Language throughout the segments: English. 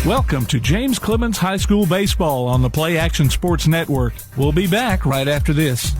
Welcome to James Clemens High School Baseball on the Play Action Sports Network. We'll be back right after this.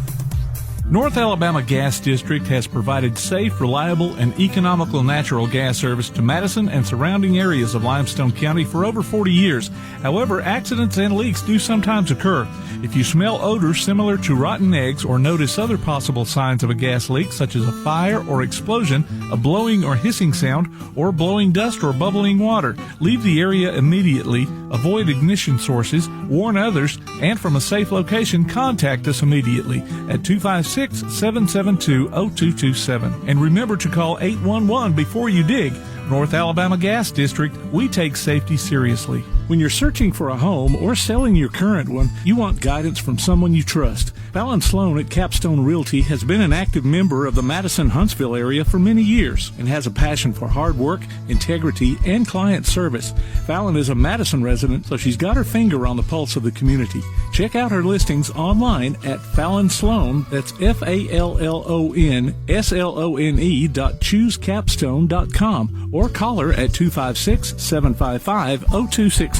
North Alabama Gas District has provided safe, reliable, and economical natural gas service to Madison and surrounding areas of Limestone County for over 40 years. However, accidents and leaks do sometimes occur. If you smell odors similar to rotten eggs or notice other possible signs of a gas leak, such as a fire or explosion, a blowing or hissing sound, or blowing dust or bubbling water, leave the area immediately, avoid ignition sources, warn others, and from a safe location, contact us immediately at 256-772-0227. And remember to call 811 before you dig. North Alabama Gas District, we take safety seriously. When you're searching for a home or selling your current one, you want guidance from someone you trust. Fallon Sloan at Capstone Realty has been an active member of the Madison-Huntsville area for many years and has a passion for hard work, integrity, and client service. Fallon is a Madison resident, so she's got her finger on the pulse of the community. Check out her listings online at Fallon Sloan, that's FALLONSLONE.choosecapstone.com, or call her at 256-755-0269.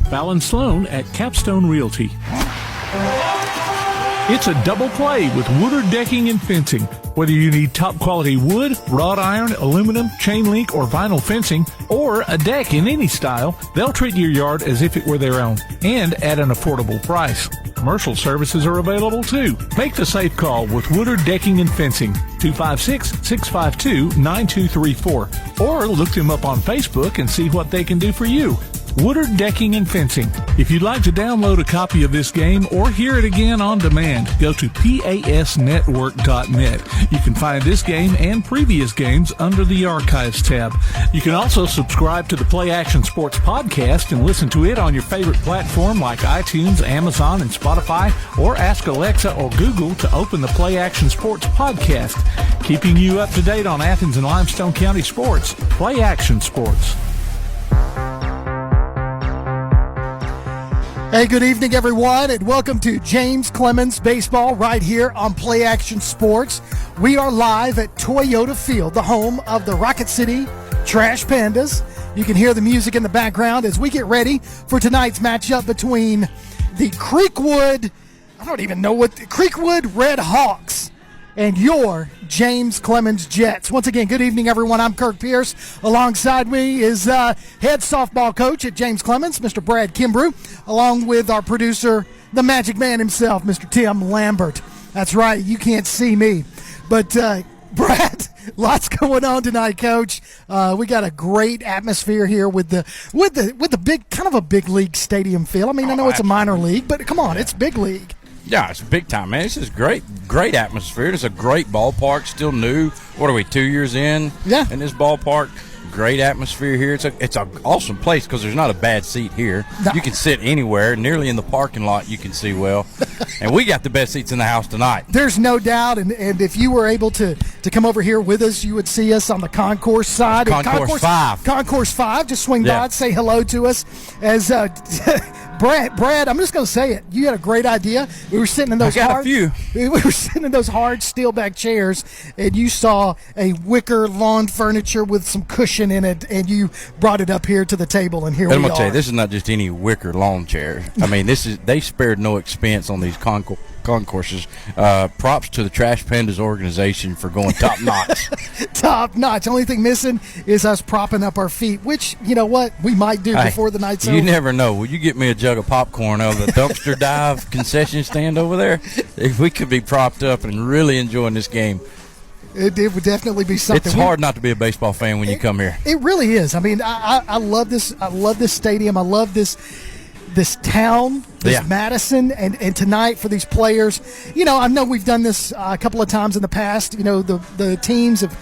Fallon Sloan at Capstone Realty. It's a double play with Woodard Decking and Fencing. Whether you need top quality wood, wrought iron, aluminum, chain link, or vinyl fencing, or a deck in any style, they'll treat your yard as if it were their own and at an affordable price. Commercial services are available too. Make the safe call with Woodard Decking and Fencing, 256-652-9234, or look them up on Facebook and see what they can do for you. Woodard Decking and Fencing. If you'd like to download a copy of this game or hear it again on demand, go to pasnetwork.net. You can find this game and previous games under the Archives tab. You can also subscribe to the Play Action Sports podcast and listen to it on your favorite platform like iTunes, Amazon, and Spotify, or ask Alexa or Google to open the Play Action Sports podcast, keeping you up to date on Athens and Limestone County sports. Play Action Sports. Hey, good evening, everyone, and welcome to James Clemens Baseball right here on Play Action Sports. We are live at Toyota Field, the home of the Rocket City Trash Pandas. You can hear the music in the background as we get ready for tonight's matchup between the Creekwood Red Hawks and your James Clemens Jets. Once again, good evening, everyone. I'm Kirk Pierce. Alongside me is head softball coach at James Clemens, Mr. Brad Kimbrough, along with our producer, the Magic Man himself, Mr. Tim Lambert. That's right, you can't see me. But, Brad, lots going on tonight, Coach. We got a great atmosphere here with the big, kind of a big league stadium feel. I mean, I know it's a minor league, but come on, it's big league. Yeah, it's big time, man. This is great atmosphere. It's a great ballpark, still new. What are we, 2 years in? Yeah. In this ballpark, great atmosphere here. It's an awesome place because there's not a bad seat here. No. You can sit anywhere. Nearly in the parking lot, you can see well. And we got the best seats in the house tonight. There's no doubt. And if you were able to come over here with us, you would see us on the concourse side. Concourse 5. Concourse 5. Just swing by and say hello to us. As Brad, I'm just going to say it. You had a great idea. We were sitting in those we were sitting in those hard steel back chairs, and you saw a wicker lawn furniture with some cushion in it, and you brought it up here to the table, and here we are. I'm going to tell you, this is not just any wicker lawn chair. I mean, they spared no expense on these concourses. Props to the Trash Pandas organization for going top notch. Top notch. Only thing missing is us propping up our feet, which, you know what, we might do before the night's over. You never know. Will you get me a jug of popcorn out of the dumpster dive concession stand over there? If we could be propped up and really enjoying this game. It would definitely be something. It's hard not to be a baseball fan when you come here. It really is. I mean, I love this. I love this stadium. I love this town, Madison, and tonight for these players. You know, I know we've done this a couple of times in the past. You know, the teams have,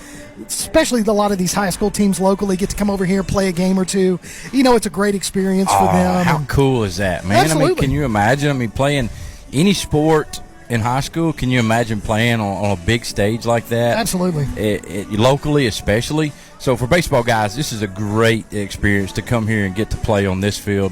especially a lot of these high school teams locally, get to come over here, play a game or two. You know, it's a great experience for them. How cool is that, man? Absolutely. I mean, can you imagine? I mean, playing any sport in high school, can you imagine playing on a big stage like that? Absolutely. Locally, especially. So for baseball guys, this is a great experience to come here and get to play on this field.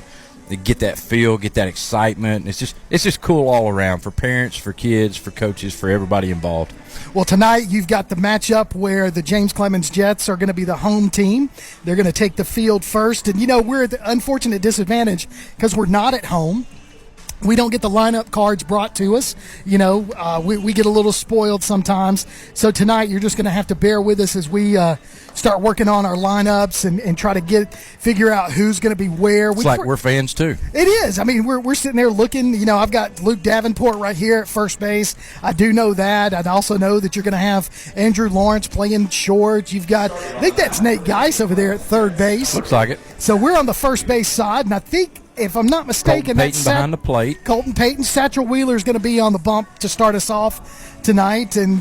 get that feel, get that excitement. It's just cool all around for parents, for kids, for coaches, for everybody involved. Well, tonight you've got the matchup where the James Clemens Jets are going to be the home team. They're going to take the field first. And, we're at the unfortunate disadvantage because we're not at home. We don't get the lineup cards brought to us. We get a little spoiled sometimes. So tonight you're just going to have to bear with us as we start working on our lineups and try to figure out who's going to be where. It's like we're fans too. It is. I mean, we're sitting there looking. I've got Luke Davenport right here at first base. I do know that. I also know that you're going to have Andrew Lawrence playing short. You've got, I think that's Nate Geis over there at third base. Looks like it. So we're on the first base side, and I think, if I'm not mistaken, Colton Payton behind the plate. Colton Payton. Satchel Wheeler is going to be on the bump to start us off tonight, and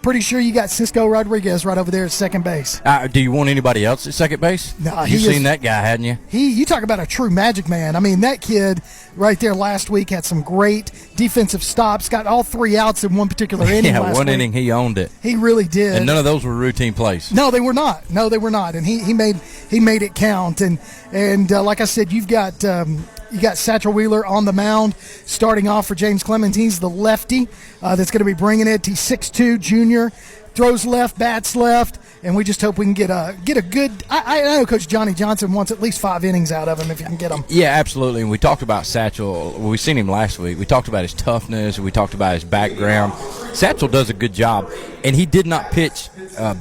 pretty sure you got Cisco Rodriguez right over there at second base. Do you want anybody else at second base? No, you've seen that guy, hadn't you? You talk about a true magic man. I mean, that kid right there last week had some great defensive stops, got all 3 outs in one particular inning last week. One inning, he owned it. He really did. And none of those were routine plays. No, they were not. And he made it count. And like I said, you got Satchel Wheeler on the mound starting off for James Clemens. He's the lefty that's going to be bringing it. He's 6'2", junior, throws left, bats left, and we just hope we can get a good – I know Coach Johnny Johnson wants at least 5 innings out of him if you can get them. Yeah, absolutely. And we talked about Satchel. We seen him last week. We talked about his toughness. We talked about his background. Satchel does a good job, and he did not pitch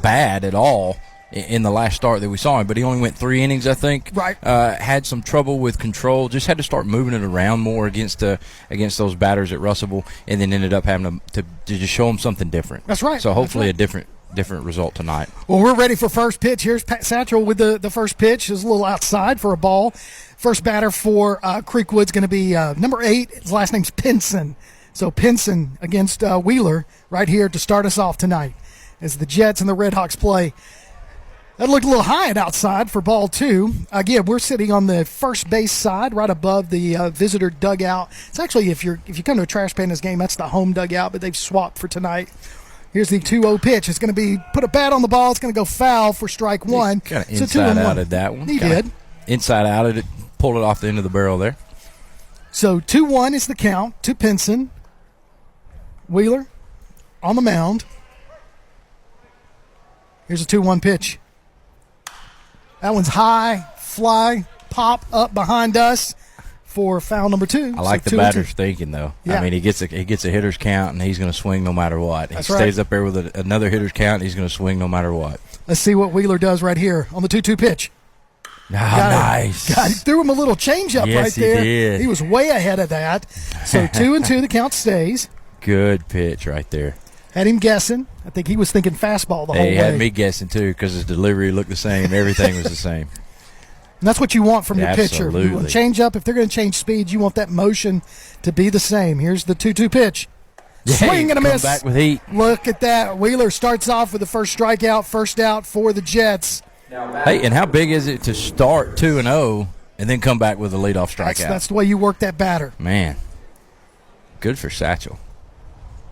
bad at all in the last start that we saw him, but he only went 3 innings, I think. Right. Had some trouble with control, just had to start moving it around more against those batters at Russellville, and then ended up having to just show them something different. That's right. So hopefully a different result tonight. Well, we're ready for first pitch. Here's Pat Satchel with the first pitch. It's a little outside for a ball. First batter for Creekwood's going to be number 8. His last name's Pinson. So Pinson against Wheeler right here to start us off tonight as the Jets and the Redhawks play. That looked a little high and outside for ball 2. Again, we're sitting on the first base side, right above the visitor dugout. It's actually, if you come to a Trash Pandas game, that's the home dugout, but they've swapped for tonight. Here's the 2-0 pitch. It's going to be put a bat on the ball. It's going to go foul for strike 1. Kind of inside out of that one. He did. Inside out of it, pulled it off the end of the barrel there. So 2-1 is the count to Pinson. Wheeler on the mound. Here's a 2-1 pitch. That one's high, fly, pop up behind us for foul number 2. I like the batter's thinking, though. Yeah. I mean, he gets a hitter's count, and he's going to swing no matter what. That's he stays up there with another hitter's count, and he's going to swing no matter what. Let's see what Wheeler does right here on the 2-2 pitch. Nice. He threw him a little changeup right there. He did. He was way ahead of that. So 2-2, the count stays. Good pitch right there. Had him guessing. I think he was thinking fastball the whole way. He had me guessing, too, because his delivery looked the same. Everything was the same. And that's what you want from your pitcher. You want to change up. If they're going to change speeds, you want that motion to be the same. Here's the 2-2 pitch. Swing and a miss. Back with heat. Look at that. Wheeler starts off with the first strikeout, first out for the Jets. Hey, and how big is it to start 2-0 and then come back with a leadoff strikeout? That's the way you work that batter. Man, good for Satchel.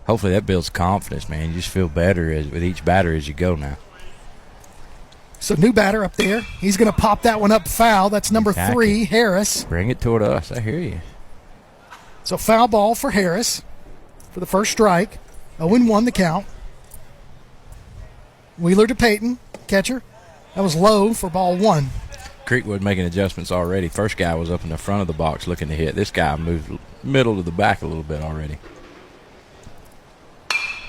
Hopefully that builds confidence, man. You just feel better with each batter as you go now. So new batter up there. He's going to pop that one up foul. That's number 3, Harris. Bring it toward us. I hear you. So foul ball for Harris for the first strike. 0-1 the count. Wheeler to Payton, catcher. That was low for ball 1. Creekwood making adjustments already. First guy was up in the front of the box looking to hit. This guy moved middle to the back a little bit already.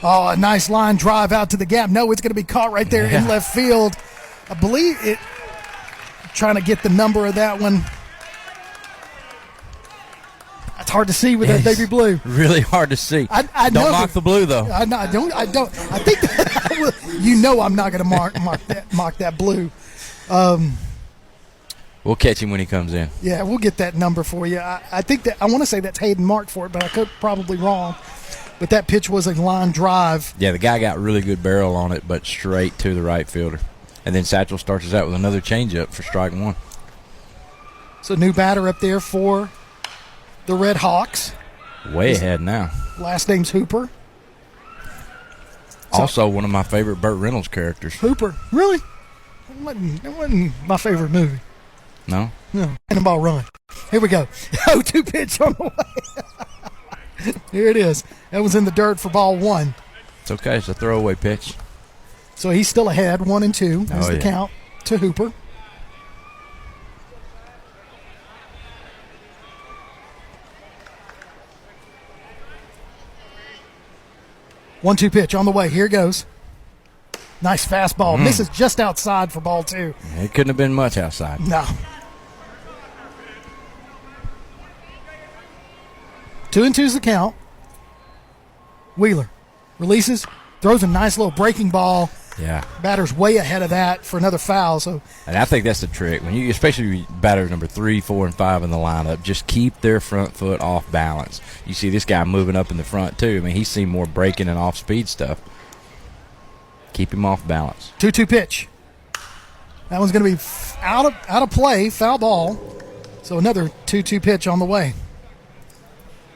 Oh, a nice line drive out to the gap. No, it's going to be caught right there in left field. I believe it. Trying to get the number of that one. It's hard to see with that baby blue. Really hard to see. I don't mock the blue though. I don't. I think that I'm not going to mock that blue. We'll catch him when he comes in. Yeah, we'll get that number for you. I think that I want to say that's Hayden Mark for it, but I could probably wrong. But that pitch was a line drive. Yeah, the guy got really good barrel on it, but straight to the right fielder. And then Satchel starts us out with another changeup for strike 1. So new batter up there for the Red Hawks. Way ahead now. Last name's Hooper. Also one of my favorite Burt Reynolds characters. Hooper. Really? That wasn't my favorite movie. No? No. Cannonball run. Here we go. 0-2 pitch on the way. Here it is. That was in the dirt for ball 1. It's okay. It's a throwaway pitch. So he's still ahead, 1-2. That's the yeah. count to Hooper. One-two pitch on the way. Here it goes. Nice fastball. Misses just outside for ball 2. It couldn't have been much outside. No. 2-2's the count. Wheeler releases, throws a nice little breaking ball. Yeah. Batter's way ahead of that for another foul. So, and I think that's the trick. When you, especially batters number 3, 4, and 5 in the lineup, just keep their front foot off balance. You see this guy moving up in the front too. I mean, he's seen more breaking and off speed stuff. Keep him off balance. 2-2 pitch. That one's going to be out of play, foul ball. So another 2-2 pitch on the way.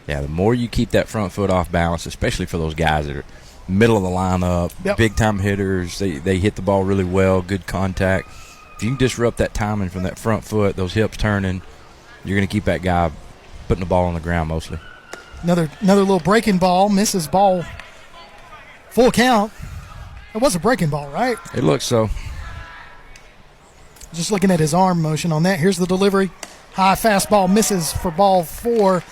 Yeah, the more you keep that front foot off balance, especially for those guys that are middle of the lineup, big-time hitters, they hit the ball really well, good contact. If you can disrupt that timing from that front foot, those hips turning, you're going to keep that guy putting the ball on the ground mostly. Another little breaking ball, misses ball. Full count. It was a breaking ball, right? It looks so. Just looking at his arm motion on that. Here's the delivery. High fastball misses for ball 4.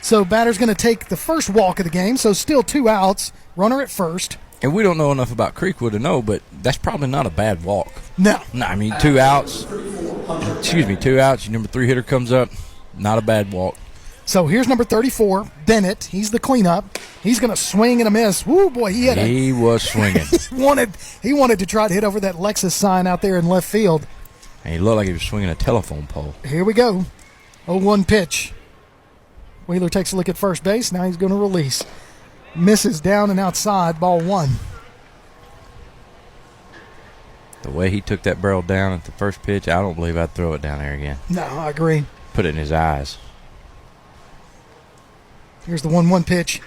So batter's going to take the first walk of the game. So still 2 outs. Runner at first. And we don't know enough about Creekwood to know, but that's probably not a bad walk. No. I mean, 2 outs. 2 outs. Your number 3 hitter comes up. Not a bad walk. So here's number 34, Bennett. He's the cleanup. He's going to swing and a miss. Woo, boy, he hit it. He was swinging. he wanted to try to hit over that Lexus sign out there in left field. And he looked like he was swinging a telephone pole. Here we go. 0-1 pitch. Wheeler takes a look at first base. Now he's going to release. Misses down and outside, ball 1. The way he took that barrel down at the first pitch, I don't believe I'd throw it down there again. No, I agree. Put it in his eyes. Here's the 1-1 pitch.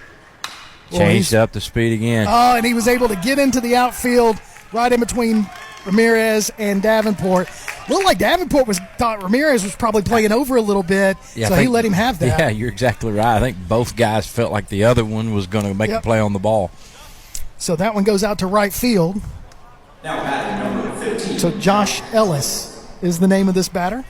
Changed up the speed again. Oh, and he was able to get into the outfield right in between Ramirez and Davenport. Looked like Davenport thought Ramirez was probably playing over a little bit, so he let him have that. Yeah, you're exactly right. I think both guys felt like the other one was going to make a play on the ball. So that one goes out to right field. Now batting number 15. So Josh Ellis is the name of this batter.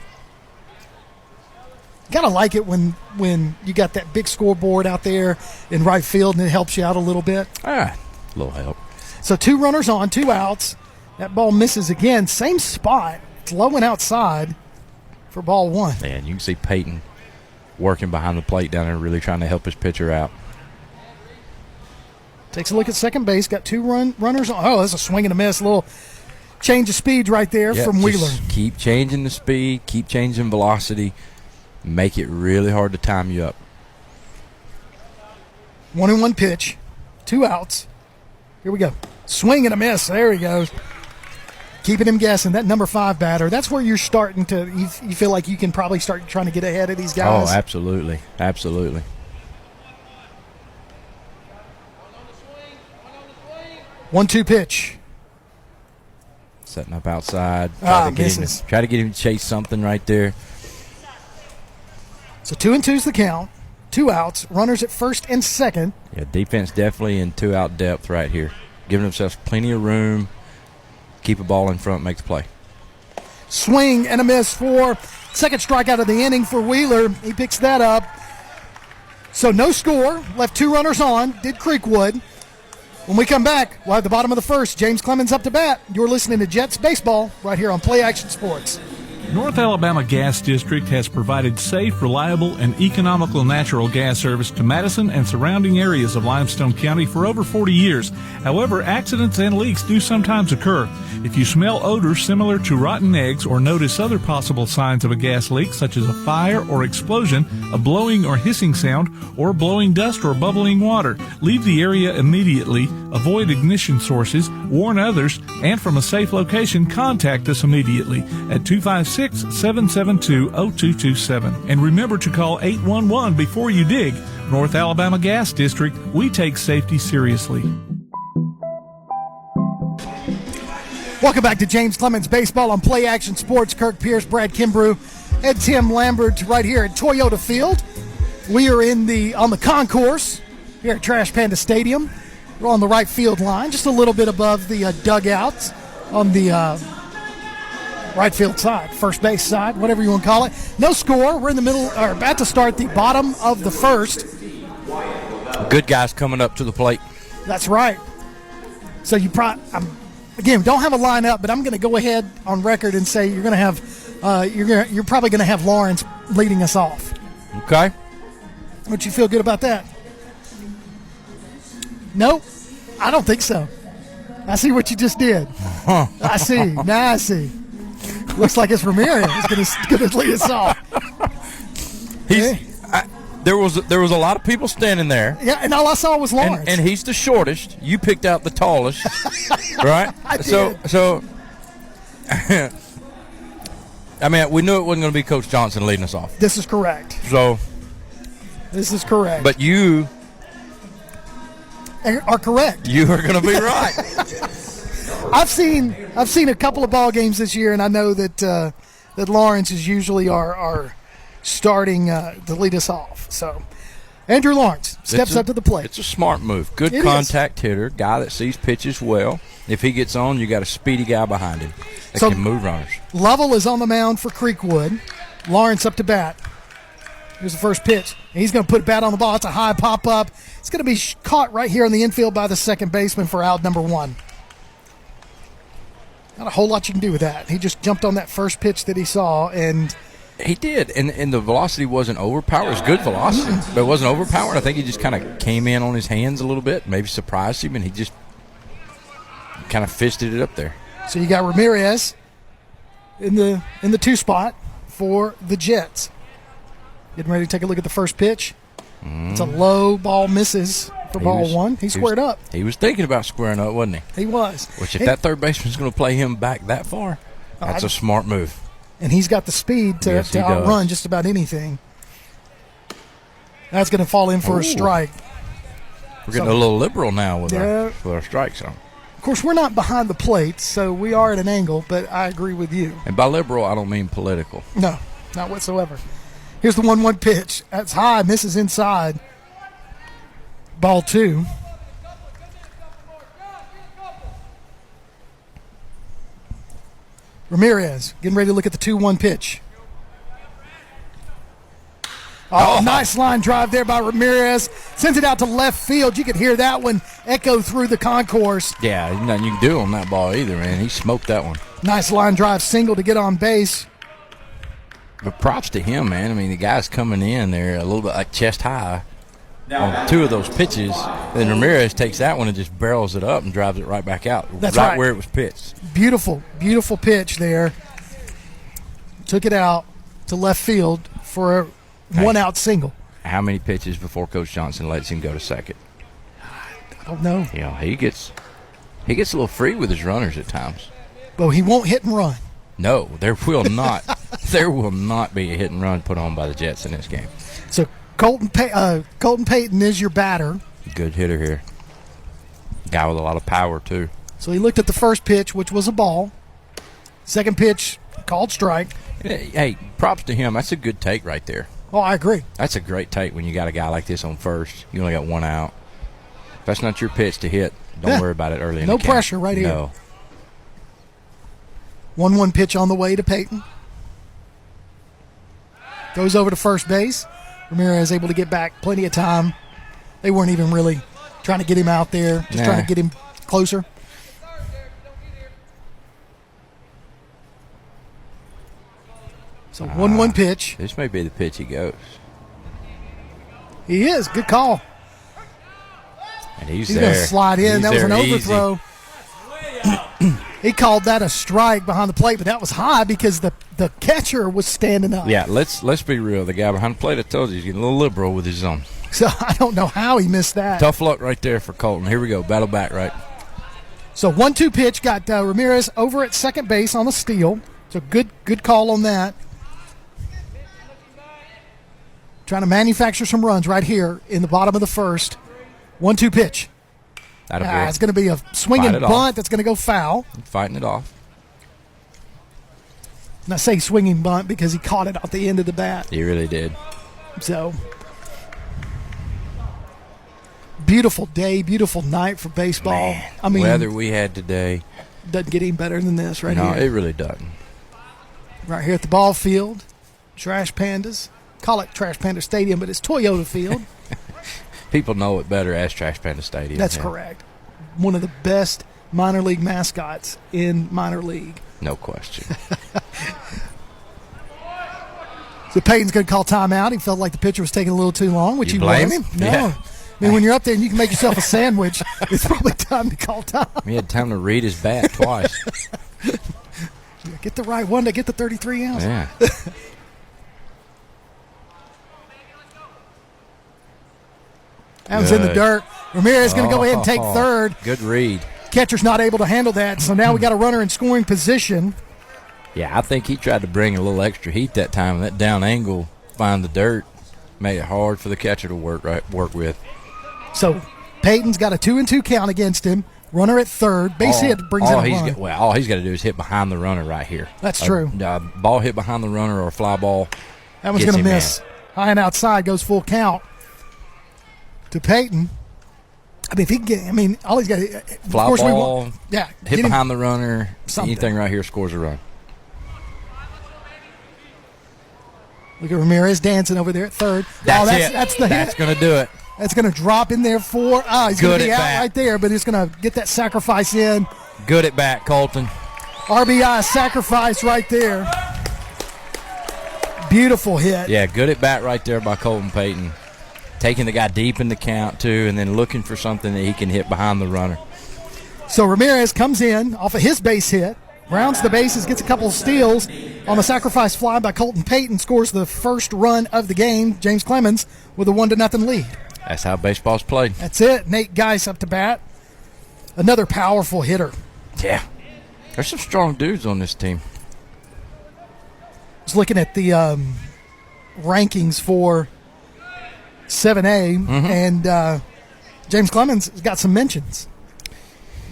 Gotta like it when you got that big scoreboard out there in right field and it helps you out a little bit. A little help. So 2 runners on, 2 outs. That ball misses again. Same spot. It's low and outside for ball 1. Yeah, and you can see Peyton working behind the plate down there, really trying to help his pitcher out. Takes a look at second base. Got 2 runners on. Oh, that's a swing and a miss. A little change of speed right there from Wheeler. Keep changing the speed. Keep changing velocity. Make it really hard to time you up. 1-1 pitch. 2 outs. Here we go. Swing and a miss. There he goes. Keeping him guessing. That number 5 batter, that's where you're starting to, you feel like you can probably start trying to get ahead of these guys. Oh, absolutely. Absolutely. 1-2 pitch. Setting up outside. Misses. Try to get him to chase something right there. So 2-2's the count. 2 outs. Runners at first and second. Yeah, defense definitely in 2-out depth right here. Giving themselves plenty of room. Keep a ball in front, make the play. Swing and a miss for second strikeout of the inning for Wheeler. He picks that up. So no score. Left 2 runners on. Did Creekwood. When we come back, we'll have the bottom of the first. James Clemens up to bat. You're listening to Jets Baseball right here on Play Action Sports. North Alabama Gas District has provided safe, reliable, and economical natural gas service to Madison and surrounding areas of Limestone County for over 40 years. However, accidents and leaks do sometimes occur. If you smell odors similar to rotten eggs or notice other possible signs of a gas leak, such as a fire or explosion, a blowing or hissing sound, or blowing dust or bubbling water, leave the area immediately, avoid ignition sources, warn others, and from a safe location, contact us immediately at 256-772-0227. And remember to call 811 before you dig. North Alabama Gas District, we take safety seriously. Welcome back to James Clemens Baseball on Play Action Sports. Kirk Pierce, Brad Kimbrough, and Tim Lambert right here at Toyota Field. We are on the concourse here at Trash Panda Stadium. We're on the right field line, just a little bit above the dugouts on the right field side, first base side, whatever you want to call it. No score. We're in the middle, or about to start the bottom of the first. Good guys coming up to the plate. That's right. So again, don't have a lineup, but I'm going to go ahead on record and say you're probably going to have Lawrence leading us off. Okay. Don't you feel good about that? Nope, I don't think so. I see what you just did. I see. Now I see. Looks like it's Ramirez going to lead us off. There was a lot of people standing there. Yeah, and all I saw was Lawrence. And he's the shortest. You picked out the tallest, right? I did. So, I mean, we knew it wasn't going to be Coach Johnson leading us off. This is correct. So, this is correct. but you are correct. You are going to be right. I've seen a couple of ball games this year, and I know that Lawrence is usually our starting to lead us off. So, Andrew Lawrence steps up to the plate. It's a smart move. Good contact hitter, guy that sees pitches well. If he gets on, you got a speedy guy behind him that can move runners. Lovell is on the mound for Creekwood. Lawrence up to bat. Here's the first pitch. And he's going to put a bat on the ball. It's a high pop-up. It's going to be caught right here in the infield by the second baseman for out number one. Not a whole lot you can do with that. He just jumped on that first pitch that he saw, and he did, and the velocity wasn't overpowered. It was good velocity, but it wasn't overpowered. I think he just kind of came in on his hands a little bit, maybe surprised him, and he just kind of fisted it up there. So you got Ramirez in the two spot for the Jets. Getting ready to take a look at the first pitch. It's a low ball, misses for ball one. He squared up. He was thinking about squaring up, wasn't he? He was. Which, if that third baseman's going to play him back that far, that's a smart move. And he's got the speed to outrun just about anything. That's going to fall in for a strike. We're getting a little liberal now with our strike zone. Of course, we're not behind the plate, so we are at an angle, but I agree with you. And by liberal, I don't mean political. No, not whatsoever. Here's the 1-1 pitch. That's high, misses inside. Ball two. Ramirez getting ready to look at the 2-1 pitch. Oh, nice line drive there by Ramirez. Sends it out to left field. You could hear that one echo through the concourse. Yeah, nothing you can do on that ball either, man. He smoked that one. Nice line drive single to get on base. But props to him, man. I mean, the guy's coming in there a little bit like chest high on two of those pitches. Then Ramirez takes that one and just barrels it up and drives it right back out. That's right where it was pitched. Beautiful, beautiful pitch there. Took it out to left field for a one-out single. How many pitches before Coach Johnson lets him go to second? I don't know. You know, he gets a little free with his runners at times. But he won't hit and run. No, there will not. There will not be a hit and run put on by the Jets in this game. So Colton Payton is your batter. Good hitter here. Guy with a lot of power, too. So he looked at the first pitch, which was a ball. Second pitch, called strike. Hey, props to him. That's a good take right there. Oh, I agree. That's a great take when you got a guy like this on first. You only got one out. If that's not your pitch to hit, don't worry about it early in the game. No pressure right here. No. 1-1 pitch on the way to Payton. Goes over to first base. Ramirez able to get back plenty of time. They weren't even really trying to get him out there, just trying to get him closer. So 1-1 pitch. This may be the pitch he goes. He is. Good call. And he's going to slide in. That was an overthrow. He called that a strike behind the plate, but that was high because the catcher was standing up. Yeah, let's be real. The guy behind the plate, I told you, he's getting a little liberal with his zone. So I don't know how he missed that. Tough luck right there for Colton. Here we go. Battle back, right? So 1-2 pitch got Ramirez over at second base on the steal. So good call on that. Trying to manufacture some runs right here in the bottom of the first. 1-2 pitch. It's going to be a swinging bunt that's going to go foul. Fighting it off. And I say swinging bunt because he caught it off the end of the bat. He really did. So, beautiful day, beautiful night for baseball. Man, I mean, weather we had today. Doesn't get any better than this right No, here. it really doesn't. Right here at the ball field, Trash Pandas. Call it Trash Panda Stadium, but it's Toyota Field. People know it better as Trash Panda Stadium. That's correct. One of the best minor league mascots in minor league. No question. So Peyton's going to call timeout. He felt like the pitcher was taking a little too long, which You he blame was. him? No. Yeah. I mean, when you're up there and you can make yourself a sandwich, it's probably time to call time. He had time to read his bat twice. Get the right one to get the 33 ounce. Yeah. That was in the Good. dirt. Ramirez going to go ahead and take third. Good read. Catcher's not able to handle that, so now we got a runner in scoring position. Yeah, I think he tried to bring a little extra heat that time. That down angle, find the dirt, made it hard for the catcher to work with. So Peyton's got a 2-2 count against him. Runner at third. Base hit brings in a run. All he's got to do is hit behind the runner right here. That's true. A ball hit behind the runner or a fly ball. That one's gets going to him miss. High and outside goes full count to Peyton. I mean, if he can get, I mean, all he's got to Fly ball, hit behind the runner. Something. Anything right here scores a run. Look at Ramirez dancing over there at third. That's it. That's the hit. That's going to do it. That's going to drop in there for. He's going to be out bat. right there, but he's going to get that sacrifice in. Good at bat, Colton. RBI sacrifice right there. Beautiful hit. Yeah, good at bat right there by Colton Payton. Taking the guy deep in the count, too, and then looking for something that he can hit behind the runner. So Ramirez comes in off of his base hit, rounds the bases, gets a couple of steals on a sacrifice fly by Colton Payton, scores the first run of the game. James Clemens with a 1-0 lead. That's how baseball's played. That's it. Nate Geis up to bat. Another powerful hitter. Yeah. There's some strong dudes on this team. I was looking at the rankings for 7A, and James Clemens has got some mentions.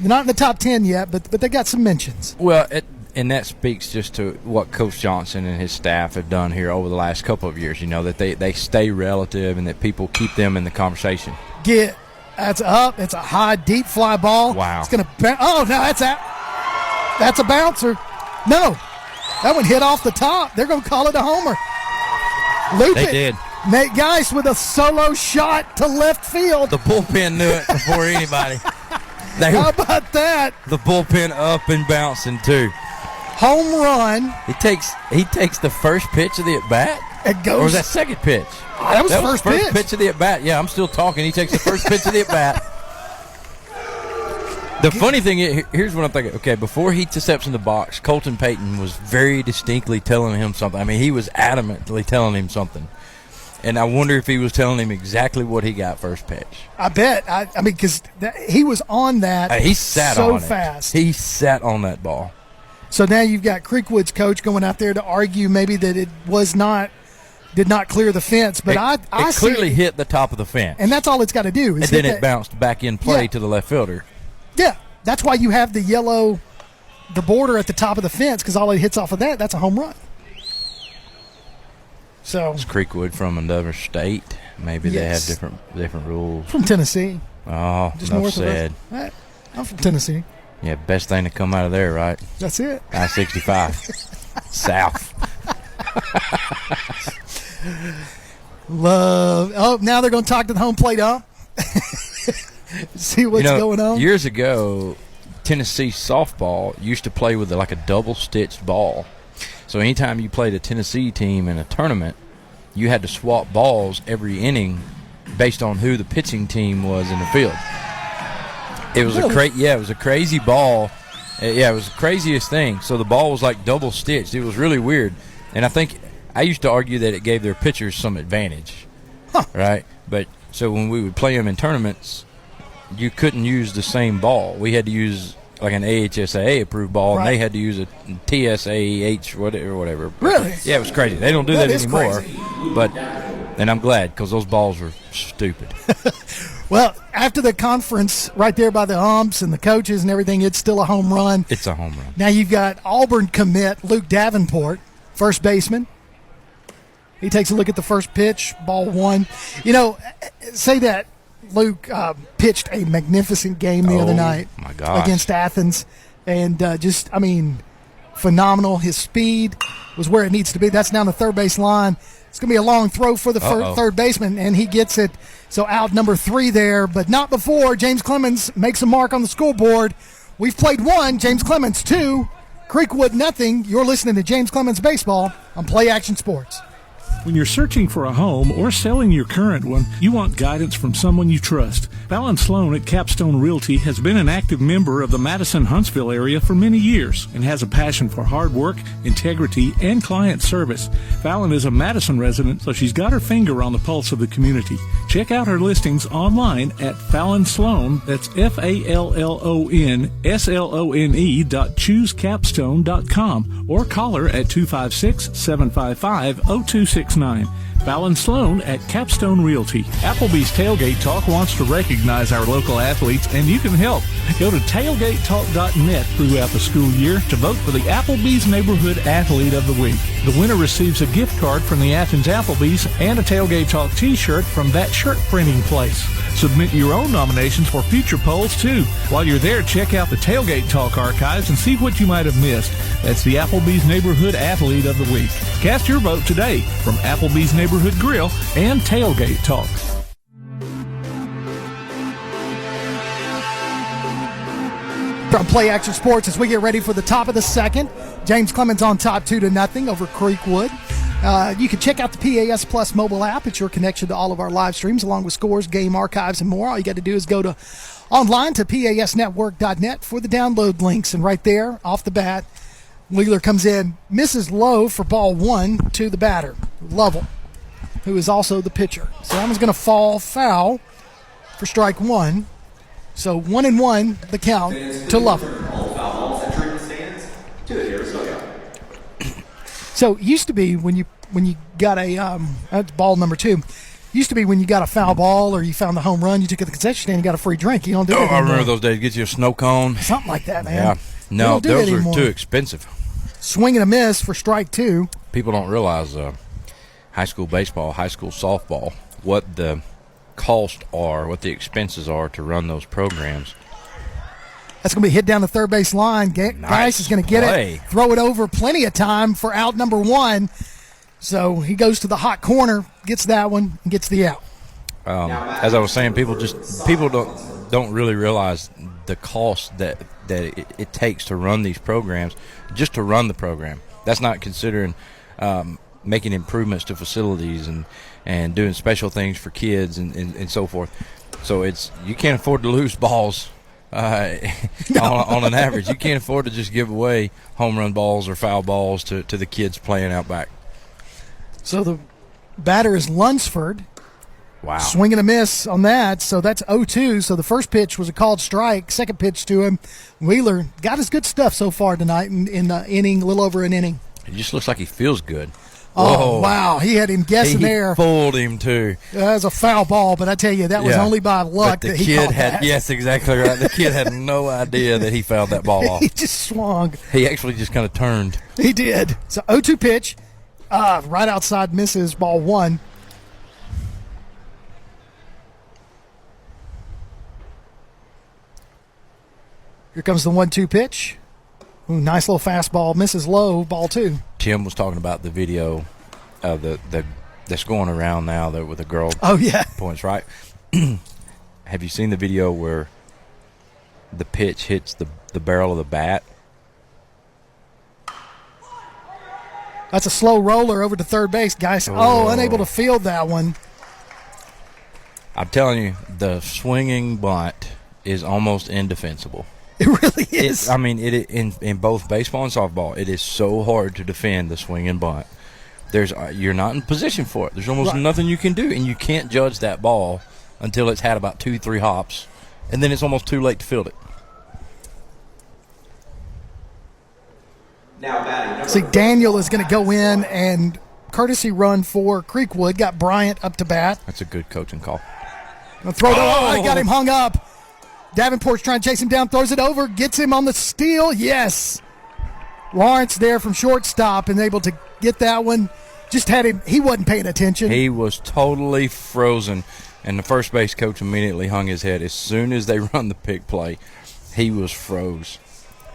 They're not in the top 10 yet, but they got some mentions. Well, and that speaks just to what Coach Johnson and his staff have done here over the last couple of years, that they stay relative and that people keep them in the conversation. That's up. It's a high, deep fly ball. Wow. It's going to no, that's out. That's a bouncer. No, that one hit off the top. They're going to call it a homer. They did. Nate Geis with a solo shot to left field. The bullpen knew it before anybody. How about that? The bullpen up and bouncing, too. Home run. He takes the first pitch of the at-bat? It goes. Or was that second pitch? That was first pitch of the at-bat. Yeah, I'm still talking. He takes the first pitch of the at-bat. The funny thing is, here's what I'm thinking. Okay, before he steps in the box, Colton Payton was very distinctly telling him something. I mean, he was adamantly telling him something. And I wonder if he was telling him exactly what he got first pitch. I bet. I mean, because he was on that He sat so on it. fast. He sat on that ball. So now you've got Creekwood's coach going out there to argue maybe that it did not clear the fence. But I it clearly hit the top of the fence. And that's all it's got to do. And then it bounced back in play to the left fielder. Yeah, that's why you have the border at the top of the fence, because all it hits off of that's a home run. So it's Creekwood from another state. Maybe they have different rules. From Tennessee. Oh, just enough north said. of us. I'm from Tennessee. Yeah, best thing to come out of there, right? That's it. I-65. South. Love. Oh, now they're going to talk to the home plate ump. See what's going on. Years ago, Tennessee softball used to play with like a double-stitched ball. So anytime you played a Tennessee team in a tournament, you had to swap balls every inning based on who the pitching team was in the field. It was it was a crazy ball. Yeah, it was the craziest thing. So the ball was like double stitched. It was really weird. And I used to argue that it gave their pitchers some advantage. Right? But so when we would play them in tournaments, you couldn't use the same ball. We had to use like an AHSAA approved ball, and they had to use a TSAH whatever. Really? Yeah, it was crazy. They don't do that anymore. Crazy. And I'm glad, because those balls were stupid. Well, after the conference right there by the umps and the coaches and everything, it's still a home run. It's a home run. Now you've got Auburn commit Luke Davenport, first baseman. He takes a look at the first pitch, ball one. You know, say that Luke pitched a magnificent game the other night my gosh. against Athens. And phenomenal. His speed was where it needs to be. That's down the third base line. It's going to be a long throw for the third baseman, and he gets it. So out number 3 there, but not before James Clemens makes a mark on the scoreboard. We've played 1, James Clemens 2, Creekwood nothing. You're listening to James Clemens Baseball on Play Action Sports. When you're searching for a home or selling your current one, you want guidance from someone you trust. Fallon Sloan at Capstone Realty has been an active member of the Madison-Huntsville area for many years and has a passion for hard work, integrity, and client service. Fallon is a Madison resident, so she's got her finger on the pulse of the community. Check out her listings online at Fallon Sloan, that's FALLONSLONE.choosecapstone.com, or call her at 256-755-0269. Fallon Sloan at Capstone Realty. Applebee's Tailgate Talk wants to recognize our local athletes, and you can help. Go to tailgatetalk.net throughout the school year to vote for the Applebee's Neighborhood Athlete of the Week. The winner receives a gift card from the Athens Applebee's and a Tailgate Talk t-shirt from that shirt printing place. Submit your own nominations for future polls, too. While you're there, check out the Tailgate Talk archives and see what you might have missed. That's the Applebee's Neighborhood Athlete of the Week. Cast your vote today from Applebee's Neighborhood Grill and Tailgate Talk. From Play Action Sports as we get ready for the top of the second. James Clemens on top 2-0 over Creekwood. You can check out the PAS Plus mobile app. It's your connection to all of our live streams along with scores, game archives, and more. All you got to do is go to online to pasnetwork.net for the download links. And right there, off the bat, Wheeler comes in, misses low for ball 1 to the batter, Lovell, who is also the pitcher. So that one's going to fall foul for strike 1. So 1-1 the count to Lovell. All foul balls entering the stands to the nearest dugout. So it used to be when you got that's ball number 2. Used to be when you got a foul ball or you found the home run, you took it to the concession stand and got a free drink. You don't do it anymore. I remember those days. Get you a snow cone. Something like that, man. Yeah. No, do those it are anymore. too expensive. Swing and a miss for strike 2. People don't realize high school baseball, high school softball, what the costs are, what the expenses are to run those programs. That's going to be hit down the third base line. Geis is going to get play. it, throw it over plenty of time for out number 1. So he goes to the hot corner, gets that one, and gets the out. As I was saying, people don't really realize the cost that it takes to run these programs, just to run the program. That's not considering making improvements to facilities and doing special things for kids and so forth. So you can't afford to lose balls on an average. You can't afford to just give away home run balls or foul balls to the kids playing out back. So the batter is Lunsford. Wow. Swing and a miss on that, so that's 0-2. So the first pitch was a called strike. Second pitch to him. Wheeler got his good stuff so far tonight in the inning, a little over an inning. It just looks like he feels good. Oh, Whoa. wow. He had him guessing there. He fooled him, too. That was a foul ball, but I tell you, that was only by luck that he caught that. Yes, exactly right. The kid had no idea that he fouled that ball off. He just swung. He actually just kind of turned. He did. So 0-2 pitch. Right outside misses ball 1. Here comes the 1-2 pitch. Ooh, nice little fastball. Misses low, ball 2. Tim was talking about the video that's going around now there with the girl points, right? Have you seen the video where the pitch hits the barrel of the bat? That's a slow roller over to third base. Guys, unable to field that one. I'm telling you, the swinging bunt is almost indefensible. It really is. In both baseball and softball, it is so hard to defend the swing and bunt. You're not in position for it. There's almost nothing you can do, and you can't judge that ball until it's had about 2-3 hops, and then it's almost too late to field it. Now batting. See, Daniel is going to go in and courtesy run for Creekwood. Got Bryant up to bat. That's a good coaching call. Throw it over. I got him hung up. Davenport's trying to chase him down, throws it over, gets him on the steal. Yes. Lawrence there from shortstop and able to get that one. Just had him. He wasn't paying attention. He was totally frozen, and the first base coach immediately hung his head. As soon as they run the pick play, he was froze.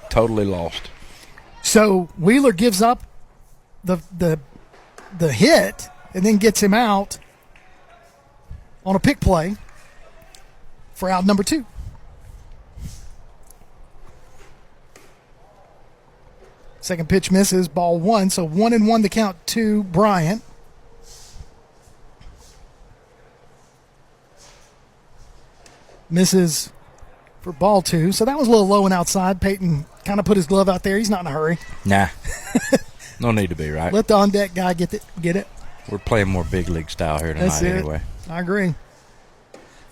Totally lost. So Wheeler gives up the hit and then gets him out on a pick play for out number 2. Second pitch misses, ball 1. So 1-1 the count to Bryant. Misses for ball 2. So that was a little low and outside. Peyton kind of put his glove out there. He's not in a hurry. Nah. No need to be, right? Let the on-deck guy get it. We're playing more big league style here tonight. That's it. Anyway. I agree.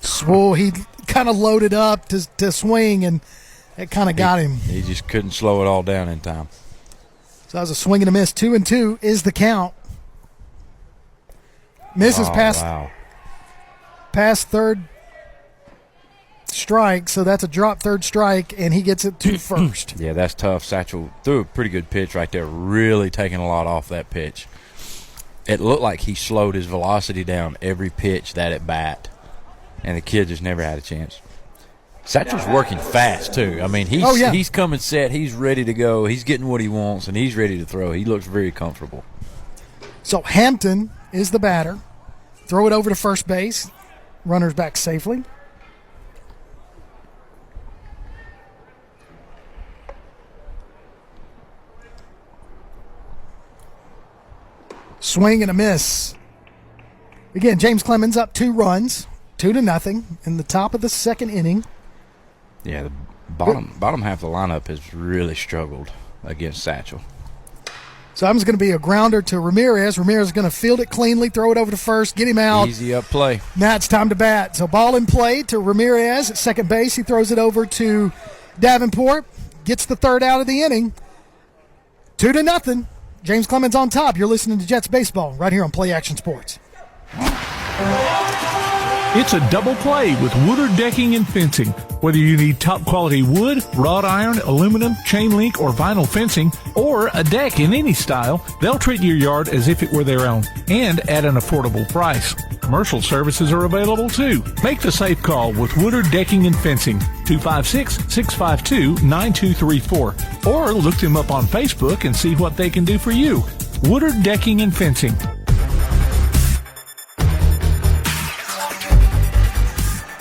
So he kind of loaded up to swing, and it kind of got him. He just couldn't slow it all down in time. So that was a swing and a miss. 2-2 is the count. Misses past third strike, so that's a drop third strike, and he gets it to first. Yeah, that's tough. Satchel threw a pretty good pitch right there, really taking a lot off that pitch. It looked like he slowed his velocity down every pitch that at bat, and the kid just never had a chance. Satchel's working fast, too. I mean, he's coming set. He's ready to go. He's getting what he wants, and he's ready to throw. He looks very comfortable. So Hampton is the batter. Throw it over to first base. Runners back safely. Swing and a miss. Again, James Clemens up 2 runs, 2-0 in the top of the second inning. Yeah, the bottom half of the lineup has really struggled against Satchel. So I'm just going to be a grounder to Ramirez. Ramirez is going to field it cleanly, throw it over to first, get him out. Easy up play. Now it's time to bat. So ball in play to Ramirez at second base. He throws it over to Davenport, gets the third out of the inning. 2-0. James Clemens on top. You're listening to Jets Baseball right here on Play Action Sports. It's a double play with Woodard Decking and Fencing. Whether you need top quality wood, wrought iron, aluminum, chain link, or vinyl fencing, or a deck in any style, they'll treat your yard as if it were their own and at an affordable price. Commercial services are available too. Make the safe call with Woodard Decking and Fencing, 256-652-9234, or look them up on Facebook and see what they can do for you. Woodard Decking and Fencing.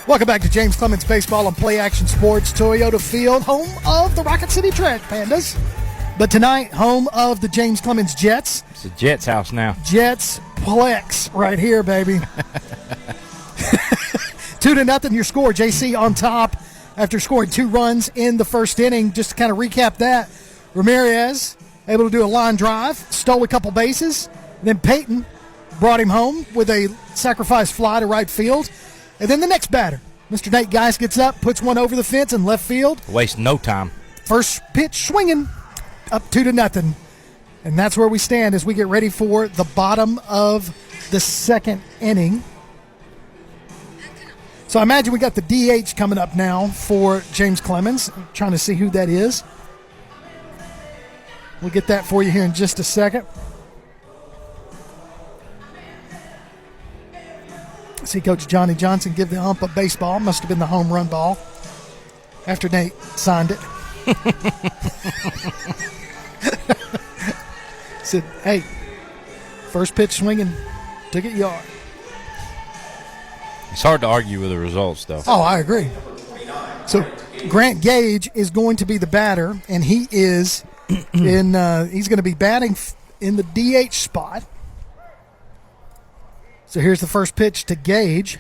Welcome back to James Clemens Baseball on Play Action Sports. Toyota Field, home of the Rocket City Trash Pandas. But tonight, home of the James Clemens Jets. It's the Jets' house now. Jets Plex right here, baby. 2-0 your score. JC on top after scoring 2 runs in the first inning. Just to kind of recap that, Ramirez able to do a line drive, stole a couple bases. Then Peyton brought him home with a sacrifice fly to right field. And then the next batter, Mr. Nate Geis gets up, puts one over the fence in left field. Waste no time. First pitch swinging, up 2-0. And that's where we stand as we get ready for the bottom of the second inning. So I imagine we got the DH coming up now for James Clemens. I'm trying to see who that is. We'll get that for you here in just a second. See Coach Johnny Johnson give the ump a baseball. Must have been the home run ball after Nate signed it. Said, hey, first pitch swinging, took it yard. It's hard to argue with the results, though. Oh, I agree. So Grant Gage is going to be the batter, and he is he's going to be batting in the DH spot. So here's the first pitch to Gage.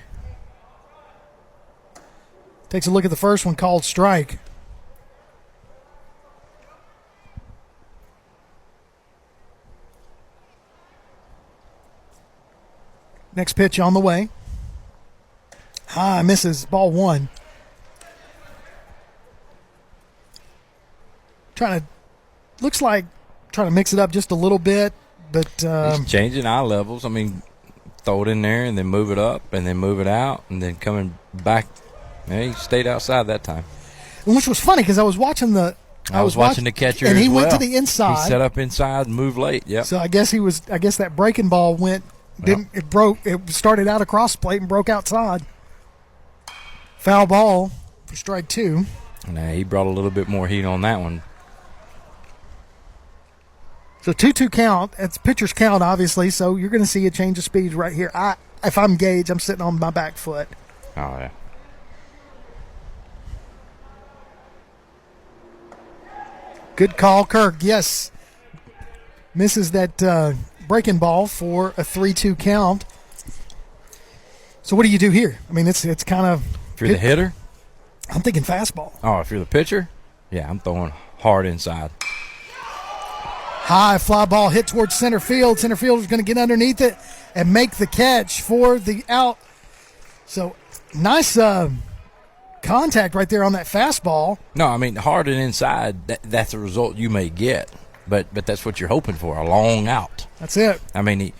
Takes a look at the first one, called strike. Next pitch on the way. High, misses, ball 1. Looks like trying to mix it up just a little bit, but he's changing eye levels. I mean, throw it in there and then move it up and then move it out and then coming back. Yeah, he stayed outside that time. Which was funny because I was watching the watching the catcher, and he as went to well. the inside. He set up inside and moved late. Yep. So I guess that breaking ball it broke. It started out across the plate and broke outside. Foul ball for strike 2. Nah, he brought a little bit more heat on that one. So 2-2 count. It's pitcher's count, obviously. So you're going to see a change of speed right here. If I'm Gage, I'm sitting on my back foot. Oh yeah. Good call, Kirk. Yes. Misses that breaking ball for a 3-2 count. So what do you do here? I mean, it's kind of. If you're the hitter, I'm thinking fastball. oh, if you're the pitcher, yeah, I'm throwing hard inside. High fly ball hit towards center field. Center field is going to get underneath it and make the catch for the out. So nice contact right there on that fastball. No, I mean hard and inside. That's a result you may get, but that's what you're hoping for, a long out. That's it. I mean,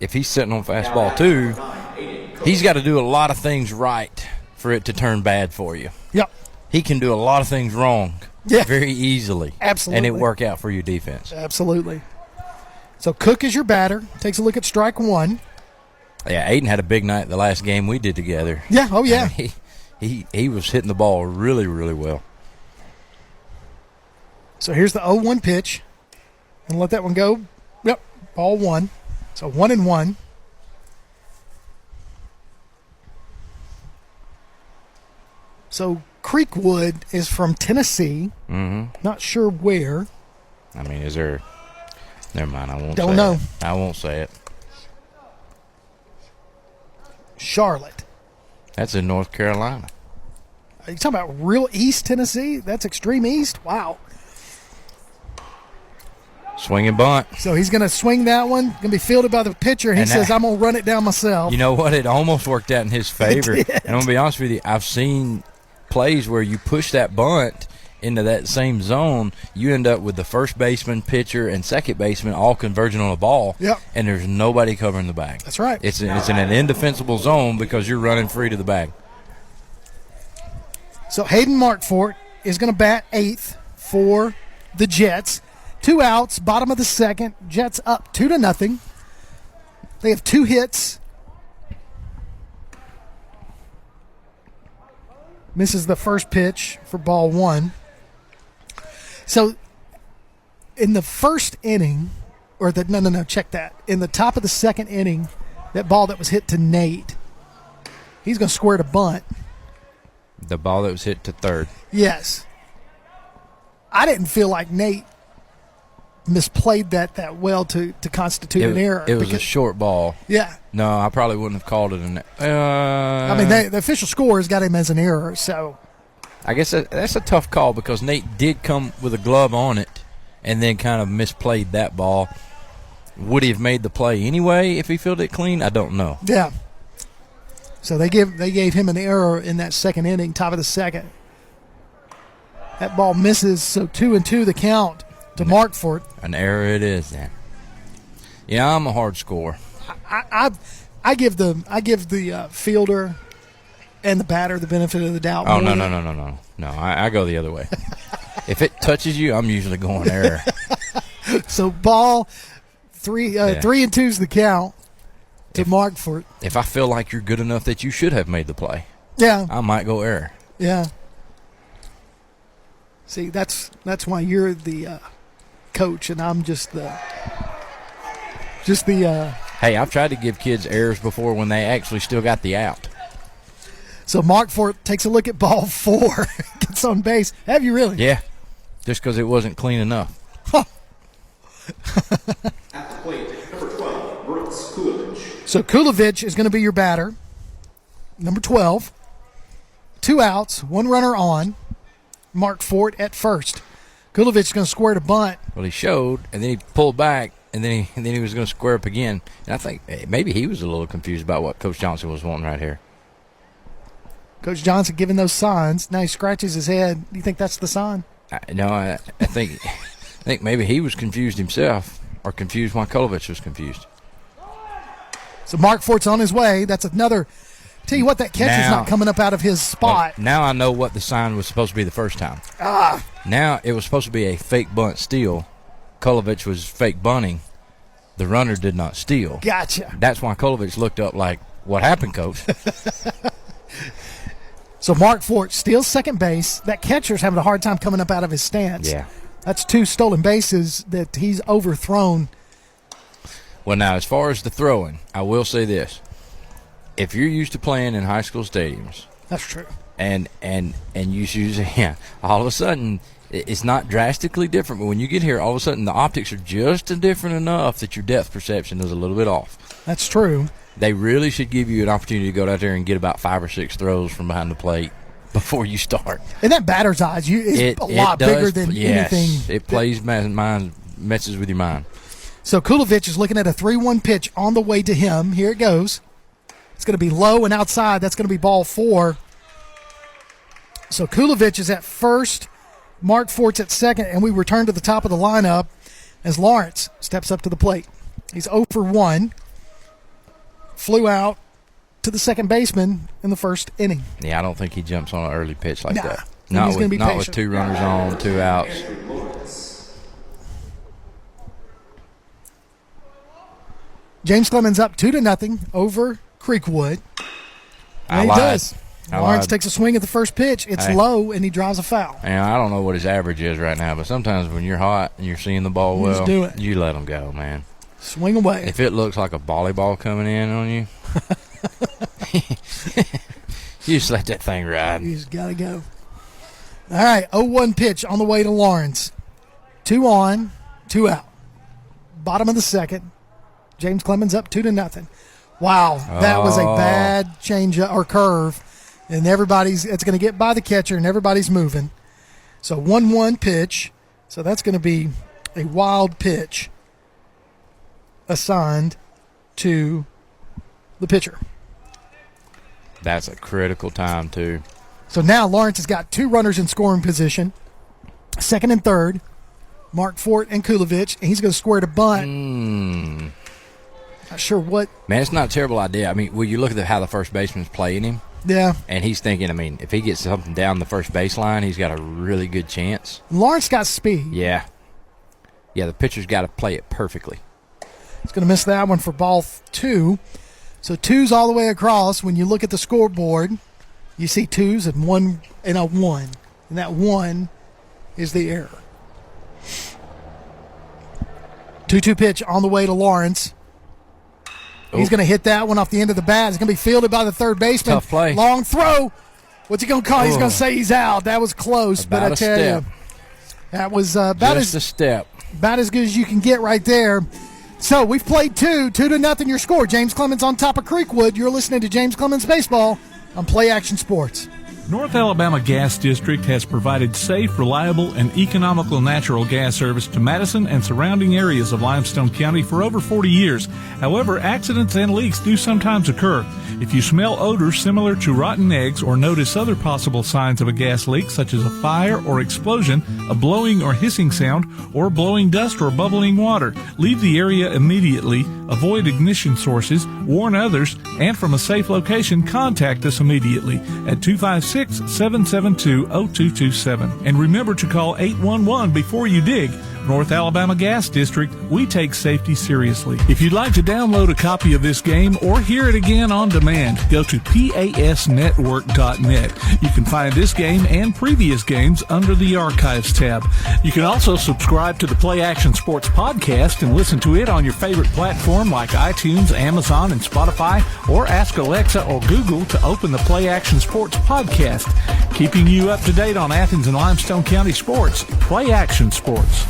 if he's sitting on fastball too, he's got to do a lot of things right for it to turn bad for you. Yep. He can do a lot of things wrong very easily. Absolutely. And it work out for your defense. Absolutely. So Cook is your batter. Takes a look at strike 1. Yeah, Aiden had a big night the last game we did together. Yeah, oh yeah. I mean, he was hitting the ball really, really well. So here's the 0-1 pitch. And let that one go. Yep, ball 1. So 1-1. So Creekwood is from Tennessee. Mm-hmm. Not sure where. I mean, is there – never mind, I won't Don't say know. it. I won't say it. Charlotte. That's in North Carolina. Are you talking about real East Tennessee? That's extreme East? Wow. Swing and bunt. So he's going to swing that one. Going to be fielded by the pitcher. And he says, I'm going to run it down myself. You know what? It almost worked out in his favor. And I'm going to be honest with you, I've seen plays where you push that bunt into that same zone, you end up with the first baseman, pitcher, and second baseman all converging on a ball, and there's nobody covering the bag. That's right. It's in an indefensible zone because you're running free to the bag. So Hayden Markfort is going to bat 8th for the Jets. 2 outs, bottom of the second. Jets up 2-0. They have 2 hits. Misses the first pitch for ball 1. So in the first inning, check that. In the top of the second inning, that ball that was hit to Nate, he's going to square to bunt. The ball that was hit to third. Yes. I didn't feel like Nate misplayed that well to constitute an error. It was a short ball. Yeah. No, I probably wouldn't have called it an I mean, the official score has got him as an error, so. I guess that's a tough call because Nate did come with a glove on it and then kind of misplayed that ball. Would he have made the play anyway if he fielded it clean? I don't know. Yeah. So they gave him an error in that second inning, top of the second. That ball misses, so 2-2 the count to Markfort. An error it is then. Yeah, I'm a hard scorer. I give the fielder and the batter the benefit of the doubt. Oh, no. I go the other way. If it touches you, I'm usually going error. So ball 3-2's the count to Markfort. If I feel like you're good enough that you should have made the play, I might go error. Yeah. See, that's why you're the coach and I'm just the Hey, I've tried to give kids errors before when they actually still got the out. So Markfort takes a look at ball 4, gets on base. Have you really? Yeah, just because it wasn't clean enough. Huh. At the plate, number 12, Brooks Kulovich. So Kulovich is going to be your batter, number 12. 2 outs, 1 runner on. Markfort at first. Kulovich is going to square to bunt. Well, he showed, and then he pulled back, and then he was going to square up again. And I think maybe he was a little confused about what Coach Johnson was wanting right here. Coach Johnson giving those signs. Now he scratches his head. Do you think that's the sign? I think maybe he was confused himself, or confused why Kulovich was confused. So Mark Fort's on his way. That's another. Tell you what, that catcher's not coming up out of his spot. Well, now I know what the sign was supposed to be the first time. Now it was supposed to be a fake bunt steal. Kolovich was fake bunting. The runner did not steal. Gotcha. That's why Kolovich looked up like, what happened, coach? So Mark Fort steals second base. That catcher's having a hard time coming up out of his stance. Yeah. That's 2 stolen bases that he's overthrown. Well, now, as far as the throwing, I will say this. If you're used to playing in high school stadiums. That's true. And you usually, all of a sudden, it's not drastically different. But when you get here, all of a sudden, the optics are just different enough that your depth perception is a little bit off. That's true. They really should give you an opportunity to go out there and get about 5 or 6 throws from behind the plate before you start. And that batter's eyes, it's a lot bigger than anything. It plays mind, messes with your mind. So Kulovich is looking at a 3-1 pitch on the way to him. Here it goes. It's going to be low and outside. That's going to be ball 4. So Kulovich is at first. Mark Fort's at second, and we return to the top of the lineup as Lawrence steps up to the plate. He's 0 for 1. Flew out to the second baseman in the first inning. Yeah, I don't think he jumps on an early pitch like that. Not With 2 runners on, 2 outs. James Clemens up 2-0 over Creekwood. And he does. Lawrence takes a swing at the first pitch. It's low, and he drives a foul. And I don't know what his average is right now, but sometimes when you're hot and you're seeing the ball well, you let him go, man. Swing away. If it looks like a volleyball coming in on you, you just let that thing ride. You just got to go. All right, 0-1 pitch on the way to Lawrence. 2 on, 2 out. Bottom of the second. James Clemens up 2-0. Wow, that was a bad change or curve, and it's going to get by the catcher, and everybody's moving. So 1-1 pitch. So that's going to be a wild pitch assigned to the pitcher. That's a critical time, too. So now Lawrence has got 2 runners in scoring position, second and third, Mark Fort and Kulovich, and he's going to square to bunt. Not sure what. Man, it's not a terrible idea. I mean, well, you look at how the first baseman's playing him. Yeah. And he's thinking, I mean, if he gets something down the first baseline, he's got a really good chance. Lawrence got speed. Yeah. Yeah, the pitcher's got to play it perfectly. He's going to miss that one for ball 2. So 2's all the way across. When you look at the scoreboard, you see 2's and 1 and a 1. And that 1 is the error. 2-2 pitch on the way to Lawrence. He's going to hit that one off the end of the bat. It's going to be fielded by the third baseman. Tough play. Long throw. What's he going to call? He's going to say he's out. That was close, but I tell you, that was about as good as you can get right there. So we've played 2-0 your score. James Clemens on top of Creekwood. You're listening to James Clemens Baseball on Play Action Sports. North Alabama Gas District has provided safe, reliable, and economical natural gas service to Madison and surrounding areas of Limestone County for over 40 years. However, accidents and leaks do sometimes occur. If you smell odors similar to rotten eggs or notice other possible signs of a gas leak, such as a fire or explosion, a blowing or hissing sound, or blowing dust or bubbling water, leave the area immediately, avoid ignition sources, warn others, and from a safe location, contact us immediately at 256-772-0227. And remember to call 811 before you dig. North Alabama Gas District, we take safety seriously. If you'd like to download a copy of this game or hear it again on demand, go to pasnetwork.net. You can find this game and previous games under the Archives tab. You can also subscribe to the Play Action Sports podcast and listen to it on your favorite platform like iTunes, Amazon, and Spotify, or ask Alexa or Google to open the Play Action Sports podcast, keeping you up to date on Athens and Limestone County sports. Play Action Sports.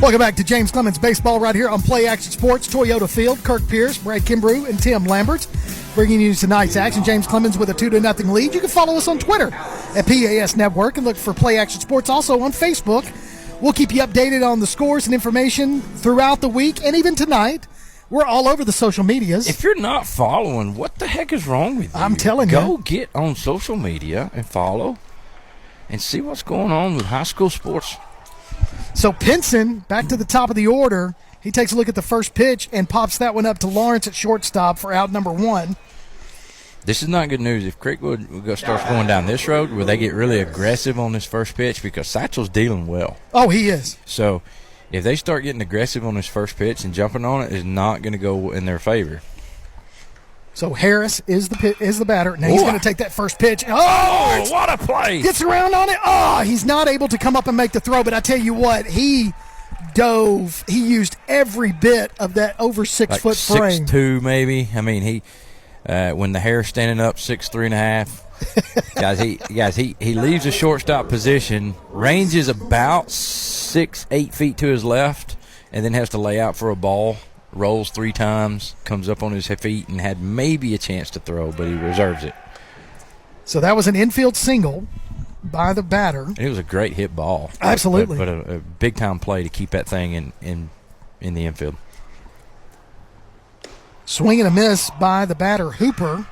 Welcome back to James Clemens Baseball right here on Play Action Sports. Toyota Field, Kirk Pierce, Brad Kimbrough, and Tim Lambert bringing you tonight's action. James Clemens with a 2-0 lead. You can follow us on Twitter at PAS Network and look for Play Action Sports also on Facebook. We'll keep you updated on the scores and information throughout the week and even tonight. We're all over the social medias. If you're not following, what the heck is wrong with you? I'm telling you. Go get on social media and follow and see what's going on with high school sports. So Pinson, back to the top of the order, He takes a look at the first pitch and pops that one up to Lawrence at shortstop for out number 1. This is not good news if Creekwood starts going down this road where they get really aggressive on this first pitch, because Satchel's dealing well. Oh, he is. So if they start getting aggressive on this first pitch and jumping on it, is not going to go in their favor. So Harris is the batter. Now he's going to take that first pitch. Oh, what a play. Gets around on it. Oh, he's not able to come up and make the throw, but I tell you what, he dove. He used every bit of that over 6 foot frame. 6'2", maybe. I mean, he when the hair's standing up 6'3.5". guys, he leaves the shortstop position, ranges about 6-8 feet to his left, and then has to lay out for a ball. Rolls 3 times, comes up on his feet, and had maybe a chance to throw, but he reserves it. So that was an infield single by the batter. And it was a great hit ball. Absolutely. But a big-time play to keep that thing in the infield. Swing and a miss by the batter, Hooper.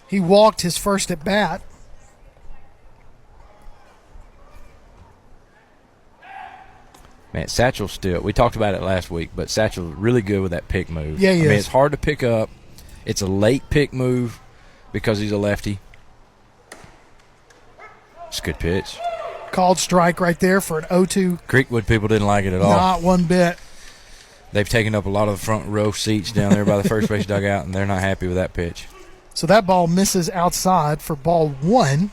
He walked his first at bat. Man, Satchel's still – we talked about it last week, but Satchel's really good with that pick move. Yeah, he is. I mean, it's hard to pick up. It's a late pick move because he's a lefty. It's a good pitch. Called strike right there for an 0-2. Creekwood people didn't like it at all. Not one bit. They've taken up a lot of the front row seats down there by the first base dugout, and they're not happy with that pitch. So that ball misses outside for ball 1.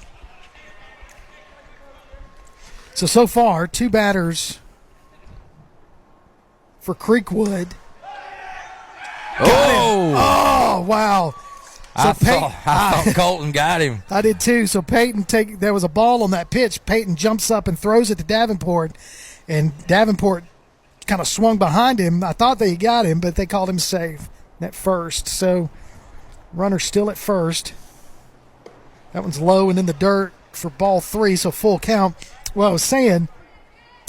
So far, 2 batters for Creekwood. Oh, wow. So I thought Colton got him. I did too. So Peyton there was a ball on that pitch. Peyton jumps up and throws it to Davenport, and Davenport kind of swung behind him. I thought they got him, but they called him safe at first. So runner still at first. That one's low and in the dirt for ball 3, so full count. Well, I was saying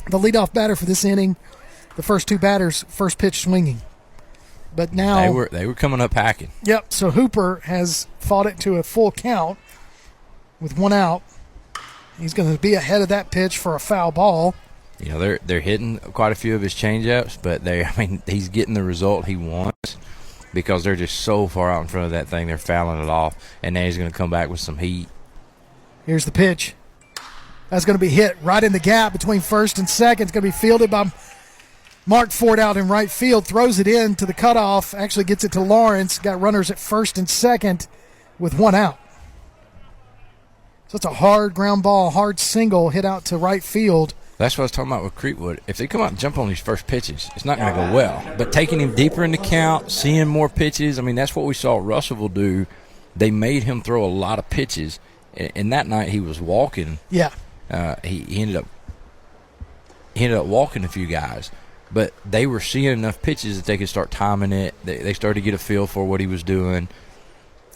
the leadoff batter for this inning, the first 2 batters, first pitch swinging. But now they were coming up hacking. Yep, so Hooper has fought it to a full count with 1 out. He's going to be ahead of that pitch for a foul ball. You know, they're hitting quite a few of his changeups, but he's getting the result he wants because they're just so far out in front of that thing. They're fouling it off, and now he's going to come back with some heat. Here's the pitch. That's going to be hit right in the gap between first and second. It's going to be fielded by Mark Ford out in right field, throws it in to the cutoff, actually gets it to Lawrence, got runners at first and second with 1 out. So it's a hard ground ball, hard single hit out to right field. That's what I was talking about with Creekwood. If they come out and jump on these first pitches, it's not going to go well. But taking him deeper in the count, seeing more pitches, I mean, that's what we saw Russellville do. They made him throw a lot of pitches, and that night he was walking. Yeah. He ended up walking a few guys. But they were seeing enough pitches that they could start timing it. They started to get a feel for what he was doing.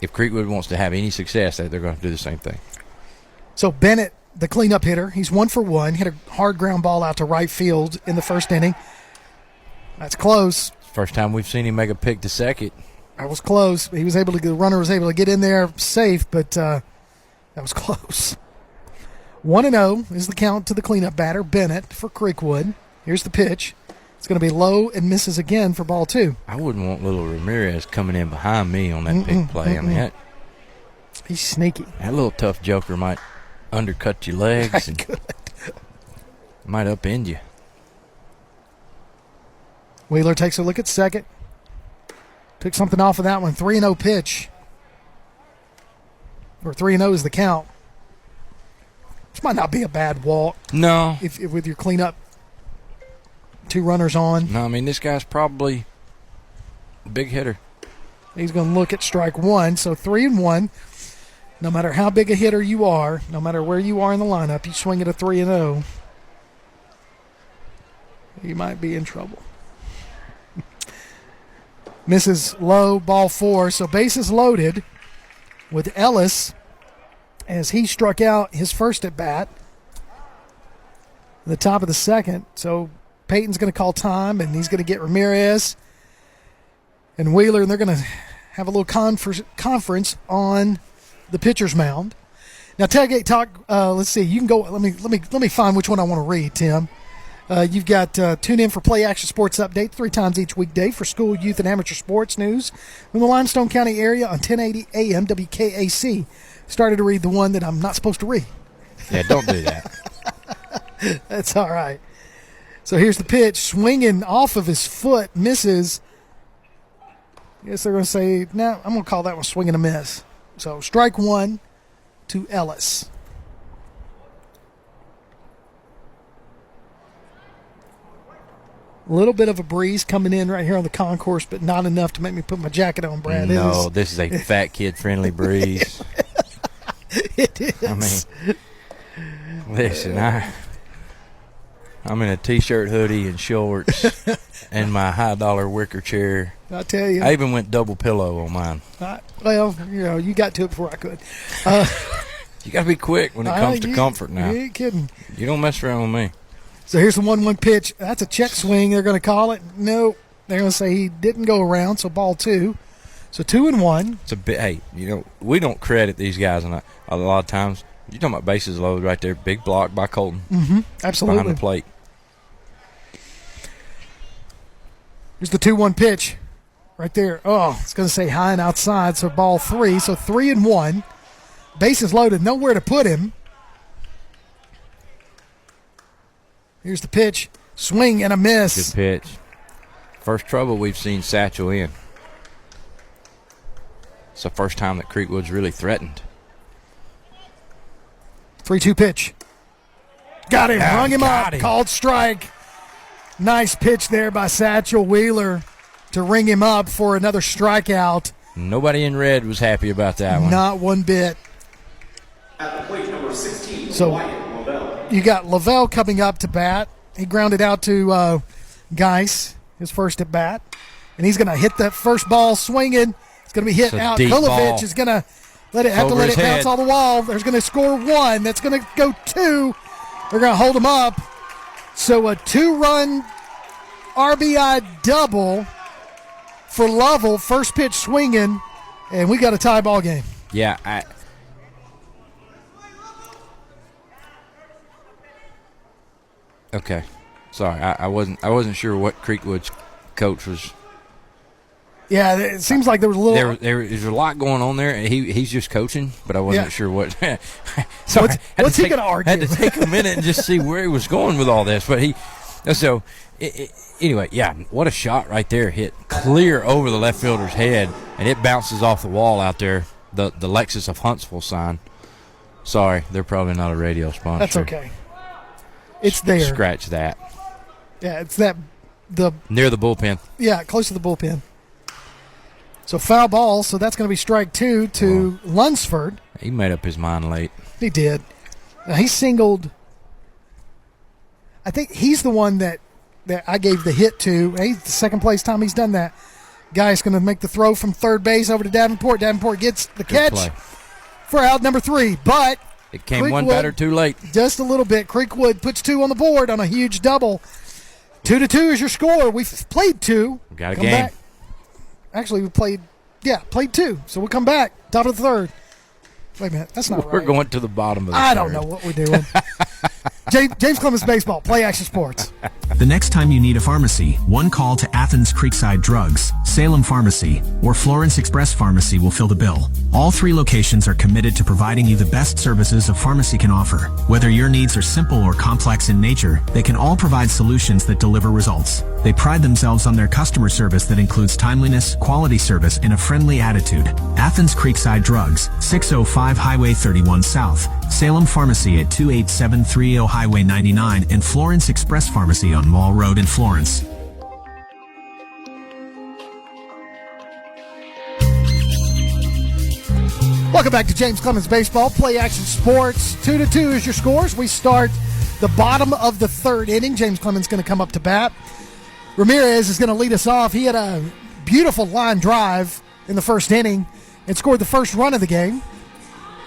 If Creekwood wants to have any success, they're going to do the same thing. So Bennett, the cleanup hitter, he's 1 for 1. Hit a hard ground ball out to right field in the first inning. That's close. First time we've seen him make a pick to second. That was close. The runner was able to get in there safe, but that was close. 1-0 is the count to the cleanup batter, Bennett, for Creekwood. Here's the pitch. It's going to be low and misses again for ball 2. I wouldn't want little Ramirez coming in behind me on that big play. I mean, he's sneaky. That little tough joker might undercut your legs and might upend you. Wheeler takes a look at second. Took something off of that one. 3-0 pitch. Or 3-0 is the count. This might not be a bad walk. No. If with your cleanup, 2 runners on. No, I mean, this guy's probably a big hitter. He's going to look at strike 1. So 3-1. No matter how big a hitter you are, no matter where you are in the lineup, you swing at a 3-0, you might be in trouble. Misses low, ball 4. So bases loaded with Ellis as he struck out his first at bat. The top of the second. So Peyton's going to call time, and he's going to get Ramirez and Wheeler, and they're going to have a little conference on the pitcher's mound. Now, tailgate talk. Let's see. You can go. Let me find which one I want to read, Tim. You've got tune in for Play Action Sports Update 3 times each weekday for school, youth, and amateur sports news from the Limestone County area on 1080 AM WKAC. Started to read the one that I'm not supposed to read. Yeah, don't do that. That's all right. So here's the pitch, swinging off of his foot, misses. I guess they're going to say, no, I'm going to call that one swing and a miss. So strike one to Ellis. A little bit of a breeze coming in right here on the concourse, but not enough to make me put my jacket on, Brad. No, this is a fat kid-friendly breeze. It is. I mean, listen, I'm in a T-shirt, hoodie, and shorts, and my high-dollar wicker chair. I tell you. I even went double pillow on mine. Well, you got to it before I could. You got to be quick when it comes to comfort now. You ain't kidding. You don't mess around with me. So here's the 1-1 pitch. That's a check swing. They're going to call it. No, they're going to say he didn't go around, so ball 2. So 2-1. It's a bit. Hey, we don't credit these guys a lot of times. You're talking about bases loaded right there. Big block by Colton. Mm-hmm. Absolutely. Behind the plate. Here's the 2-1 pitch right there. Oh, it's going to say high and outside, so ball 3. So 3-1. Bases loaded. Nowhere to put him. Here's the pitch. Swing and a miss. Good pitch. First trouble we've seen Satchel in. It's the first time that Creekwood's really threatened. 3-2 pitch. Got him. Rung him up. Called strike. Nice pitch there by Satchel Wheeler to ring him up for another strikeout. Nobody in red was happy about that one. Not one bit. At the plate, number 16, So Lavelle. You got Lavelle coming up to bat. He grounded out to Geis, his first at bat. And he's going to hit that first ball swinging. It's going to be hit out. Kulovic is going to let it bounce on the wall. There's going to score 1. That's going to go 2. They're going to hold him up. So a 2-run RBI double for Lovell. First pitch swinging, and we got a tie ball game. Yeah, okay. Sorry, I wasn't sure what Creekwood's coach was. Yeah, it seems like there was a little. There's a lot going on there. He's just coaching, but I wasn't sure what. So what's he going to argue? Had to take a minute and just see where he was going with all this. But anyway, yeah, what a shot right there! Hit clear over the left fielder's head, and it bounces off the wall out there. The Lexus of Huntsville sign. Sorry, they're probably not a radio sponsor. That's okay. It's there. Scratch that. Yeah, it's that near the bullpen. Yeah, close to the bullpen. So foul ball, so that's going to be strike 2 to Lunsford. He made up his mind late. He did. Now, he singled. I think he's the one that I gave the hit to. He's the second place time he's done that. Guy's going to make the throw from third base over to Davenport. Davenport gets the catch for out number 3. But it came one batter too late. Just a little bit. Creekwood puts 2 on the board on a huge double. 2-2 is your score. We've played 2. We got a game. Back. Actually, we played 2. So we'll come back. Top of the 3rd. Wait a minute. That's not right. We're going to the bottom of the 3rd. I don't know what we're doing. James Clemens Baseball. Play Action Sports. The next time you need a pharmacy, one call to Athens Creekside Drugs, Salem Pharmacy, or Florence Express Pharmacy will fill the bill. All 3 locations are committed to providing you the best services a pharmacy can offer. Whether your needs are simple or complex in nature, they can all provide solutions that deliver results. They pride themselves on their customer service that includes timeliness, quality service, and a friendly attitude. Athens Creekside Drugs, 605 Highway 31 South, Salem Pharmacy at 28730 Highway 99, and Florence Express Pharmacy on Mall Road in Florence. Welcome back to James Clemens Baseball. Play Action Sports. 2-2 is your scores. We start the bottom of the 3rd inning. James Clemens going to come up to bat. Ramirez is going to lead us off. He had a beautiful line drive in the 1st inning and scored the first run of the game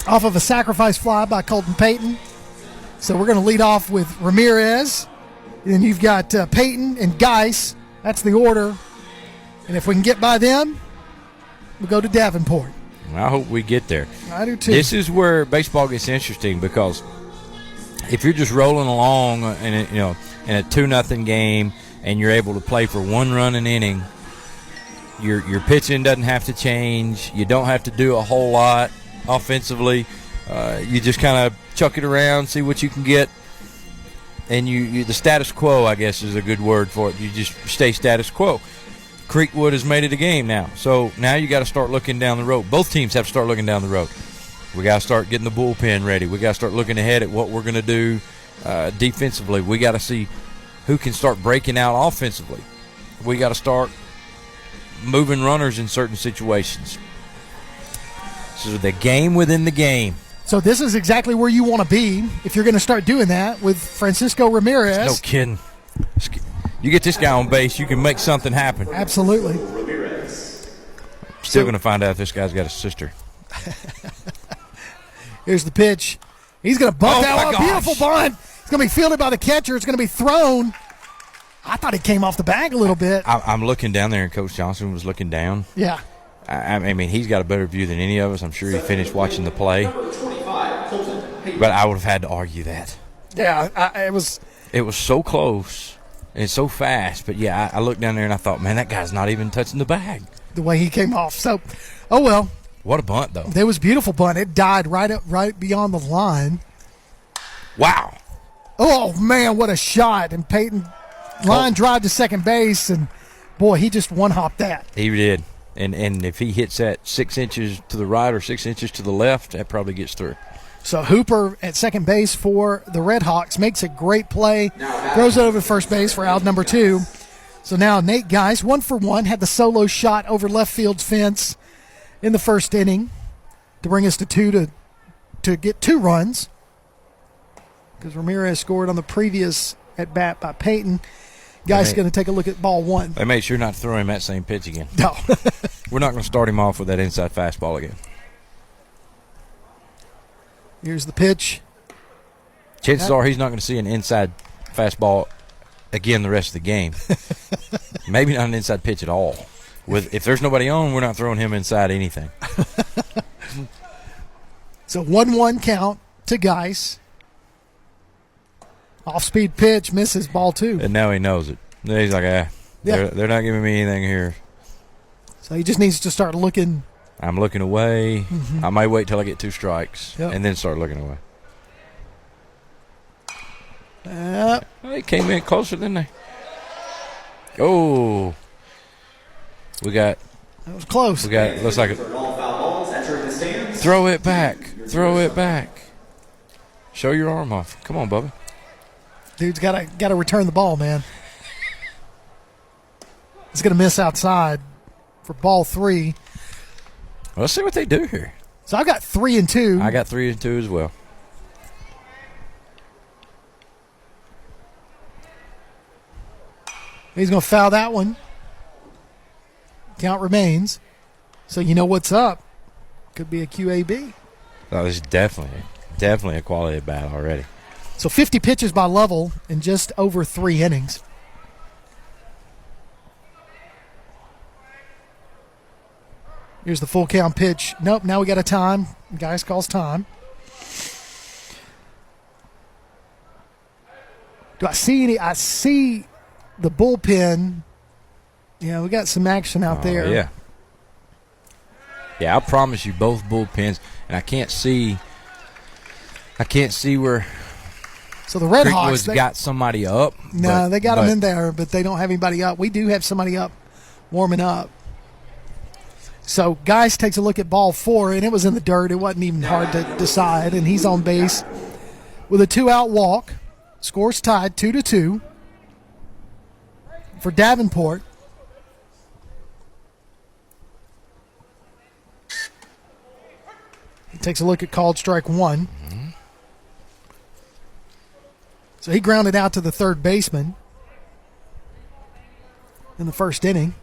off of a sacrifice fly by Colton Payton. So we're going to lead off with Ramirez. Then you've got Payton and Geis. That's the order. And if we can get by them, we'll go to Davenport. I hope we get there. I do too. This is where baseball gets interesting because if you're just rolling along in a 2-0 game and you're able to play for 1 run an inning, your pitching doesn't have to change. You don't have to do a whole lot offensively. You just kind of chuck it around, see what you can get, and you the status quo, I guess, is a good word for it. You just stay status quo. Creekwood has made it a game now, so now you got to start looking down the road. Both teams have to start looking down the road. We got to start getting the bullpen ready. We got to start looking ahead at what we're going to do defensively. We got to see who can start breaking out offensively. We got to start moving runners in certain situations. So the game within the game. So this is exactly where you want to be if you're going to start doing that with Francisco Ramirez. No kidding. You get this guy on base, you can make something happen. Absolutely. Still going to find out if this guy's got a sister. Here's the pitch. He's going to bunt that one. Beautiful bunt. It's going to be fielded by the catcher. It's going to be thrown. I thought it came off the bag a little bit. I'm looking down there, and Coach Johnson was looking down. Yeah. I mean, he's got a better view than any of us. I'm sure he finished watching the play. But I would have had to argue that. Yeah, it was. It was so close and so fast. But, yeah, I looked down there, and I thought, man, that guy's not even touching the bag. The way he came off. So, oh, well. What a bunt, though. It was a beautiful bunt. It died right beyond the line. Wow. Oh, man, what a shot. And Peyton line drive to second base, and, boy, he just one-hopped that. He did. And if he hits that 6 inches to the right or 6 inches to the left, that probably gets through. So Hooper at second base for the Red Hawks makes a great play, throws it over to first base for out number 2. So now Nate Geis, 1 for 1, had the solo shot over left field's fence in the first inning to bring us to 2 to get 2 runs, because Ramirez scored on the previous at bat by Peyton. Guy's going to take a look at ball 1. They made sure not to throw him that same pitch again. No. We're not going to start him off with that inside fastball again. Here's the pitch. Chances are he's not going to see an inside fastball again the rest of the game. Maybe not an inside pitch at all. If there's nobody on, we're not throwing him inside anything. So 1-1 count to Geis. Off-speed pitch, misses, ball 2. And now he knows it. He's like, they're not giving me anything here. So he just needs to start looking. I'm looking away. Mm-hmm. I might wait till I get 2 strikes and then start looking away. They came in closer, didn't they? Oh. That was close. Looks like it. Throw it back. Throw it back. Show your arm off. Come on, Bubba. Dude's got to return the ball, man. He's going to miss outside for ball 3. Well, let's see what they do here. So I got 3 and 2. I got 3 and 2 as well. He's going to foul that one. Count remains. So you know what's up. Could be a QAB. Oh, this is definitely a quality at bat already. So 50 pitches by Level in just over 3 innings. Here's the full count pitch. Nope, now we got a time. Guys calls time. Do I see any? I see the bullpen. Yeah, we got some action out there. Yeah. Yeah, I promise you both bullpens, and I can't see where. So the Red Hawks got somebody up. No, they got them in there, but they don't have anybody up. We do have somebody up warming up. So Geis takes a look at ball 4, and it was in the dirt. It wasn't even hard to decide, and he's on base with a 2-out walk. Scores tied 2-2 for Davenport. He takes a look at called strike 1. Mm-hmm. So he grounded out to the third baseman in the first inning.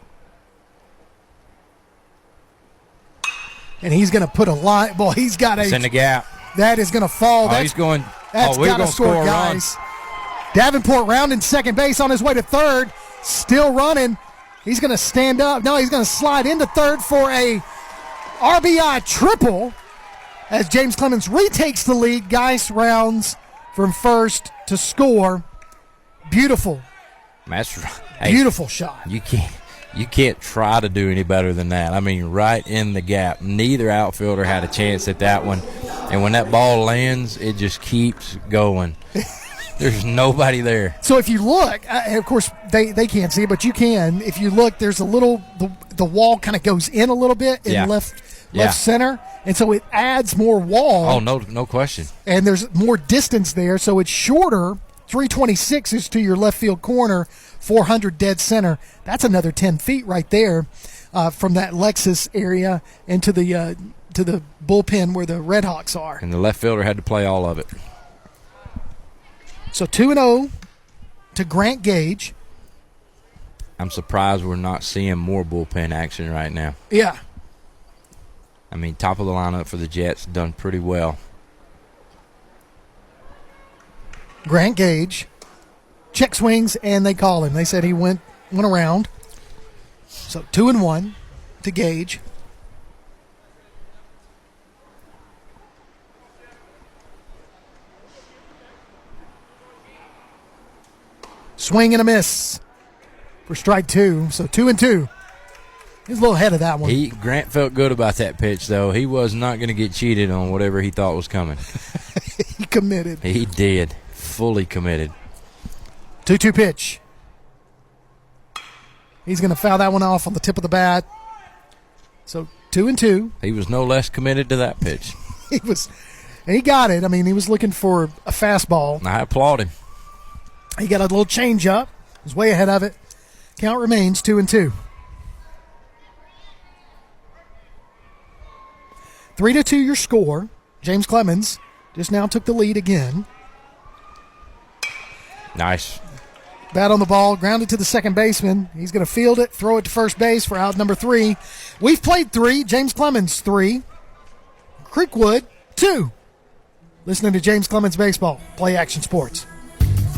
And he's going to put a line. Boy, he's got it's in the gap. That is going to fall. He's going. That's got to score, guys. Davenport rounding second base on his way to third. Still running. He's going to stand up. No, he's going to slide into third for a RBI triple as James Clemens retakes the lead. Geis rounds from first to score. Beautiful, That's hey, beautiful shot. You can't try to do any better than that. I mean, right in the gap. Neither outfielder had a chance at that one. And when that ball lands, it just keeps going. There's nobody there. So if you look, of course they can't see it, but you can. If you look, there's a little the wall kind of goes in a little bit in left center, and so it adds more wall. Oh, no question. And there's more distance there, so it's shorter. 326 is to your left field corner, 400 dead center. That's another 10 feet right there from that Lexus area into the to the bullpen where the Redhawks are. And the left fielder had to play all of it. So 2-0 to Grant Gage. I'm surprised we're not seeing more bullpen action right now. Yeah. I mean, top of the lineup for the Jets, done pretty well. Grant Gage. Check swings, and they call him. They said he went around. So 2-1 to Gage. Swing and a miss for strike two. So 2-2. He's a little ahead of that one. Grant felt good about that pitch, though. He was not going to get cheated on whatever he thought was coming. He committed. He did. Fully committed. 2-2 pitch. He's going to foul that one off on the tip of the bat. So 2-2. He was no less committed to that pitch. He was, and he got it. I mean, he was looking for a fastball. I applaud him. He got a little change up. Was way ahead of it. Count remains 2-2. 3-2 your score. James Clemens just now took the lead again. Nice. Bat on the ball, grounded to the second baseman. He's going to field it, throw it to first base for out number 3. We've played 3. James Clemens 3. Creekwood 2. Listening to James Clemens Baseball. Play Action Sports.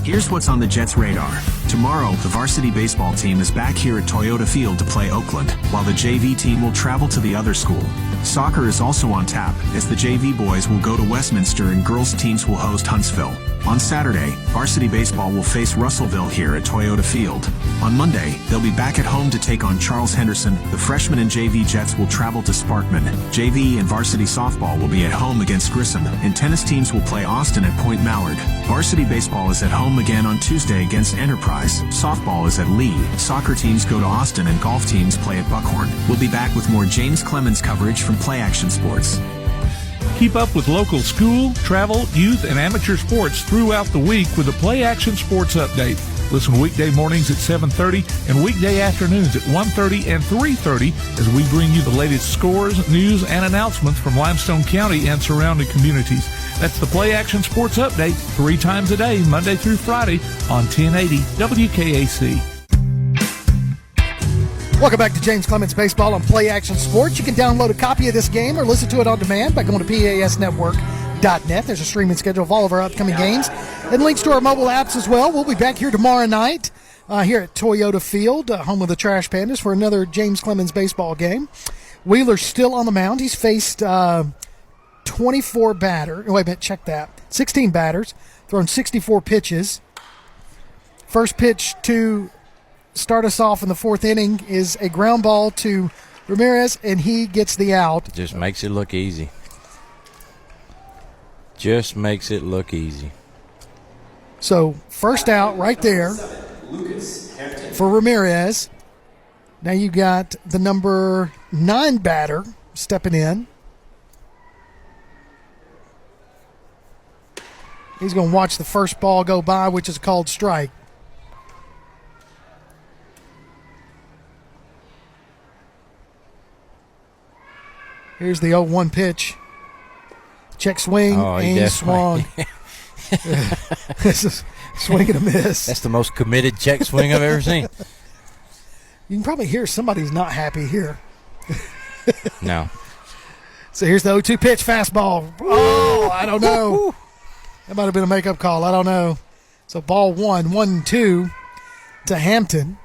Here's what's on the Jets' radar. Tomorrow, the varsity baseball team is back here at Toyota Field to play Oakland, while the JV team will travel to the other school. Soccer is also on tap, as the JV boys will go to Westminster and girls' teams will host Huntsville. On Saturday, varsity baseball will face Russellville here at Toyota Field. On Monday, they'll be back at home to take on Charles Henderson. The freshman and JV Jets will travel to Sparkman. JV and varsity softball will be at home against Grissom, and tennis teams will play Austin at Point Mallard. Varsity baseball is at home again on Tuesday against Enterprise. Softball is at Lee. Soccer teams go to Austin and golf teams play at Buckhorn. We'll be back with more James Clemens coverage from Play Action Sports. Keep up with local school, travel, youth, and amateur sports throughout the week with the Play Action Sports Update. Listen weekday mornings at 7:30 and weekday afternoons at 1:30 and 3:30 as we bring you the latest scores, news, and announcements from Limestone County and surrounding communities. That's the Play Action Sports Update 3 times a day, Monday through Friday on 1080 WKAC. Welcome back to James Clemens Baseball on Play Action Sports. You can download a copy of this game or listen to it on demand by going to PASnetwork.net. There's a streaming schedule of all of our upcoming games and links to our mobile apps as well. We'll be back here tomorrow night here at Toyota Field, home of the Trash Pandas, for another James Clemens baseball game. Wheeler's still on the mound. He's faced 24 batters. Wait a minute, check that. 16 batters, thrown 64 pitches. First pitch to start us off in the 4th inning is a ground ball to Ramirez, and he gets the out. Just makes it look easy. Just makes it look easy. So first out right there for Ramirez. Now you got the number 9 batter stepping in. He's going to watch the first ball go by, which is called strike. Here's the 0-1 pitch. Check swing, and he swung. This is swing and a miss. That's the most committed check swing I've ever seen. You can probably hear somebody's not happy here. No. So here's the 0-2 pitch, fastball. Oh, I don't know. That might have been a makeup call. I don't know. So ball 1-2 to Hampton.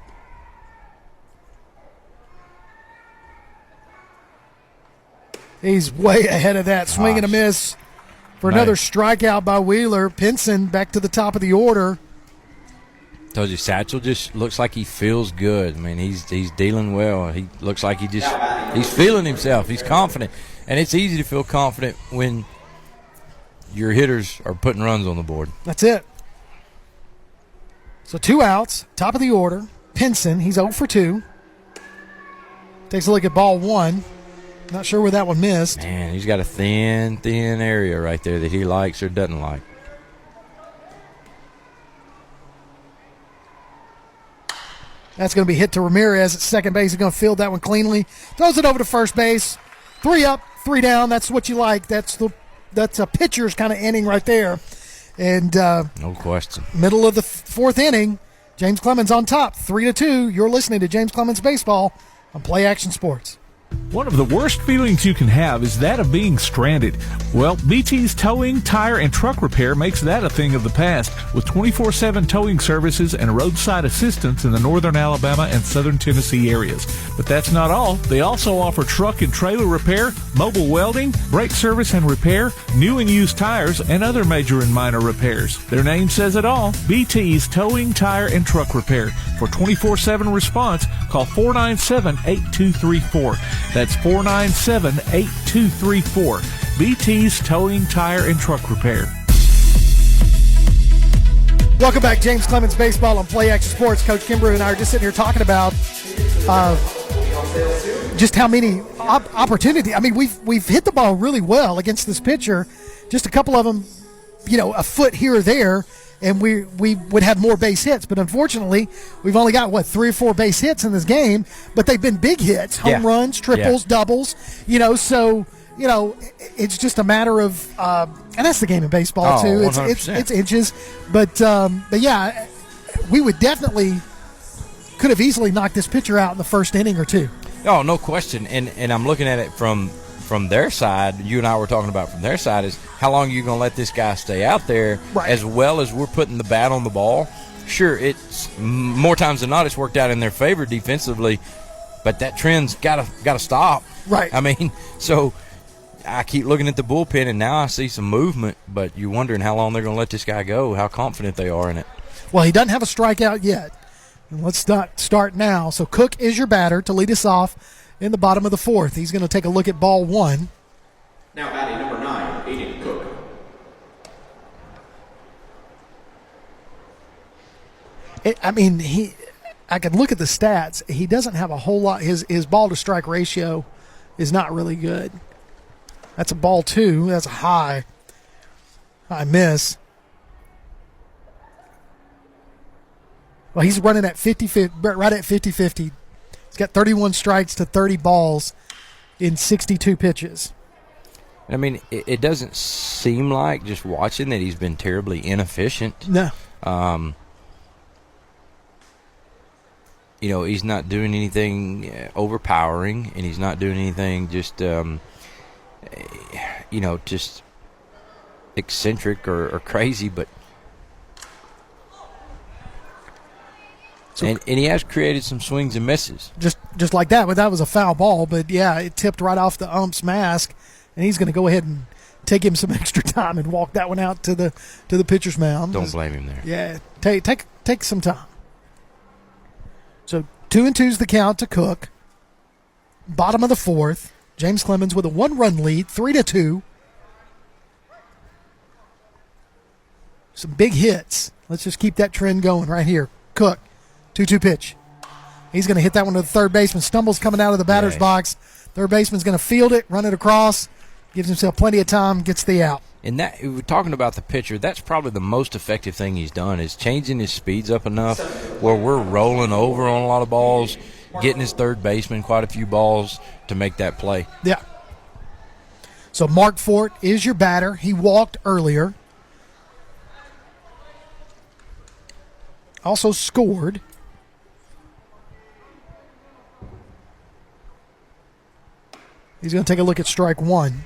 He's way ahead of that. Swing and a miss for another strikeout by Wheeler. Pinson back to the top of the order. Told you, Satchel just looks like he feels good. I mean, he's dealing well. He looks like he's feeling himself. He's confident. And it's easy to feel confident when your hitters are putting runs on the board. That's it. So 2 outs, top of the order. Pinson, he's 0 for 2. Takes a look at ball 1. Not sure where that one missed. Man, he's got a thin area right there that he likes or doesn't like. That's going to be hit to Ramirez at second base. He's going to field that one cleanly. Throws it over to first base. 3 up, 3 down. That's what you like. That's a pitcher's kind of inning right there. And no question. Middle of the 4th inning, James Clemens on top, 3-2. You're listening to James Clemens Baseball on Play Action Sports. One of the worst feelings you can have is that of being stranded. Well, BT's towing, tire, and truck repair makes that a thing of the past, with 24/7 towing services and roadside assistance in the northern Alabama and southern Tennessee areas. But that's not all. They also offer truck and trailer repair, mobile welding, brake service and repair, new and used tires, and other major and minor repairs. Their name says it all, BT's Towing, Tire, and Truck Repair. For 24/7 response, call 497-8234. That's 497-8234. BT's Towing, Tire, and Truck Repair. Welcome back, James Clemens Baseball on Play Action Sports. Coach Kimbrough and I are just sitting here talking about just how many opportunities. I mean, we've hit the ball really well against this pitcher. Just a couple of them, a foot here or there, and we would have more base hits. But unfortunately, we've only got, 3 or 4 base hits in this game, but they've been big hits, home runs, triples, doubles, so, it's just a matter of, and that's the game in baseball too. It's inches, but yeah, we would definitely could have easily knocked this pitcher out in the first inning or 2. Oh, no question. And I'm looking at it from their side. You and I were talking about from their side is how long are you going to let this guy stay out there, right, as well as we're putting the bat on the ball. Sure, it's more times than not it's worked out in their favor defensively, but that trend's got to stop. Right. I mean, so I keep looking at the bullpen, and now I see some movement, but you're wondering how long they're going to let this guy go, how confident they are in it. Well, he doesn't have a strikeout yet. And let's start now. So Cook is your batter to lead us off in the bottom of the 4th. He's going to take a look at ball 1. Now batting number 9, Aiden Cook. I could look at the stats. He doesn't have a whole lot. His ball to strike ratio is not really good. That's a ball 2. That's a high miss. Well, he's running at 50, right at 50-50. He's got 31 strikes to 30 balls in 62 pitches. I mean, it doesn't seem like, just watching, that he's been terribly inefficient. No. He's not doing anything overpowering, and he's not doing anything just, just eccentric or crazy, but and he has created some swings and misses. Just like that, but that was a foul ball. But, yeah, it tipped right off the ump's mask, and he's going to go ahead and take him some extra time and walk that one out to the pitcher's mound. Don't blame him there. Yeah, take some time. So 2-2's the count to Cook. Bottom of the 4th. James Clemens with a 1-run lead, 3-2. Some big hits. Let's just keep that trend going right here. Cook, 2-2 pitch. He's going to hit that one to the third baseman. Stumbles coming out of the batter's box. Third baseman's going to field it, run it across, gives himself plenty of time, gets the out. And that, we're talking about the pitcher, that's probably the most effective thing he's done, is changing his speeds up enough where we're rolling over on a lot of balls, getting his third baseman quite a few balls to make that play. Yeah. So Mark Fort is your batter. He walked earlier. Also scored. He's going to take a look at strike 1.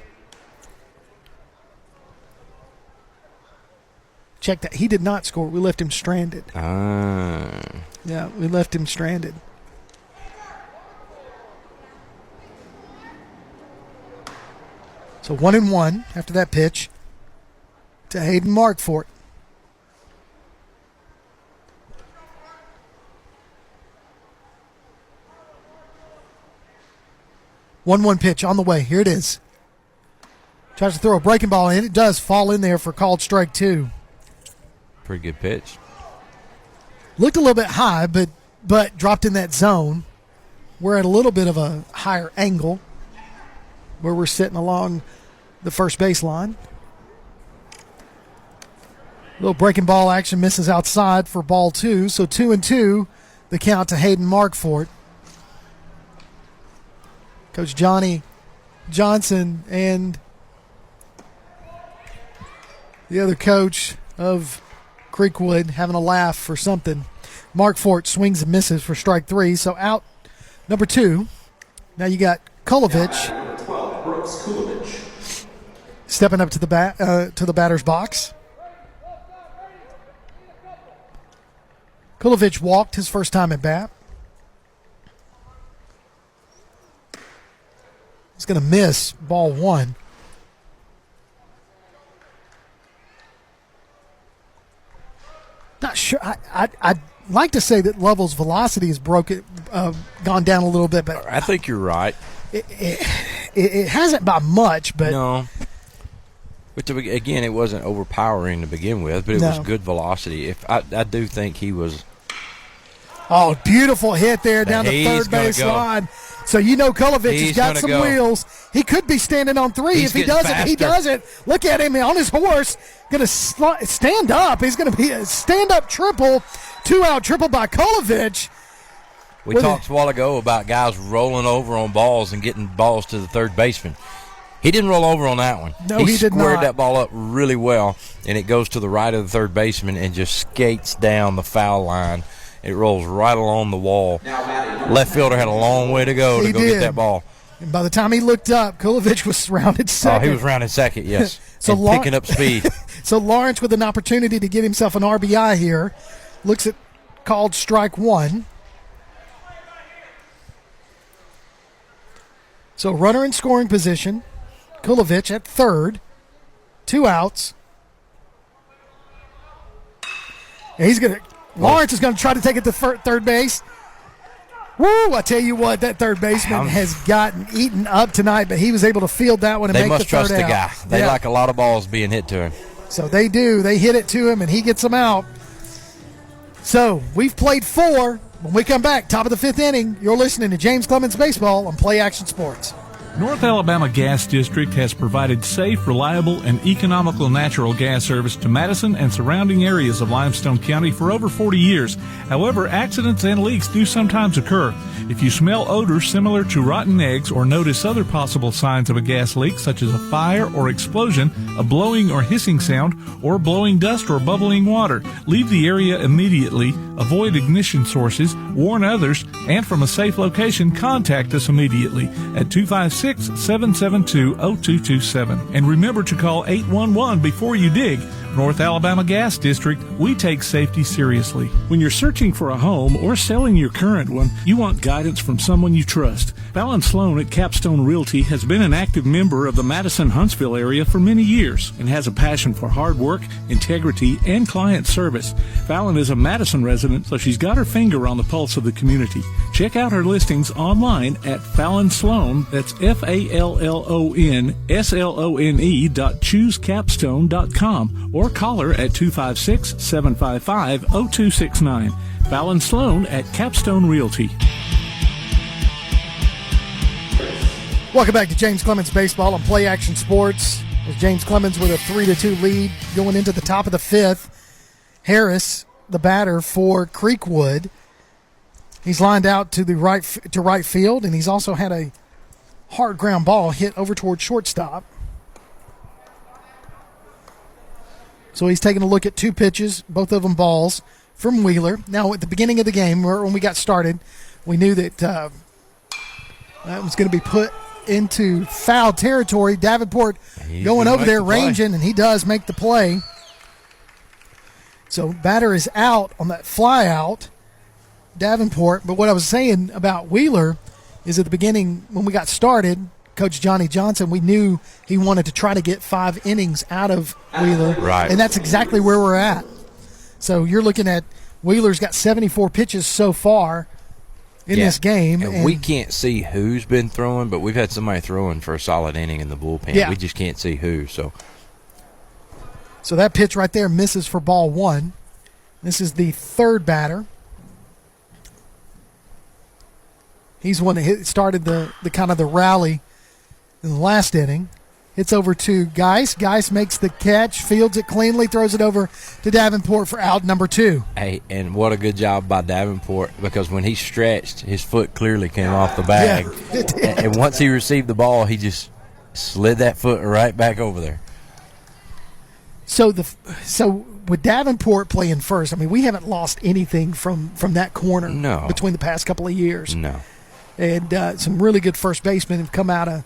Check that. He did not score. We left him stranded. Yeah, we left him stranded. So 1-1 after that pitch. to Hayden Markfort. One pitch on the way. Here it is. Tries to throw a breaking ball, and it does fall in there for called strike 2. Pretty good pitch. Looked a little bit high, but dropped in that zone. We're at a little bit of a higher angle where we're sitting along the first baseline. Little breaking ball action misses outside for ball 2. So 2-2, the count to Hayden Markfort. Coach Johnny Johnson and the other coach of Creekwood having a laugh for something. Markfort swings and misses for strike 3. So out number 2. Now you got Kulovich. Number 12, Brooks Kulovich. Stepping up to the batter's box. Kulovich walked his first time at bat. He's going to miss ball 1. Not sure. I'd like to say that Lovell's velocity has gone down a little bit, but I think you're right. It hasn't by much, but no. But again, it wasn't overpowering to begin with, but it was good velocity. I do think he was. Oh, beautiful hit there down the third base line. So you know Kulovich has got some wheels. He could be standing on 3 if he doesn't. He doesn't. Look at him on his horse. Going to stand up. He's going to be a stand-up triple, 2-out triple by Kulovich. We talked a while ago about guys rolling over on balls and getting balls to the third baseman. He didn't roll over on that one. No, he did not. He squared that ball up really well, and it goes to the right of the third baseman and just skates down the foul line. It rolls right along the wall. Left fielder had a long way to go to get that ball. And by the time he looked up, Kulovich was rounded second. Oh, he was rounded second, yes. So picking up speed. So Lawrence with an opportunity to get himself an RBI here. Looks at called strike 1. So runner in scoring position. Kulovich at third. 2 outs. And Lawrence is going to try to take it to third base. Woo! I tell you what, that third baseman has gotten eaten up tonight, but he was able to field that one and make the third out. They must trust the guy. They like a lot of balls being hit to him. So they do. They hit it to him, and he gets them out. So we've played 4. When we come back, top of the 5th inning, you're listening to James Clemens Baseball on Play Action Sports. North Alabama Gas District has provided safe, reliable, and economical natural gas service to Madison and surrounding areas of Limestone County for over 40 years. However, accidents and leaks do sometimes occur. If you smell odors similar to rotten eggs or notice other possible signs of a gas leak, such as a fire or explosion, a blowing or hissing sound, or blowing dust or bubbling water, leave the area immediately, avoid ignition sources, warn others, and from a safe location, contact us immediately at 256-772-0227. And remember to call 811 before you dig. North Alabama Gas District, we take safety seriously. When you're searching for a home or selling your current one, you want guidance from someone you trust. Fallon Sloan at Capstone Realty has been an active member of the Madison-Huntsville area for many years and has a passion for hard work, integrity, and client service. Fallon is a Madison resident, so she's got her finger on the pulse of the community. Check out her listings online at Fallon Sloan, that's FALLONSLONE.choosecapstone.com, or call her at 256-755-0269. Fallon Sloan at Capstone Realty. Welcome back to James Clemens Baseball on Play Action Sports. With James Clemens with a 3-2 lead going into the top of the 5th. Harris, the batter for Creekwood, he's lined out to the right field, and he's also had a hard ground ball hit over toward shortstop. So he's taking a look at 2 pitches, both of them balls, from Wheeler. Now, at the beginning of the game, when we got started, we knew that that was going to be put into foul territory. Davenport going over there, ranging, and he does make the play. So batter is out on that fly out, Davenport. But what I was saying about Wheeler is at the beginning, when we got started, Coach Johnny Johnson, we knew he wanted to try to get 5 innings out of Wheeler. Right. And that's exactly where we're at. So you're looking at Wheeler's got 74 pitches so far in this game. And we can't see who's been throwing, but we've had somebody throwing for a solid inning in the bullpen. Yeah. We just can't see who. So that pitch right there misses for ball 1. This is the third batter. He's one that started the kind of the rally in the last inning. It's over to Geis. Geis makes the catch, fields it cleanly, throws it over to Davenport for out number 2. Hey, and what a good job by Davenport, because when he stretched, his foot clearly came off the bag. Yeah, it did. And once he received the ball, he just slid that foot right back over there. So with Davenport playing first, I mean, we haven't lost anything from that corner between the past couple of years. No. And some really good first basemen have come out of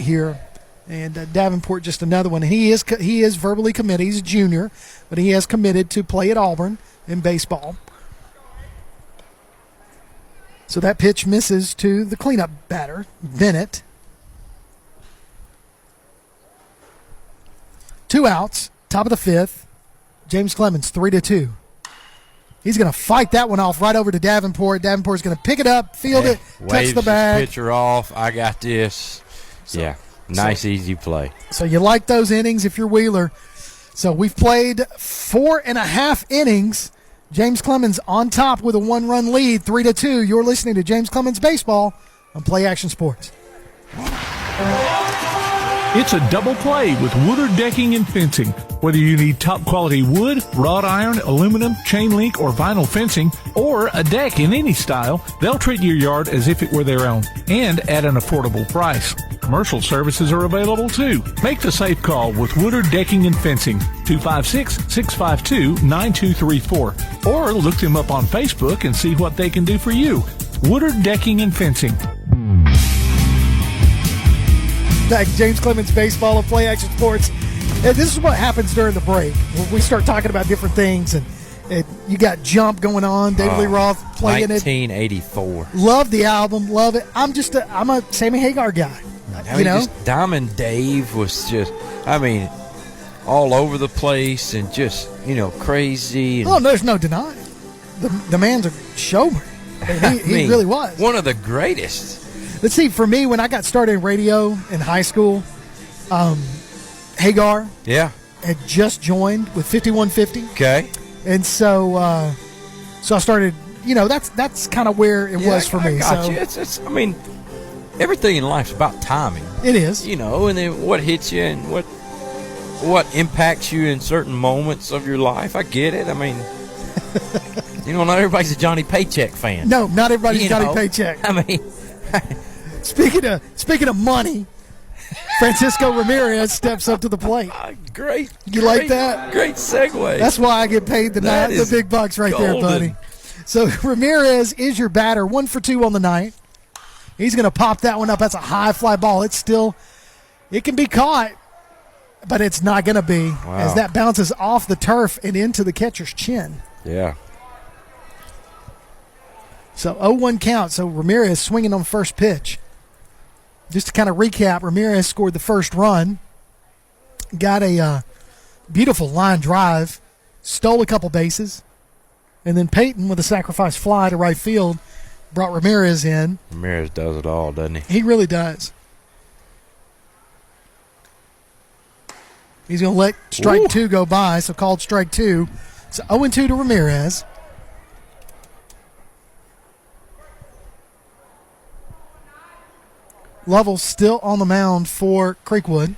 here, and Davenport just another one. And he is verbally committed. He's a junior, but he has committed to play at Auburn in baseball. So that pitch misses to the cleanup batter, Bennett. 2 outs, top of the 5th. James Clemens 3-2. He's going to fight that one off right over to Davenport. Davenport's going to pick it up, field it, touch the bag. Pitcher off. I got this. Nice, easy play. So you like those innings if you're Wheeler. So we've played 4.5 innings. James Clemens on top with a 1-run lead, 3-2. You're listening to James Clemens Baseball on Play Action Sports. It's a double play with Woodard Decking and Fencing. Whether you need top quality wood, wrought iron, aluminum, chain link, or vinyl fencing, or a deck in any style, they'll treat your yard as if it were their own and at an affordable price. Commercial services are available too. Make the safe call with Woodard Decking and Fencing, 256-652-9234, or look them up on Facebook and see what they can do for you. Woodard Decking and Fencing. Back to James Clemens Baseball and Play Action Sports. And this is what happens during the break. When we start talking about different things, and you got Jump going on, David Lee Roth playing 1984. Love the album, love it. I'm a Sammy Hagar guy. Diamond Dave was just, all over the place and just, crazy. And there's no denying. The man's a showman. He really was. One of the greatest. Let's see, for me, when I got started in radio in high school, Hagar had just joined with 5150. Okay. And so I started, that's kind of where it was for me. I got you. It's everything in life's about timing. It is. And then what hits you and what impacts you in certain moments of your life. I get it. Not everybody's a Johnny Paycheck fan. No, not everybody's Johnny Paycheck. Speaking of money, Francisco Ramirez steps up to the plate. Great. You like that? Great segue. That's why I get paid the big bucks right golden. there, buddy. So Ramirez is your batter, 1 for 2 on the night. He's going to pop that one up. That's a high fly ball. It can be caught, but it's not going to be as that bounces off the turf and into the catcher's chin. Yeah. So 0-1 count. So Ramirez swinging on first pitch. Just to kind of recap, Ramirez scored the first run, got a beautiful line drive, stole a couple bases, and then Peyton with a sacrifice fly to right field brought Ramirez in. Ramirez does it all, doesn't he? He really does. He's going to let strike 2 go by, so called strike 2. So 0-2 to Ramirez. Lovell still on the mound for Creekwood.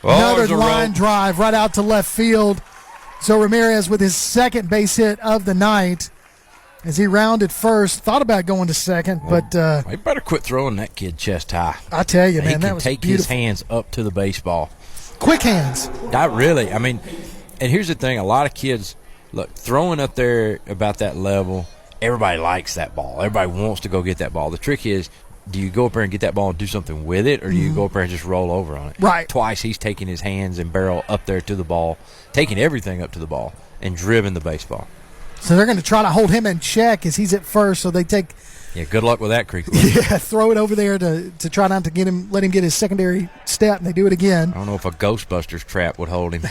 Another line drive right out to left field. So Ramirez with his second base hit of the night as he rounded first. Thought about going to second, but he better quit throwing that kid chest high. I tell you, man, that was take beautiful. His hands up to the baseball. Quick hands. Not really. And here's the thing: a lot of kids throwing up there about that level. Everybody likes that ball. Everybody wants to go get that ball. The trick is, do you go up there and get that ball and do something with it, or do you go up there and just roll over on it? Right. Twice he's taking his hands and barrel up there to the ball, taking everything up to the ball, and driven the baseball. So they're going to try to hold him in check as he's at first. So they take Yeah, good luck with that, Creekwood. Yeah, throw it over there to try not to let him get his secondary step, and they do it again. I don't know if a Ghostbusters trap would hold him.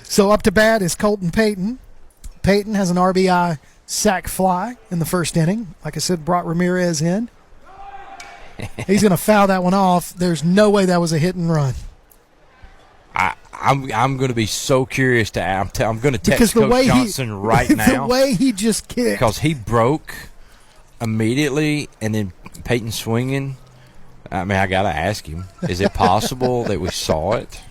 So up to bat is Colton Payton. Payton has an RBI sac fly in the first inning. Like I said, brought Ramirez in. He's going to foul that one off. There's no way that was a hit and run. I'm going to be so curious to. I'm going to text Coach Johnson right now. The way he just kicked, because he broke immediately, and then Peyton swinging. I mean, I got to ask him: is it possible that we saw it?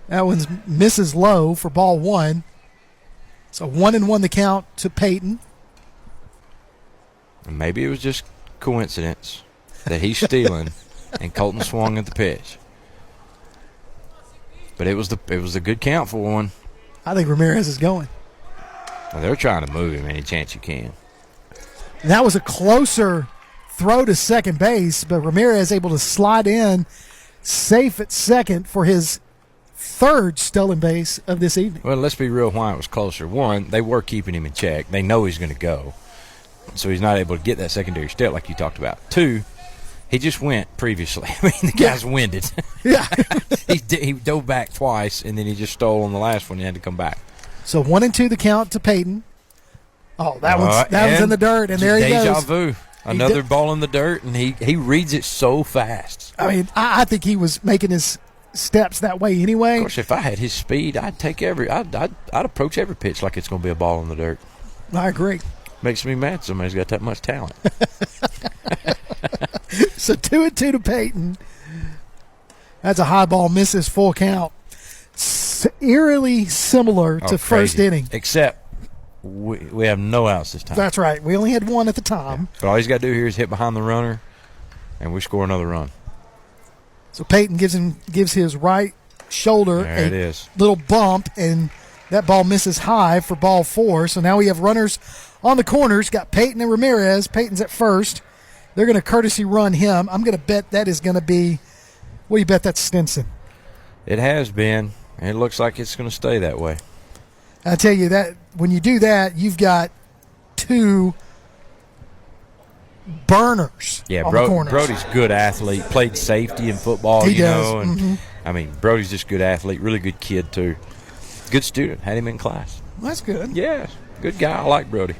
That one misses low for ball one. So 1-1 the count to Peyton. Maybe it was just coincidence that he's stealing and Colton swung at the pitch. But it was a good count for one. I think Ramirez is going. Well, they're trying to move him any chance you can. And that was a closer throw to second base, but Ramirez able to slide in safe at second for his third stolen base of this evening. Well, let's be real why it was closer. One, they were keeping him in check. They know he's going to go. So he's not able to get that secondary step like you talked about. Two, he just went previously. I mean, the guy's winded. Yeah. He dove back twice, and then he just stole on the last one. He had to come back. So 1-2 the count to Peyton. Oh, that one's in the dirt, and there he goes. Deja vu. Another ball in the dirt, and he reads it so fast. I mean, I think he was making his steps that way anyway. Of course, if I had his speed, I'd approach every pitch like it's going to be a ball in the dirt. I agree. Makes me mad somebody's got that much talent. So 2-2 to Peyton. That's a high ball, misses full count. Eerily similar to first inning. Except we have no outs this time. That's right. We only had one at the time. But all he's got to do here is hit behind the runner, and we score another run. So Peyton gives his right shoulder a little bump, and that ball misses high for ball four. So now we have runners on the corners. Got Peyton and Ramirez. Peyton's at first. They're going to courtesy run him. I'm going to bet that is going to be – what do you bet that's Stinson? It has been, and it looks like it's going to stay that way. I tell you that when you do that, you've got two burners on the corners. Brody's a good athlete, played safety in football, he does. know. And, I mean, Brody's just a good athlete, really good kid, too. Good student, had him in class. That's good. Yeah, good guy. I like Brody.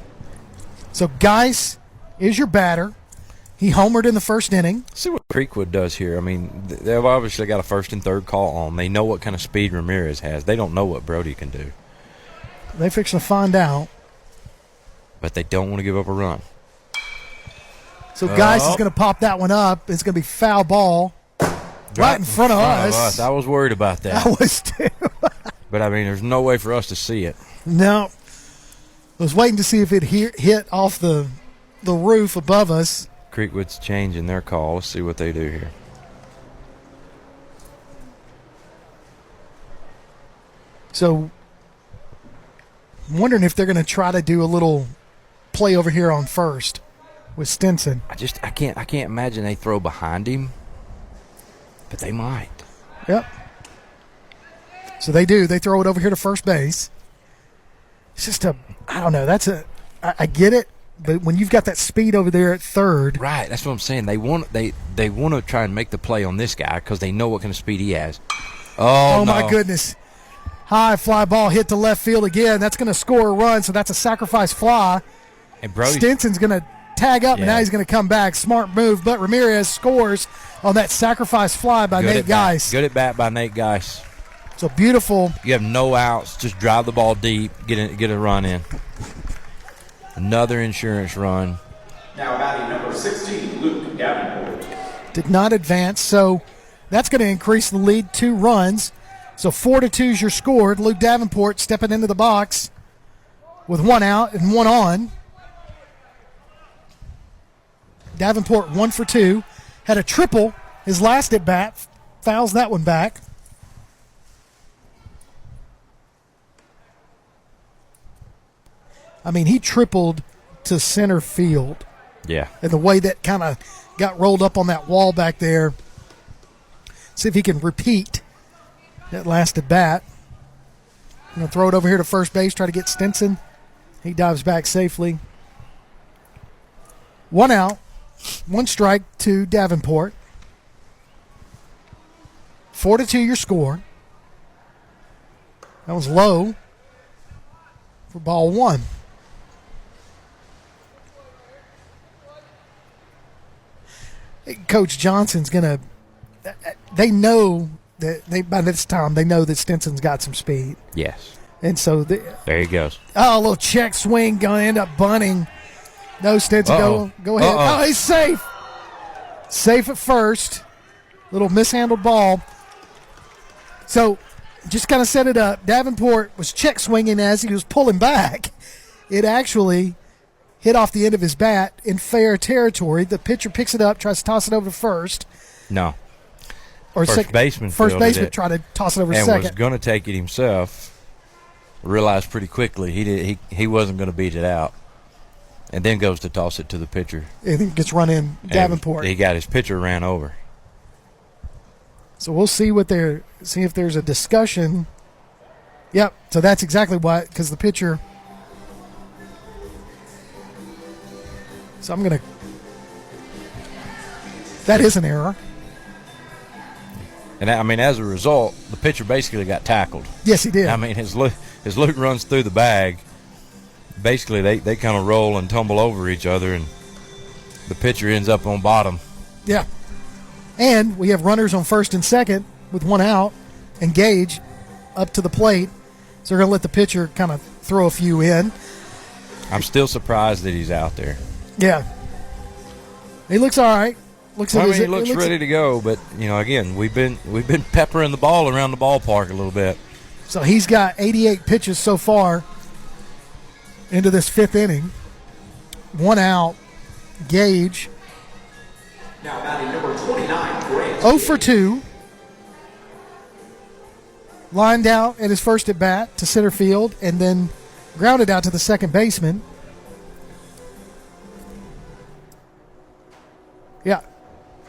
So Geis is your batter. He homered in the first inning. See what Creekwood does here. I mean, they've obviously got a first and third call on. They know what kind of speed Ramirez has. They don't know what Brody can do. They're fixing to find out. But they don't want to give up a run. So Geis is going to pop that one up. It's going to be foul ball right in front of us. I was worried about that. I was too. But, I mean, there's no way for us to see it. No. I was waiting to see if it hit off the roof above us. Creekwood's changing their call. Let's see what they do here. So, I'm wondering if they're going to try to do a little play over here on first with Stinson. I can't imagine they throw behind him, but they might. Yep. So they do. They throw it over here to first base. It's just I don't know. I get it. But when you've got that speed over there at third, right? That's what I'm saying. They want to try and make the play on this guy because they know what kind of speed he has. Oh no. My goodness! High fly ball hit to left field again. That's going to score a run. So that's a sacrifice fly. And Stinson's going to tag up, and now he's going to come back. Smart move, but Ramirez scores on that sacrifice fly by Nate Geis. Good at bat by Nate Geis. So beautiful. You have no outs. Just drive the ball deep. Get a run in. Another insurance run. Now batting number 16, Luke Davenport. Did not advance, so that's going to increase the lead 2 runs. So 4-2 is your score. Luke Davenport stepping into the box with 1 out and 1 on. Davenport 1 for 2. Had a triple his last at bat. Fouls that one back. I mean, he tripled to center field. Yeah. And the way that kind of got rolled up on that wall back there. See if he can repeat that last at bat. going to throw it over here to first base, try to get Stinson. He dives back safely. 1 out, 1 strike to Davenport. 4-2 your score. That was low for ball 1. Coach Johnson's going to – they know that by this time they know that Stinson's got some speed. Yes. And so there he goes. Oh, a little check swing, going to end up bunting. No, Stinson, go ahead. Oh, he's safe. Safe at first. Little mishandled ball. So just kind of set it up. Davenport was check swinging as he was pulling back. It actually hit off the end of his bat in fair territory. The pitcher picks it up, tries to toss it over to first. No. Or first baseman tried to toss it over to and second. was going to take it himself. Realized pretty quickly he wasn't going to beat it out, and then goes to toss it to the pitcher. And he gets run in Davenport. And he got his pitcher ran over. So we'll see see if there's a discussion. Yep. So that's exactly why, because the pitcher. So I'm going to. That is an error. And I mean, as a result, the pitcher basically got tackled. Yes, he did. I mean, his Luke runs through the bag. Basically, they kind of roll and tumble over each other, and the pitcher ends up on bottom. Yeah. And we have runners on first and second with 1 out, and Gage up to the plate. So they're going to let the pitcher kind of throw a few in. I'm still surprised that he's out there. Yeah. He looks all right. He looks ready to go, but again, we've been peppering the ball around the ballpark a little bit. So he's got 88 pitches so far into this 5th inning. 1 out. Gage. Now batting number 29, Grant. 0 for 2. Lined out at his first at bat to center field, and then grounded out to the second baseman. Yeah.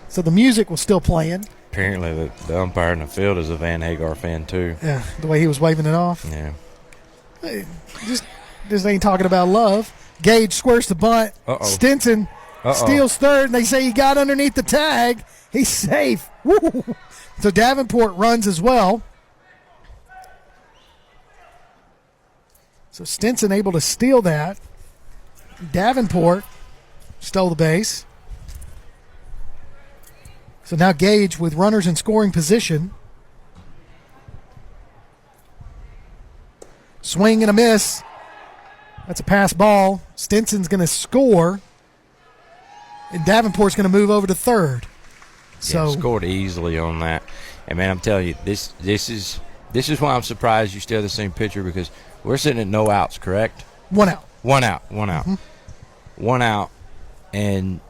So the music was still playing. Apparently the umpire in the field is a Van Hagar fan too. Yeah, the way he was waving it off. Yeah. Hey, just ain't talking about love. Gage squares the bunt. Stinson steals third, and they say he got underneath the tag. He's safe. Woo. So Davenport runs as well. So Stinson able to steal that. Davenport stole the base. So now Gage with runners in scoring position. Swing and a miss. That's a pass ball. Stinson's going to score. And Davenport's going to move over to third. So scored easily on that. And man, I'm telling you, this is why I'm surprised you still have the same pitcher, because we're sitting at no outs, correct? 1 out. 1 out. 1 out. Mm-hmm. 1 out. And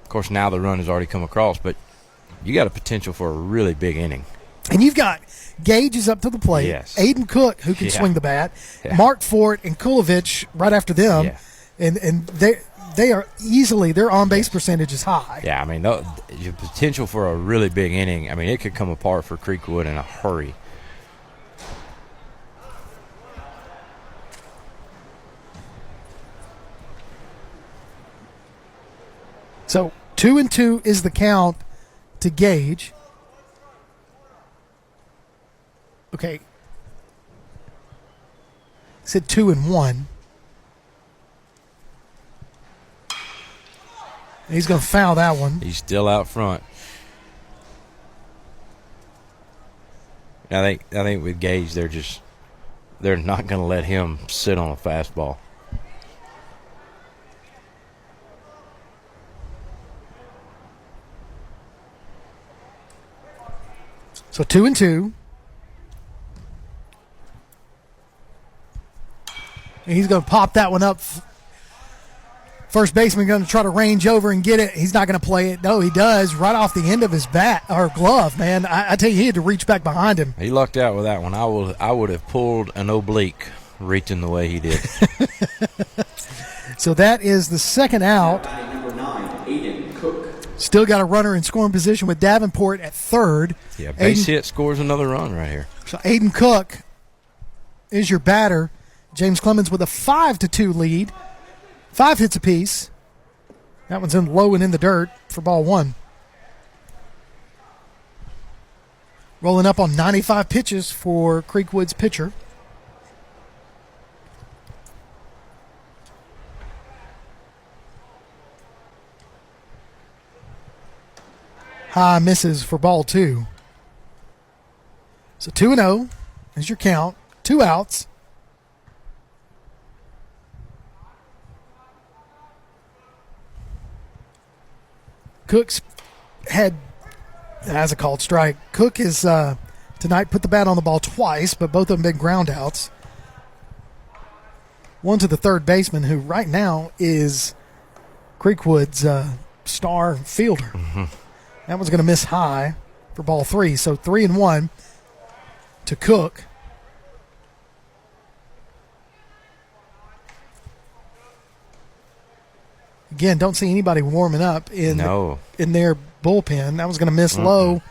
of course now the run has already come across, but you got a potential for a really big inning. And you've got Gage is up to the plate. Yes. Aiden Cook, who can swing the bat. Yeah. Mark Fort and Kulovich right after them. Yeah. And they are easily, their on-base percentage is high. Yeah, I mean, your potential for a really big inning, I mean, it could come apart for Creekwood in a hurry. So 2-2 is the count to Gage. Okay. I said 2-1. He's going to foul that one. He's still out front. I think with Gage, they're not going to let him sit on a fastball. So 2-2. And he's going to pop that one up. First baseman going to try to range over and get it. He's not going to play it. No, he does. Right off the end of his bat or glove, man. I tell you, he had to reach back behind him. He lucked out with that one. I would have pulled an oblique reaching the way he did. So that is the second out. Number 9, Aiden Cook. Still got a runner in scoring position with Davenport at third. Yeah, base hit scores another run right here. So Aiden Cook is your batter. James Clemens with a 5-2 lead. 5 hits apiece. That one's in low and in the dirt for ball 1. Rolling up on 95 pitches for Creekwood's pitcher. High misses for ball 2. So 2-0 is your count. 2 outs. Cook's had, as a called strike. Cook has tonight put the bat on the ball twice, but both of them been ground outs. One to the third baseman, who right now is Creekwood's star fielder. Mm-hmm. That one's going to miss high for ball 3. So 3-1 to Cook. Again, don't see anybody warming up in their bullpen. That was going to miss low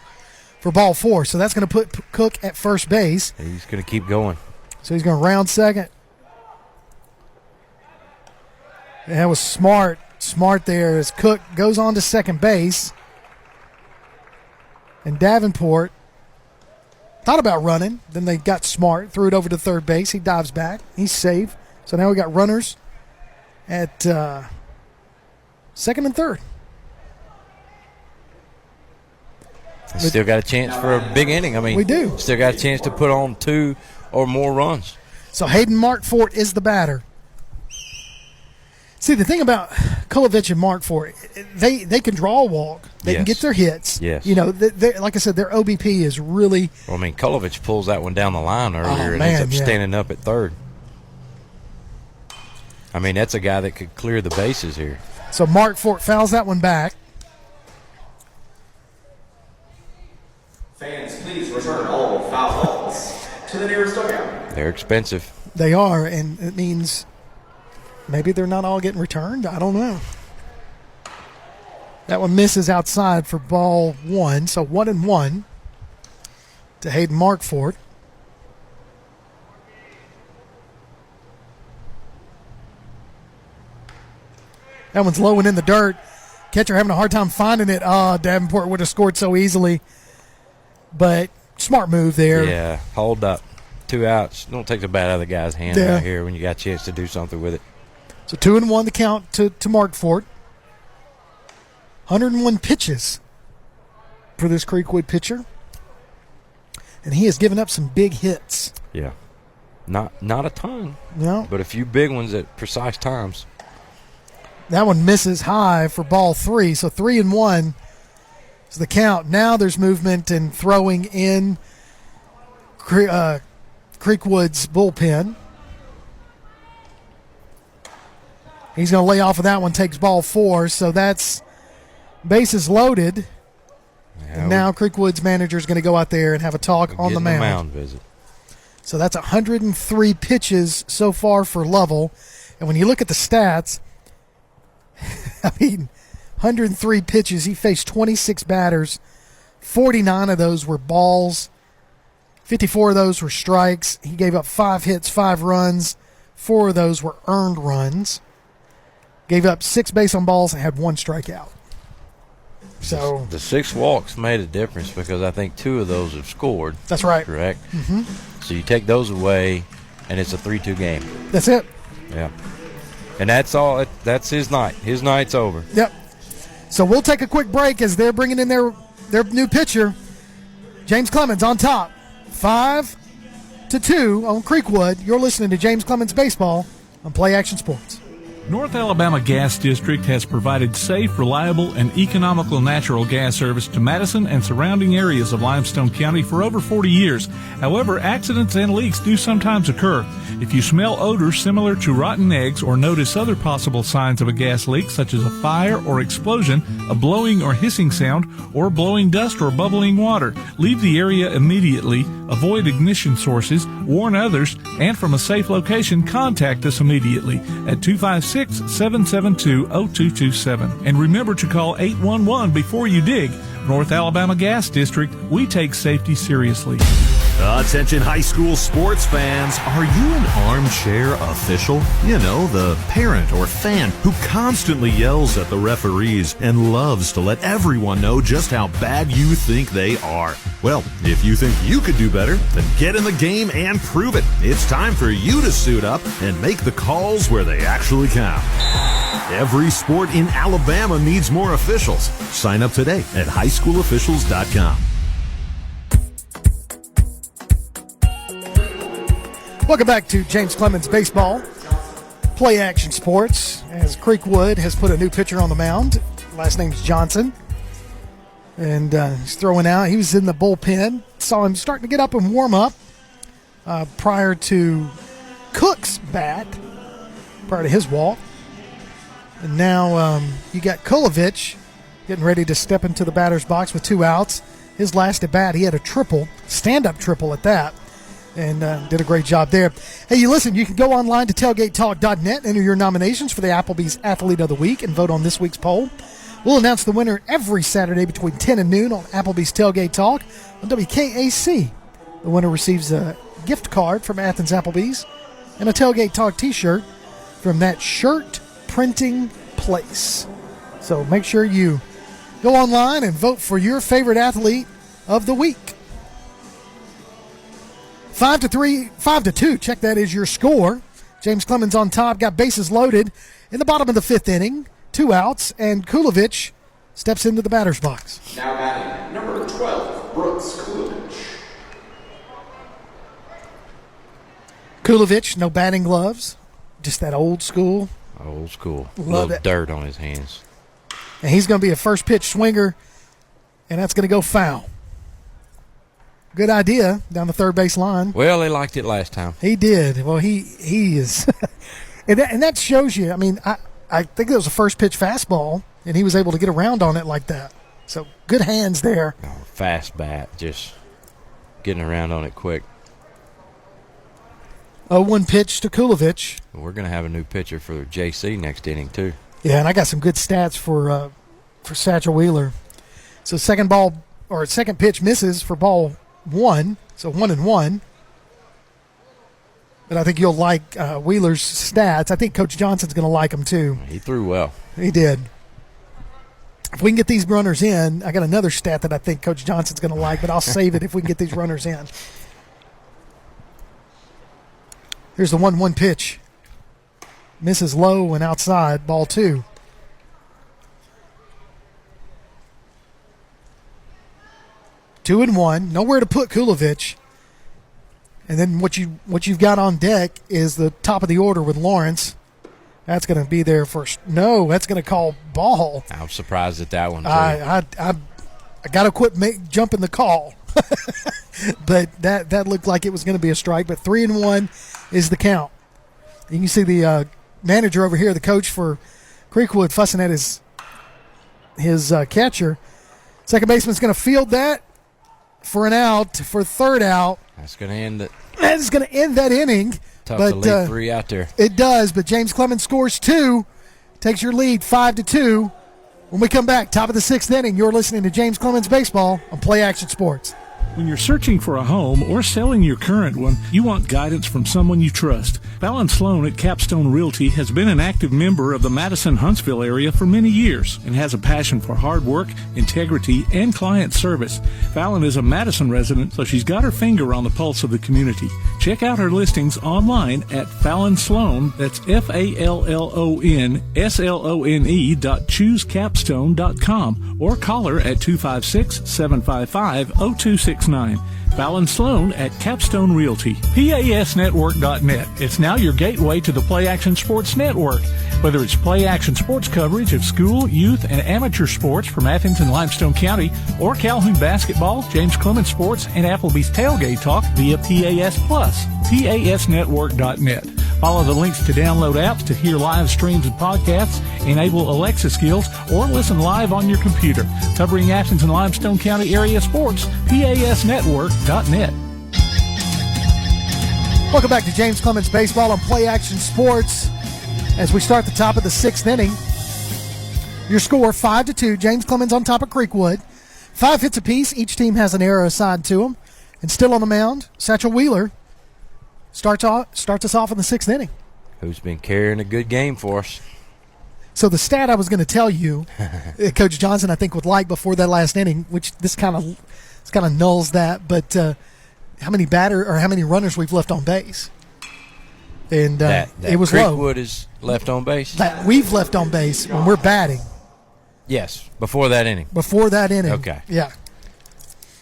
for ball 4. So that's going to put Cook at first base. He's going to keep going. So he's going to round second. And that was smart there as Cook goes on to second base. And Davenport thought about running. Then they got smart, threw it over to third base. He dives back. He's safe. So now we got runners at second and third. Still got a chance for a big inning. I mean, we do. Still got a chance to put on 2 or more runs. So Hayden Markfort is the batter. See, the thing about Kulovich and Markfort, they can draw a walk. They can get their hits. Yes. You know, like I said, their OBP is really. Well, I mean, Kulovich pulls that one down the line earlier and ends up standing up at third. I mean, that's a guy that could clear the bases here. So Markfort fouls that one back. Fans, please return all foul balls to the nearest dugout. They're expensive. They are, and it means maybe they're not all getting returned. I don't know. That one misses outside for ball 1, so 1-1 to Hayden Markfort. That one's low and in the dirt. Catcher having a hard time finding it. Davenport would have scored so easily. But smart move there. Yeah, hold up. 2 outs. Don't take the bat out of the guy's hand right here when you got a chance to do something with it. So 2-1 the count to Markfort. 101 pitches for this Creekwood pitcher. And he has given up some big hits. Yeah. Not a ton. No. But a few big ones at precise times. That one misses high for ball 3. So 3-1 is the count. Now there's movement and throwing in Creekwood's bullpen. He's going to lay off of that one, takes ball 4. So that's bases loaded. Yeah, and now Creekwood's manager is going to go out there and have a talk on the mound. Visit. So that's 103 pitches so far for Lovell. And when you look at the stats, I mean, 103 pitches. He faced 26 batters. 49 of those were balls. 54 of those were strikes. He gave up 5 hits, 5 runs. 4 of those were earned runs. Gave up 6 base on balls and had 1 strikeout. So the 6 walks made a difference because I think 2 of those have scored. That's right. Correct? Mm-hmm. So you take those away, and it's a 3-2 game. That's it. Yeah. And that's all. That's his night. His night's over. Yep. So we'll take a quick break as they're bringing in their new pitcher, James Clemens, on top. 5-2 on Creekwood. You're listening to James Clemens Baseball on Play Action Sports. North Alabama Gas District has provided safe, reliable, and economical natural gas service to Madison and surrounding areas of Limestone County for over 40 years. However, accidents and leaks do sometimes occur. If you smell odors similar to rotten eggs or notice other possible signs of a gas leak, such as a fire or explosion, a blowing or hissing sound, or blowing dust or bubbling water, leave the area immediately, avoid ignition sources, warn others, and from a safe location, contact us immediately at 256-772-0227. And remember to call 811 before you dig. North Alabama Gas District, we take safety seriously. Attention high school sports fans, are you an armchair official? You know, the parent or fan who constantly yells at the referees and loves to let everyone know just how bad you think they are. Well, if you think you could do better, then get in the game and prove it. It's time for you to suit up and make the calls where they actually count. Every sport in Alabama needs more officials. Sign up today at highschoolofficials.com. Welcome back to James Clemens Baseball, Play Action Sports, as Creekwood has put a new pitcher on the mound. Last name's Johnson. And he's throwing out. He was in the bullpen. Saw him starting to get up and warm up prior to Cook's bat, prior to his walk. And now you got Kulovich getting ready to step into the batter's box with 2 outs. His last at bat, he had a triple, stand-up triple at that. And did a great job there. Hey, you can go online to tailgatetalk.net, enter your nominations for the Applebee's Athlete of the Week, and vote on this week's poll. We'll announce the winner every Saturday between 10 and noon on Applebee's Tailgate Talk on WKAC. The winner receives a gift card from Athens Applebee's and a Tailgate Talk t-shirt from that shirt printing place. So make sure you go online and vote for your favorite athlete of the week. 5-2. Check that as your score. James Clemens on top, got bases loaded in the bottom of the 5th inning. 2 outs, and Kulovich steps into the batter's box. Now batting, number 12, Brooks Kulovich. Kulovich, no batting gloves, just that old school. Old school. Love a little it. Dirt on his hands. And he's going to be a first pitch swinger, and that's going to go foul. Good idea down the third base line. Well, they liked it last time. He did. Well, he is. and that shows you, I mean, I think it was a first pitch fastball, and he was able to get around on it like that. So good hands there. Oh, fast bat, just getting around on it quick. 0-1 pitch to Kulovich. We're going to have a new pitcher for JC next inning, too. Yeah, and I got some good stats for Satchel Wheeler. So second pitch misses for ball 1, so 1-1. But I think you'll like Wheeler's stats. I think Coach Johnson's going to like him too. He threw well. He did. If we can get these runners in, I got another stat that I think Coach Johnson's going to like, but I'll save it if we can get these runners in. Here's the 1-1 pitch. Misses low and outside, ball 2. Two and 1, nowhere to put Kulovich. And then what you've got on deck is the top of the order with Lawrence. That's going to be there first. No, that's going to call ball. I'm surprised at that one, too. I got to quit jumping the call. But that looked like it was going to be a strike. But 3-1 is the count. You can see the manager over here, the coach for Creekwood, fussing at his catcher. Second baseman's going to field that for an out, for third out. That's going to end it. That is going to end that inning. Tough to leave 3 out there. It does, but James Clemens scores 2, takes your lead 5-2. When we come back, top of the 6th inning, you're listening to James Clemens Baseball on Play Action Sports. When you're searching for a home or selling your current one, you want guidance from someone you trust. Fallon Sloan at Capstone Realty has been an active member of the Madison-Huntsville area for many years and has a passion for hard work, integrity, and client service. Fallon is a Madison resident, so she's got her finger on the pulse of the community. Check out her listings online at Fallon Sloan, that's FALLONSLONE.choosecapstone.com, or call her at 256-755-0269. Fallon Sloan at Capstone Realty. PASnetwork.net. It's now your gateway to the Play Action Sports Network. Whether it's Play Action Sports coverage of school, youth, and amateur sports from Athens and Limestone County, or Calhoun basketball, James Clemens Sports, and Applebee's Tailgate Talk via PAS Plus. PASnetwork.net. Follow the links to download apps to hear live streams and podcasts, enable Alexa skills, or listen live on your computer. Covering Athens and Limestone County area sports, PASnetwork.net. Welcome back to James Clemens Baseball on Play Action Sports. As we start the top of the 6th inning, your score 5-2. James Clemens on top of Creekwood. 5 hits apiece. Each team has an error assigned to them. And still on the mound, Satchel Wheeler starts us off in the 6th inning. Who's been carrying a good game for us. So the stat I was going to tell you, Coach Johnson, I think, would like before that last inning, which this kind of nulls that, but how many runners we've left on base. And that it was Creekwood low. is left on base? That we've left on base when we're batting. Yes, before that inning. Before that inning. Okay. Yeah.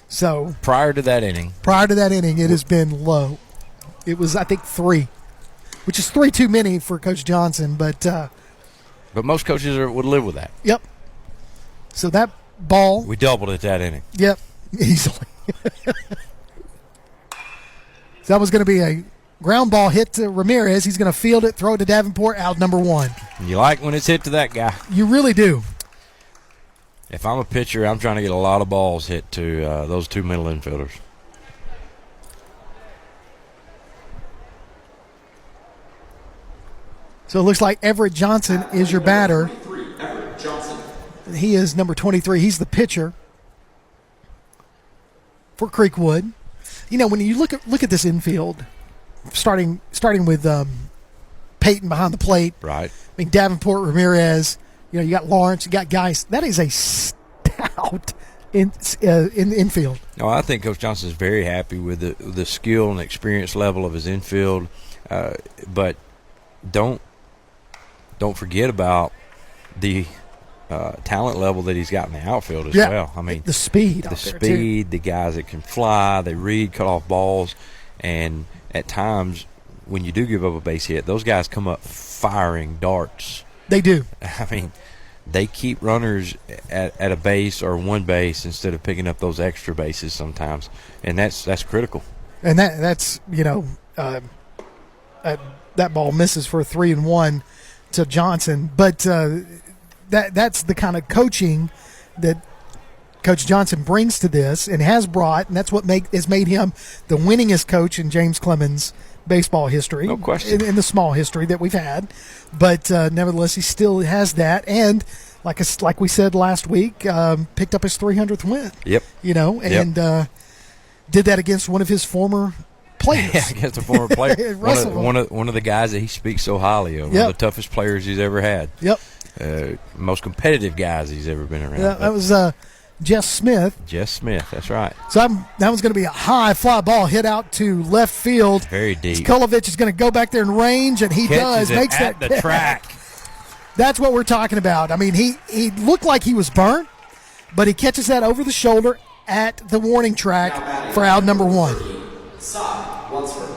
So Prior to that inning, it has been low. It was, I think, 3, which is 3 too many for Coach Johnson, but most coaches would live with that. Yep. So that ball. We doubled it that inning. Yep, easily. So that was going to be a ground ball hit to Ramirez. He's going to field it, throw it to Davenport, out number 1. You like when it's hit to that guy. You really do. If I'm a pitcher, I'm trying to get a lot of balls hit to those 2 middle infielders. So it looks like Everett Johnson is your batter. Everett Johnson. He is number 23. He's the pitcher for Creekwood. You know, when you look at this infield, starting with Peyton behind the plate. Right. I mean, Davenport, Ramirez. You know, you got Lawrence. You got guys. That is a stout in infield. No, I think Coach Johnson is very happy with the skill and experience level of his infield, but don't forget about the talent level that he's got in the outfield as well. I mean, the speed, the guys that can fly, they read, cut off balls, and at times when you do give up a base hit, those guys come up firing darts. They do. I mean, they keep runners at a base or one base instead of picking up those extra bases sometimes, and that's critical. And that's that ball misses for a 3-1 to Johnson, but that's the kind of coaching that Coach Johnson brings to this and has brought, and that's what has made him the winningest coach in James Clemens baseball history. No question. In the small history that we've had. But nevertheless, he still has that. And like we said last week, picked up his 300th win. Yep. You know, and did that against one of his former players. Yeah, against a former player. Russell. one of the guys that he speaks so highly of. One of the toughest players he's ever had. Yep. Most competitive guys he's ever been around. That was Jess Smith. Jess Smith, that's right. So that was going to be a high fly ball hit out to left field. Very deep. Kolovich is going to go back there in range, and he Catches does. it Makes at that the track. That's what we're talking about. I mean, he looked like he was burnt, but he catches that over the shoulder at the warning track for out number 1. Lunsford.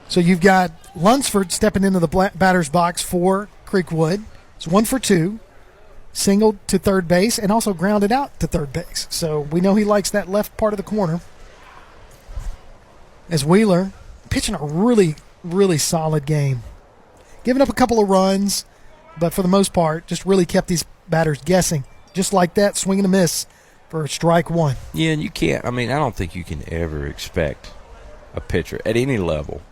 So you've got Lunsford stepping into the batter's box for Creekwood. It's 1 for 2. Singled to third base and also grounded out to third base. So we know he likes that left part of the corner. As Wheeler pitching a really, really solid game. Giving up a couple of runs, but for the most part, just really kept these batters guessing. Just like that, swing and a miss for strike 1. Yeah, and you can't, I don't think you can ever expect a pitcher at any level,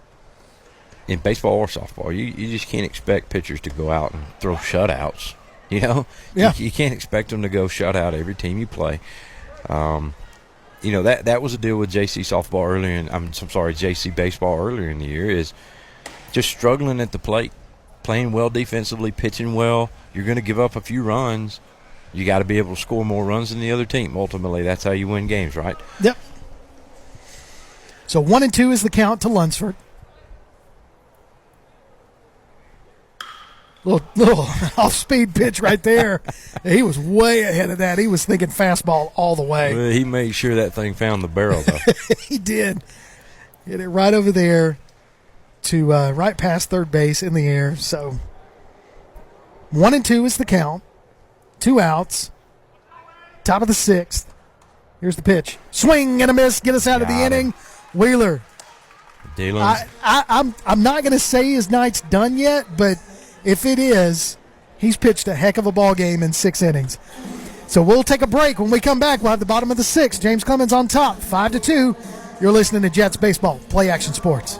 in baseball or softball, you just can't expect pitchers to go out and throw shutouts. You know, yeah. You can't expect them to go shut out every team you play. That was a deal with JC softball earlier. JC baseball earlier in the year is just struggling at the plate, playing well defensively, pitching well. You're going to give up a few runs. You got to be able to score more runs than the other team. Ultimately, that's how you win games, right? Yep. So 1-2 is the count to Lunsford. Little off-speed pitch right there. He was way ahead of that. He was thinking fastball all the way. Well, he made sure that thing found the barrel, though. He did. Hit it right over there to right past third base in the air. So 1-2 is the count. 2 outs. Top of the 6th. Here's the pitch. Swing and a miss. Get us out of the inning. Wheeler. I'm not going to say his night's done yet, but if it is, he's pitched a heck of a ball game in 6 innings. So we'll take a break. When we come back, we'll have the bottom of the 6th. James Clemens on top, 5-2. You're listening to Jets Baseball, Play Action Sports.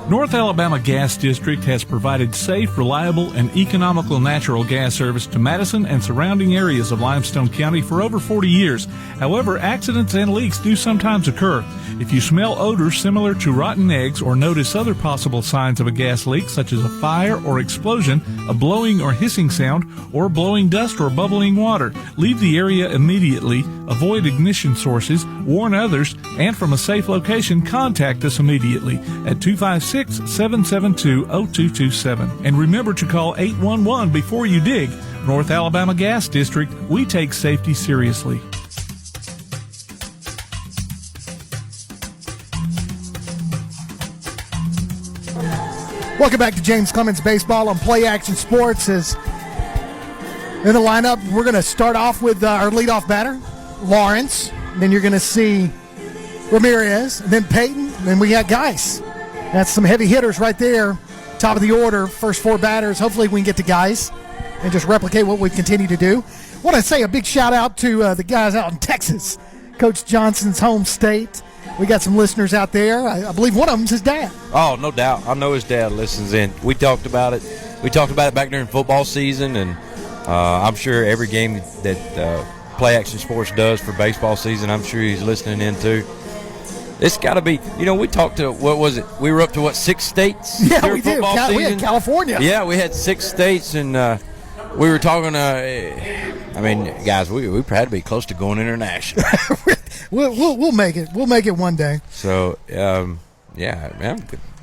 North Alabama Gas District has provided safe, reliable, and economical natural gas service to Madison and surrounding areas of Limestone County for over 40 years. However, accidents and leaks do sometimes occur. If you smell odors similar to rotten eggs or notice other possible signs of a gas leak, such as a fire or explosion, a blowing or hissing sound, or blowing dust or bubbling water, leave the area immediately, avoid ignition sources, warn others, and from a safe location, contact us immediately at 256-772-0227. And remember to call 811 before you dig. North Alabama Gas District, we take safety seriously. Welcome back to James Clemens Baseball on Play Action Sports. As in the lineup, we're going to start off with our leadoff batter, Lawrence. Then you're going to see Ramirez, and then Peyton, and then we got Geis. That's some heavy hitters right there. Top of the order, first four batters. Hopefully we can get to Geis and just replicate what we continue to do. I want to say a big shout out to the guys out in Texas, Coach Johnson's home state. We got some listeners out there. I believe one of them's his dad. Oh, no doubt. I know his dad listens in. We talked about it. We talked about it back during football season, and I'm sure every game that Play Action Sports does for baseball season, I'm sure he's listening in too. It's got to be, we talked to, what was it? We were up to, 6 states? Yeah, we did. We had California. Yeah, we had 6 states, and we were talking, guys, we had to be close to going international. We'll make it. We'll make it one day. So, man,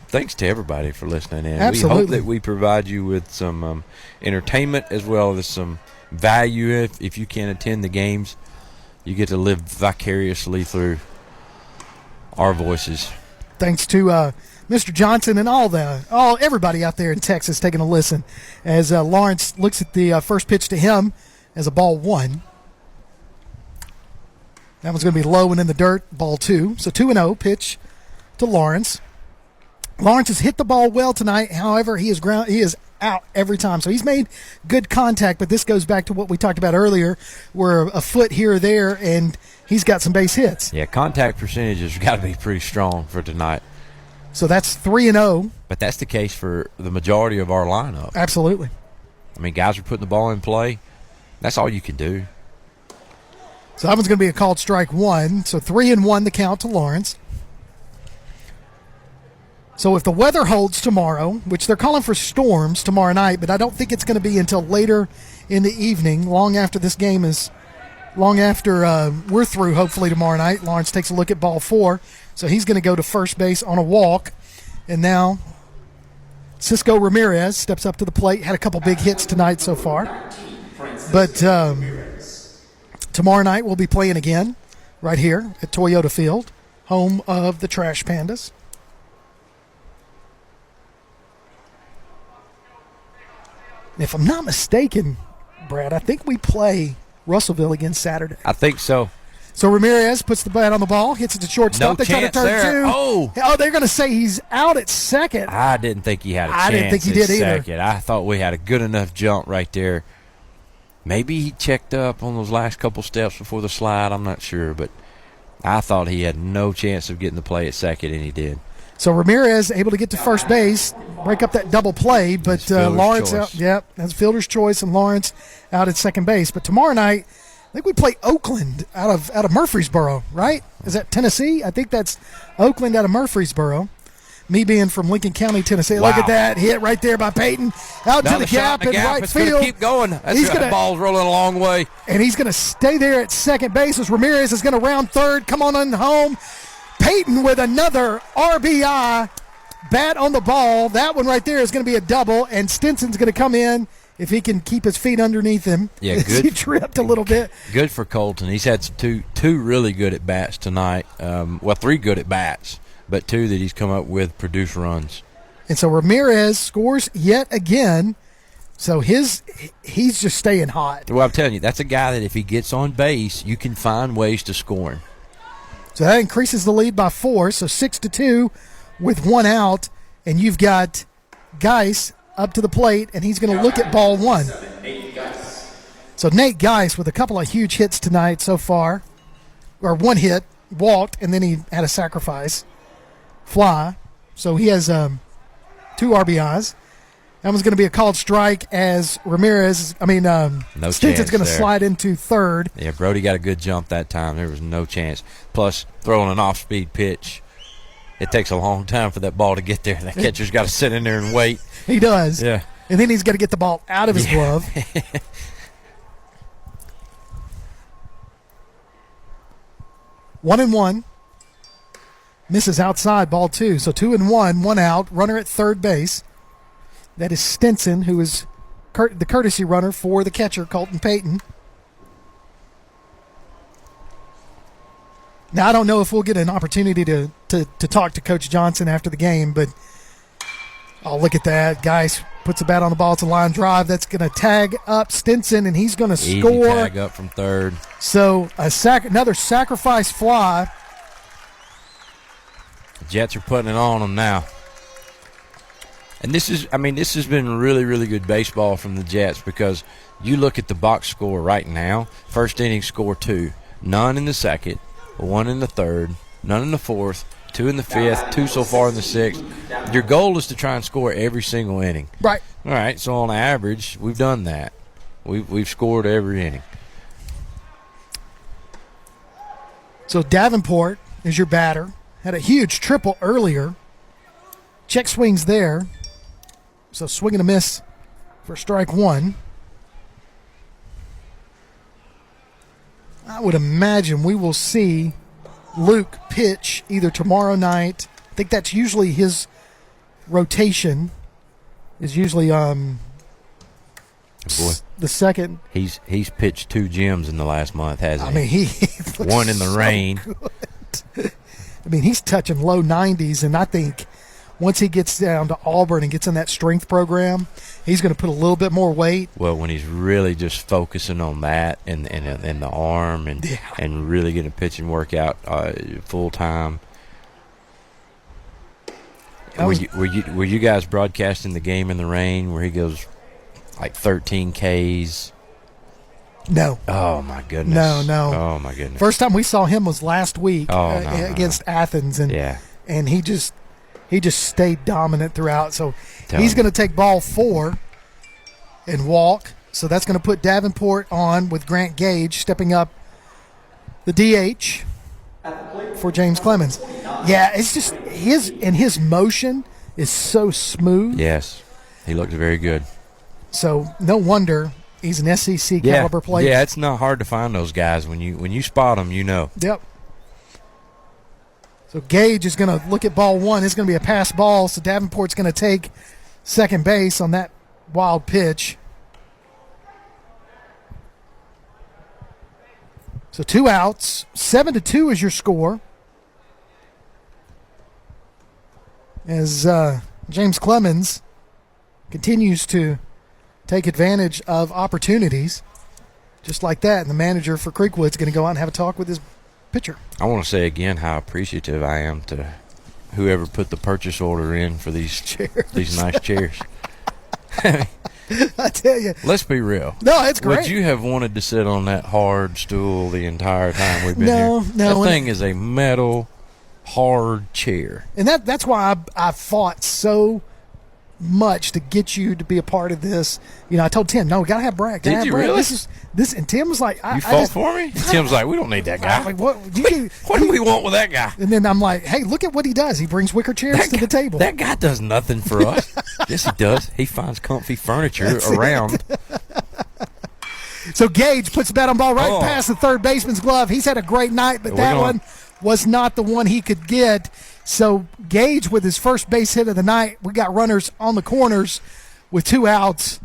thanks to everybody for listening in. Absolutely. We hope that we provide you with some entertainment as well as some value. If you can't attend the games, you get to live vicariously through our voices. Thanks to Mr. Johnson and everybody out there in Texas taking a listen as Lawrence looks at the first pitch to him as a ball 1. That one's going to be low and in the dirt, ball 2. So 2-0 pitch to Lawrence. Lawrence has hit the ball well tonight. However, he is out every time. So he's made good contact, but this goes back to what we talked about earlier, where a foot here or there, and he's got some base hits. Yeah, contact percentage has got to be pretty strong for tonight. So that's 3-0. But that's the case for the majority of our lineup. Absolutely. Guys are putting the ball in play. That's all you can do. So that one's going to be a called strike 1. So 3-1 the count to Lawrence. So if the weather holds tomorrow, which they're calling for storms tomorrow night, but I don't think it's going to be until later in the evening, long after we're through, hopefully tomorrow night. Lawrence takes a look at ball 4. So he's going to go to first base on a walk. And now Cisco Ramirez steps up to the plate. Had a couple big hits tonight so far. But tomorrow night we'll be playing again right here at Toyota Field, home of the Trash Pandas. If I'm not mistaken, Brad, I think we play Russellville again Saturday. I think so. So Ramirez puts the bat on the ball, hits it to shortstop. No they try to turn there. 2. Oh, they're going to say he's out at second. I didn't think he had a chance. I didn't think he did either. Second. I thought we had a good enough jump right there. Maybe he checked up on those last couple steps before the slide. I'm not sure, but I thought he had no chance of getting the play at second, and he did. So Ramirez able to get to first base, break up that double play, but Lawrence out. Yep, that's fielder's choice, and Lawrence out at second base. But tomorrow night, I think we play Oakland out of Murfreesboro, right? Is that Tennessee? I think that's Oakland out of Murfreesboro. Me being from Lincoln County, Tennessee. Wow. Look at that hit right there by Peyton. Out to the gap in right it's field. Keep going. That ball's rolling a long way. And he's going to stay there at second base as Ramirez is going to round third. Come on home. Peyton with another RBI. Bat on the ball. That one right there is going to be a double, and Stinson's going to come in if he can keep his feet underneath him. Yeah, good. He tripped a little bit. Good for Colton. He's had two really good at bats tonight. 3 good at bats, but 2 that he's come up with produce runs. And so Ramirez scores yet again. So he's just staying hot. Well, I'm telling you, that's a guy that if he gets on base, you can find ways to score him. So that increases the lead by 4. So 6-2 with 1 out, and you've got Geis up to the plate, and he's going to look at ball 1. So Nate Geis with a couple of huge hits tonight so far, or 1 hit, walked, and then he had a sacrifice fly. So he has 2 RBIs. That was going to be a called strike as Stinson's going to slide into third. Yeah, Brody got a good jump that time. There was no chance. Plus, throwing an off-speed pitch, it takes a long time for that ball to get there. That catcher's got to sit in there and wait. He does. Yeah. And then he's got to get the ball out of his glove. 1-1. Misses outside, ball 2. So 2-1, 1 out, runner at third base. That is Stinson, who is the courtesy runner for the catcher, Colton Payton. Now, I don't know if we'll get an opportunity to talk to Coach Johnson after the game, but look at that. Guys puts a bat on the ball. It's a line drive. That's going to tag up Stinson, and he's going to score. Easy tag up from third. So another sacrifice fly. The Jets are putting it on them now. And this has been really, really good baseball from the Jets, because you look at the box score right now. First inning score 2. None in the second, 1 in the third, none in the fourth, 2 in the fifth, 2 so far in the sixth. Your goal is to try and score every single inning. Right. All right, so on average, we've done that. We've scored every inning. So Davenport is your batter. Had a huge triple earlier. Check swings there. So swing and a miss for strike 1. I would imagine we will see Luke pitch either tomorrow night. I think that's usually his rotation. Is usually Boy, the second. he's pitched 2 gyms in the last month, hasn't I mean, he looks One in the so rain. good. I mean, he's touching low 90s, and I think once he gets down to Auburn and gets in that strength program, he's going to put a little bit more weight. Well, when he's really just focusing on that and the arm and really getting a pitching workout full time. Were you guys broadcasting the game in the rain where he goes like 13 Ks? No. Oh my goodness. No. Oh my goodness. First time we saw him was last week against Athens, and yeah. and he just stayed dominant throughout. So Tell he's me. going to take ball 4 and walk. So that's going to put Davenport on with Grant Gage stepping up the DH for James Clemens. Yeah, it's just his motion is so smooth. Yes, he looked very good. So no wonder he's an SEC caliber player. Yeah, it's not hard to find those guys. When you spot them, you know. Yep. So Gage is going to look at ball 1. It's going to be a pass ball, so Davenport's going to take second base on that wild pitch. So 2 outs. 7-2 is your score. As James Clemens continues to take advantage of opportunities just like that. And the manager for Creekwood's going to go out and have a talk with his pitcher. I want to say again how appreciative I am to whoever put the purchase order in for these Chairs. these nice chairs. I tell you. Let's be real. No, it's great. Would you have wanted to sit on that hard stool the entire time we've been No, here? no. That thing is a metal, hard chair. And that's why I fought so much to get you to be a part of this. You know, I told Tim, no, we gotta have Brad. Did you really? This, and Tim was like, You fought for me? Tim's like, we don't need that guy. I'm like, what What do we want with that guy? And then I'm like, hey, look at what he does. He brings wicker chairs to the table. That guy does nothing for us. Yes, he does. He finds comfy furniture around. So Gage puts the bat on ball right Oh. past the third baseman's glove. He's had a great night, but that one was not the one he could get. So Gage with his first base hit of the night. We got runners on the corners with 2 outs.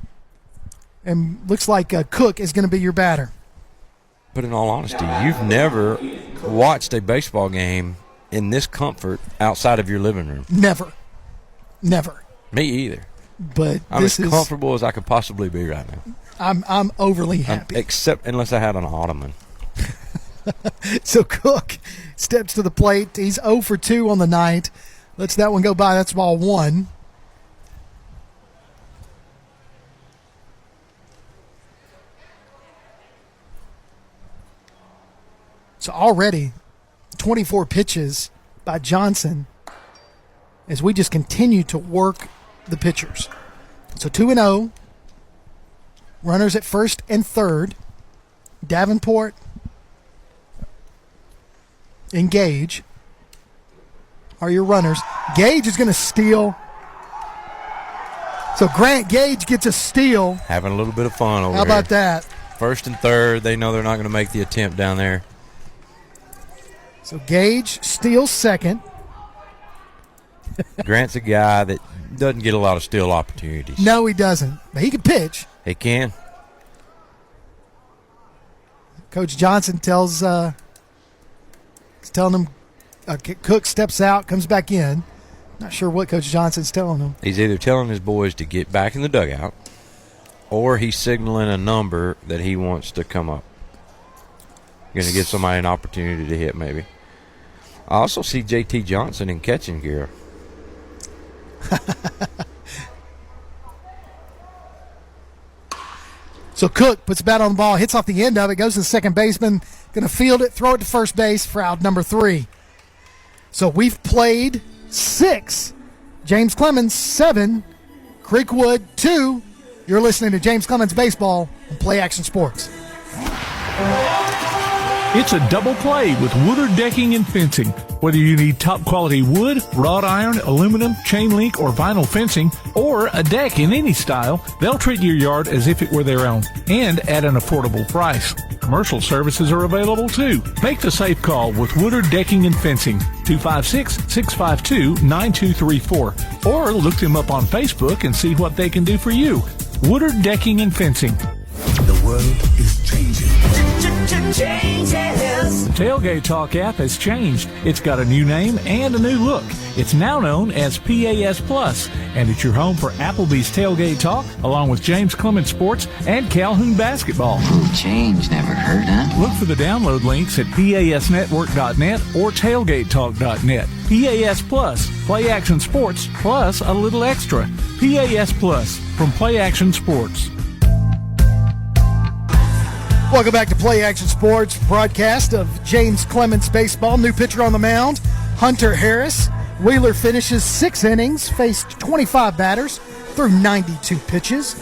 And looks like Cook is going to be your batter. But in all honesty, you've never watched a baseball game in this comfort outside of your living room. Never. Me either. But I'm this as is comfortable as I could possibly be right now. I'm overly happy. Except unless I had an ottoman. So Cook steps to the plate. He's 0 for 2 on the night. Lets that one go by. That's ball 1. So already 24 pitches by Johnson as we just continue to work the pitchers. So 2-0. Runners at first and third. Davenport and Gage are your runners. Gage is going to steal. So Grant Gage gets a steal. Having a little bit of fun over here. How about that? First and third, they know they're not going to make the attempt down there. So Gage steals second. Grant's a guy that doesn't get a lot of steal opportunities. No, he doesn't. But he can pitch. He can. Coach Johnson tells he's telling him Cook steps out, comes back in. Not sure what Coach Johnson's telling him. He's either telling his boys to get back in the dugout or he's signaling a number that he wants to come up. Going to give somebody an opportunity to hit, maybe. I also see J.T. Johnson in catching gear. So Cook puts a bat on the ball, hits off the end of it, goes to the second baseman, going to field it, throw it to first base for out number 3. So we've played 6. James Clemens, 7. Creekwood, 2. You're listening to James Clemens Baseball on Play Action Sports. It's a double play with Woodard Decking and Fencing. Whether you need top quality wood, wrought iron, aluminum, chain link, or vinyl fencing, or a deck in any style, they'll treat your yard as if it were their own and at an affordable price. Commercial services are available too. Make the safe call with Woodard Decking and Fencing, 256-652-9234, or look them up on Facebook and see what they can do for you. Woodard Decking and Fencing. The world is changing. The Tailgate Talk app has changed. It's got a new name and a new look. It's now known as PAS Plus, and it's your home for Applebee's Tailgate Talk, along with James Clemens Sports and Calhoun Basketball. Change never hurt, huh? Look for the download links at PASnetwork.net or TailgateTalk.net. PAS Plus, Play Action Sports, plus a little extra. PAS Plus from Play Action Sports. Welcome back to Play Action Sports, broadcast of James Clemens Baseball. New pitcher on the mound, Hunter Harris. Wheeler finishes 6 innings, faced 25 batters, threw 92 pitches.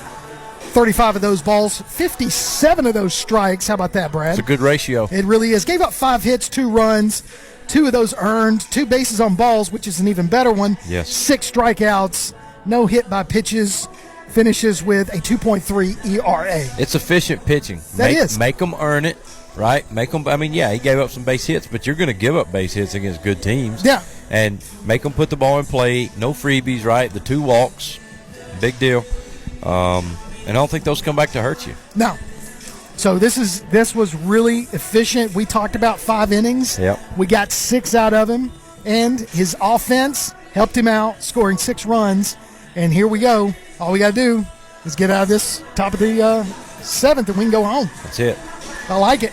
35 of those balls, 57 of those strikes. How about that, Brad? It's a good ratio. It really is. Gave up 5 hits, 2 runs, 2 of those earned, 2 bases on balls, which is an even better one. Yes. 6 strikeouts, no hit by pitches. Finishes with a 2.3 ERA. It's efficient pitching. Make them earn it, right? Make them. I mean, yeah, he gave up some base hits, but you're going to give up base hits against good teams. Yeah. And make them put the ball in play. No freebies, right? The 2 walks, big deal. And I don't think those come back to hurt you. No. So this was really efficient. We talked about 5 innings. Yep. We got 6 out of him, and his offense helped him out, scoring 6 runs. And here we go. All we got to do is get out of this top of the 7th, and we can go home. That's it. I like it.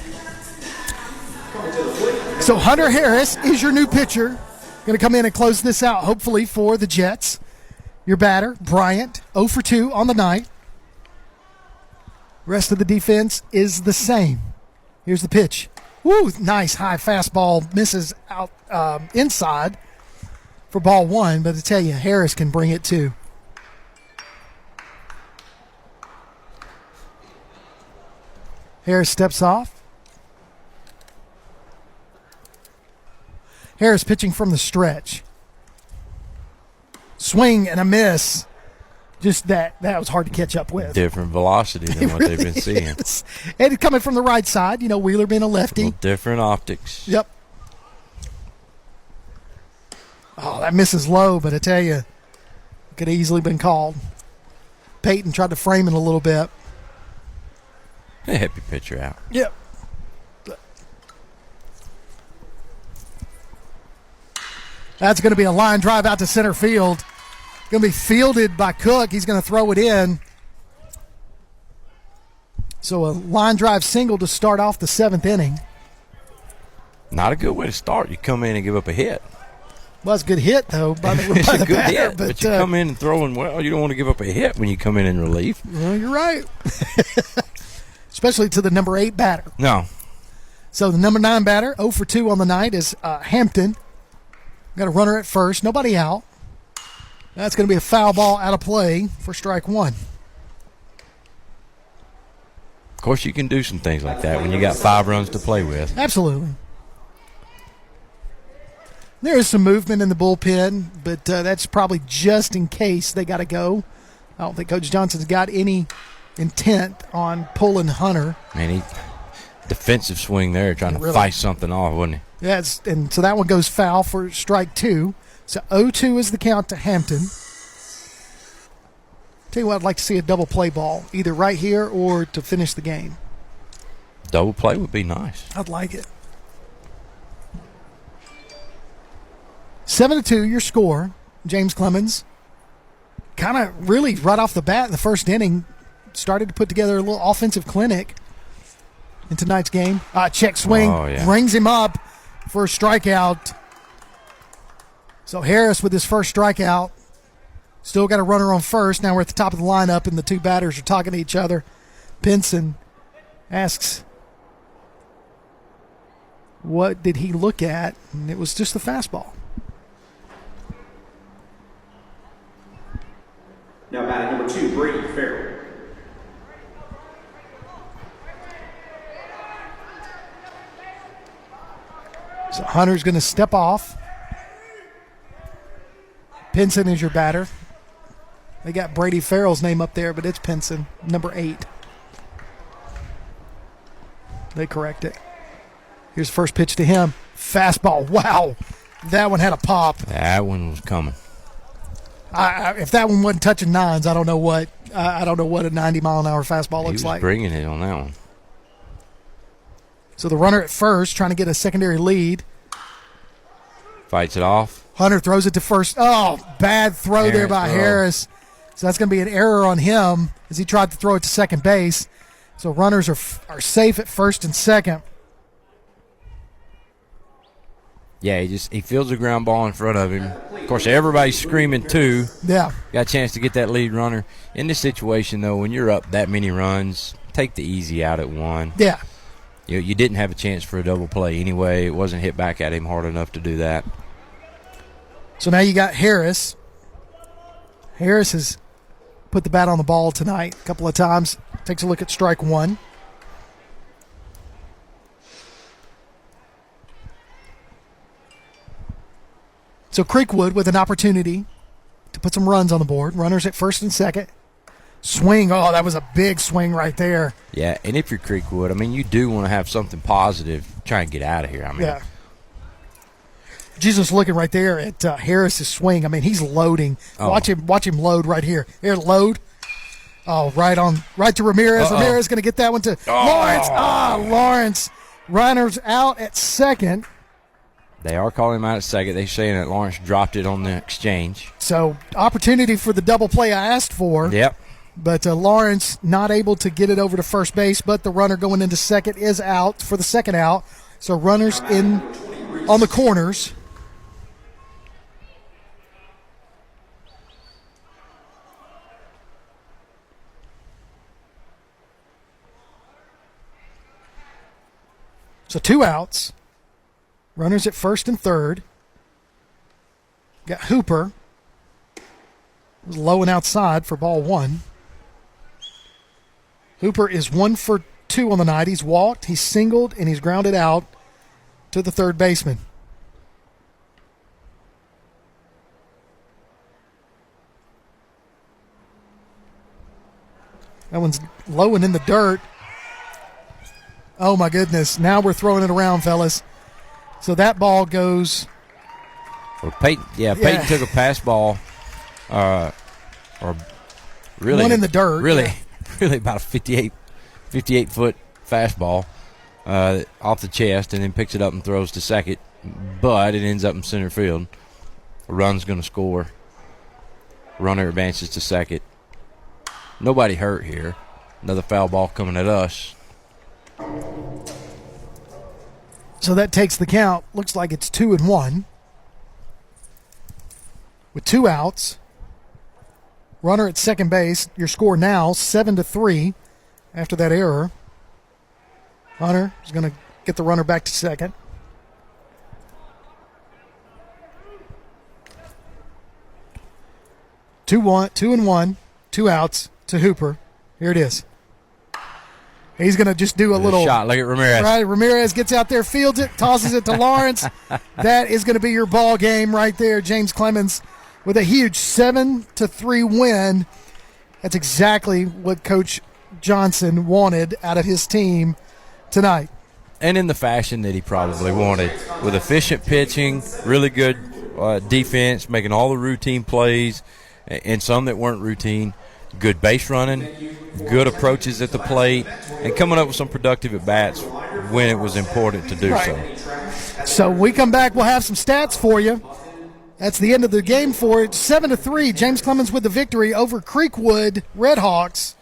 So Hunter Harris is your new pitcher. Going to come in and close this out, hopefully, for the Jets. Your batter, Bryant, 0 for 2 on the night. Rest of the defense is the same. Here's the pitch. Woo, nice high fastball. Misses out inside for ball 1, but I tell you, Harris can bring it too. Harris steps off. Harris pitching from the stretch. Swing and a miss. Just that was hard to catch up with. Different velocity than what they've been seeing. Is. And coming from the right side, Wheeler being a lefty. Different optics. Yep. Oh, that misses low, but I tell you, it could have easily been called. Peyton tried to frame it a little bit. They help your pitcher out. Yep. That's going to be a line drive out to center field. Going to be fielded by Cook. He's going to throw it in. So a line drive single to start off the 7th inning. Not a good way to start. You come in and give up a hit. Well, it's a good hit, though, by the, it's by a the good batter, hit, but you come in and throwing well. You don't want to give up a hit when you come in relief. Well, you're right. Especially to the number 8 batter. No. So the number 9 batter, 0 for 2 on the night, is Hampton. Got a runner at first. Nobody out. That's going to be a foul ball out of play for strike one. Of course, you can do some things like that when you got 5 runs to play with. Absolutely. There is some movement in the bullpen, but that's probably just in case they got to go. I don't think Coach Johnson's got any intent on pulling Hunter. Man, defensive swing there, trying to fight something off, wasn't he? Yes, and so that one goes foul for strike two. So 0-2 is the count to Hampton. Tell you what, I'd like to see a double play ball, either right here or to finish the game. Double play would be nice. I'd like it. 7-2, your score. James Clemens kind of really right off the bat in the first inning started to put together a little offensive clinic in tonight's game. Check swing, brings him up for a strikeout. So Harris with his first strikeout. Still got a runner on first. Now we're at the top of the lineup, and the two batters are talking to each other. Pinson asks, what did he look at? And it was just the fastball. Now batting number 2, Brady Farrell. So Hunter's going to step off. Pinson is your batter. They got Brady Farrell's name up there, but it's Pinson, number 8. They correct it. Here's the first pitch to him. Fastball. Wow. That one had a pop. That one was coming. If that one wasn't touching nines, I don't know what a 90-mile-an-hour fastball looks like. He was bringing it on that one. So the runner at first trying to get a secondary lead. Fights it off. Hunter throws it to first. Oh, bad throw there by Harris. So that's going to be an error on him as he tried to throw it to second base. So runners are safe at first and second. Yeah, he feels the ground ball in front of him. Of course, everybody's screaming too. Yeah. Got a chance to get that lead runner. In this situation, though, when you're up that many runs, take the easy out at one. Yeah. You didn't have a chance for a double play anyway. It wasn't hit back at him hard enough to do that. So now you got Harris. Harris has put the bat on the ball tonight a couple of times. Takes a look at strike one. So Creekwood with an opportunity to put some runs on the board. Runners at first and second. Swing. Oh, that was a big swing right there. Yeah, and if you're Creekwood, I mean, you do want to have something positive. Try and get out of here. I mean, yeah. Jesus looking right there at Harris's swing. I mean, he's loading. Oh. Watch him load right here. Here, load. Oh, right to Ramirez. Uh-oh. Ramirez going to get that one to Lawrence. Lawrence. Runners out at second. They are calling him out at second. They're saying that Lawrence dropped it on the exchange. So, opportunity for the double play I asked for. Yep. But Lawrence not able to get it over to first base, but the runner going into second is out for the second out. So, runners in on the corners. So 2 outs. Runners at first and third. Got Hooper. Was low and outside for ball 1. Hooper is 1 for 2 on the night. He's walked, he's singled, and he's grounded out to the third baseman. That one's low and in the dirt. Oh, my goodness. Now we're throwing it around, fellas. So that ball goes. Well, Peyton took a pass ball, or really one in the dirt. Really about a 58-foot fastball off the chest, and then picks it up and throws to second. But it ends up in center field. A run's going to score. Runner advances to second. Nobody hurt here. Another foul ball coming at us. So that takes the count. Looks like it's 2-1. With 2 outs. Runner at second base. Your score now 7-3 after that error. Hunter is going to get the runner back to second. 2-1, 2 outs to Hooper. Here it is. He's going to just do a little shot. Look at Ramirez. Right, Ramirez gets out there, fields it, tosses it to Lawrence. That is going to be your ball game right there. James Clemens with a huge 7-3 win. That's exactly what Coach Johnson wanted out of his team tonight. And in the fashion that he probably wanted, with efficient pitching, really good defense, making all the routine plays, and some that weren't routine, good base running, good approaches at the plate, and coming up with some productive at-bats when it was important to do so. So when we come back, we'll have some stats for you. That's the end of the game for it. 7-3, James Clemens with the victory over Creekwood Redhawks.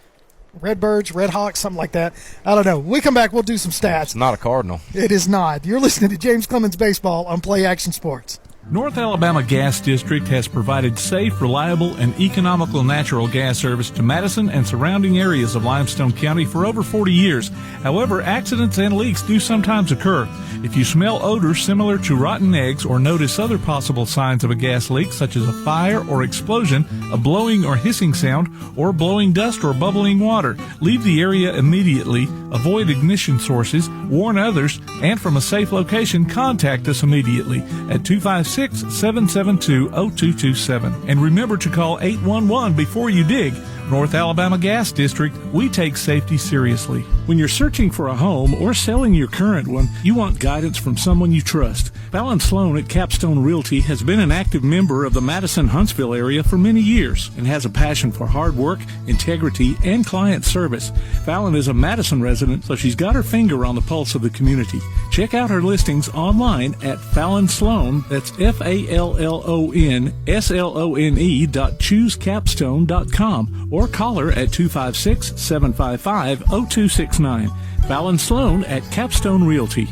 Redbirds, Redhawks, something like that. I don't know. When we come back, we'll do some stats. It's not a Cardinal. It is not. You're listening to James Clemens Baseball on Play Action Sports. North Alabama Gas District has provided safe, reliable, and economical natural gas service to Madison and surrounding areas of Limestone County for over 40 years. However, accidents and leaks do sometimes occur. If you smell odors similar to rotten eggs or notice other possible signs of a gas leak, such as a fire or explosion, a blowing or hissing sound, or blowing dust or bubbling water, leave the area immediately, avoid ignition sources, warn others, and from a safe location, contact us immediately at 256-772-0227. And remember to call 811 before you dig. North Alabama Gas District, we take safety seriously. When you're searching for a home or selling your current one, you want guidance from someone you trust. Fallon Sloan at Capstone Realty has been an active member of the Madison-Huntsville area for many years and has a passion for hard work, integrity, and client service. Fallon is a Madison resident, so she's got her finger on the pulse of the community. Check out her listings online at Fallon Sloan, that's FALLONSLONE.choosecapstone.com, or call her at 256-755-0269. Fallon Sloan at Capstone Realty.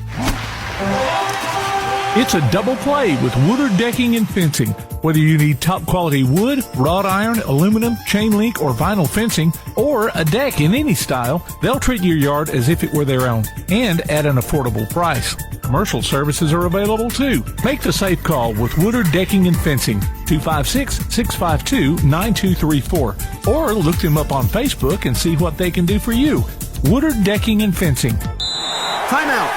It's a double play with Woodard Decking and Fencing. Whether you need top quality wood, wrought iron, aluminum, chain link, or vinyl fencing, or a deck in any style, they'll treat your yard as if it were their own, and at an affordable price. Commercial services are available too. Make the safe call with Woodard Decking and Fencing, 256-652-9234, or look them up on Facebook and see what they can do for you. Woodard Decking and Fencing. Timeout.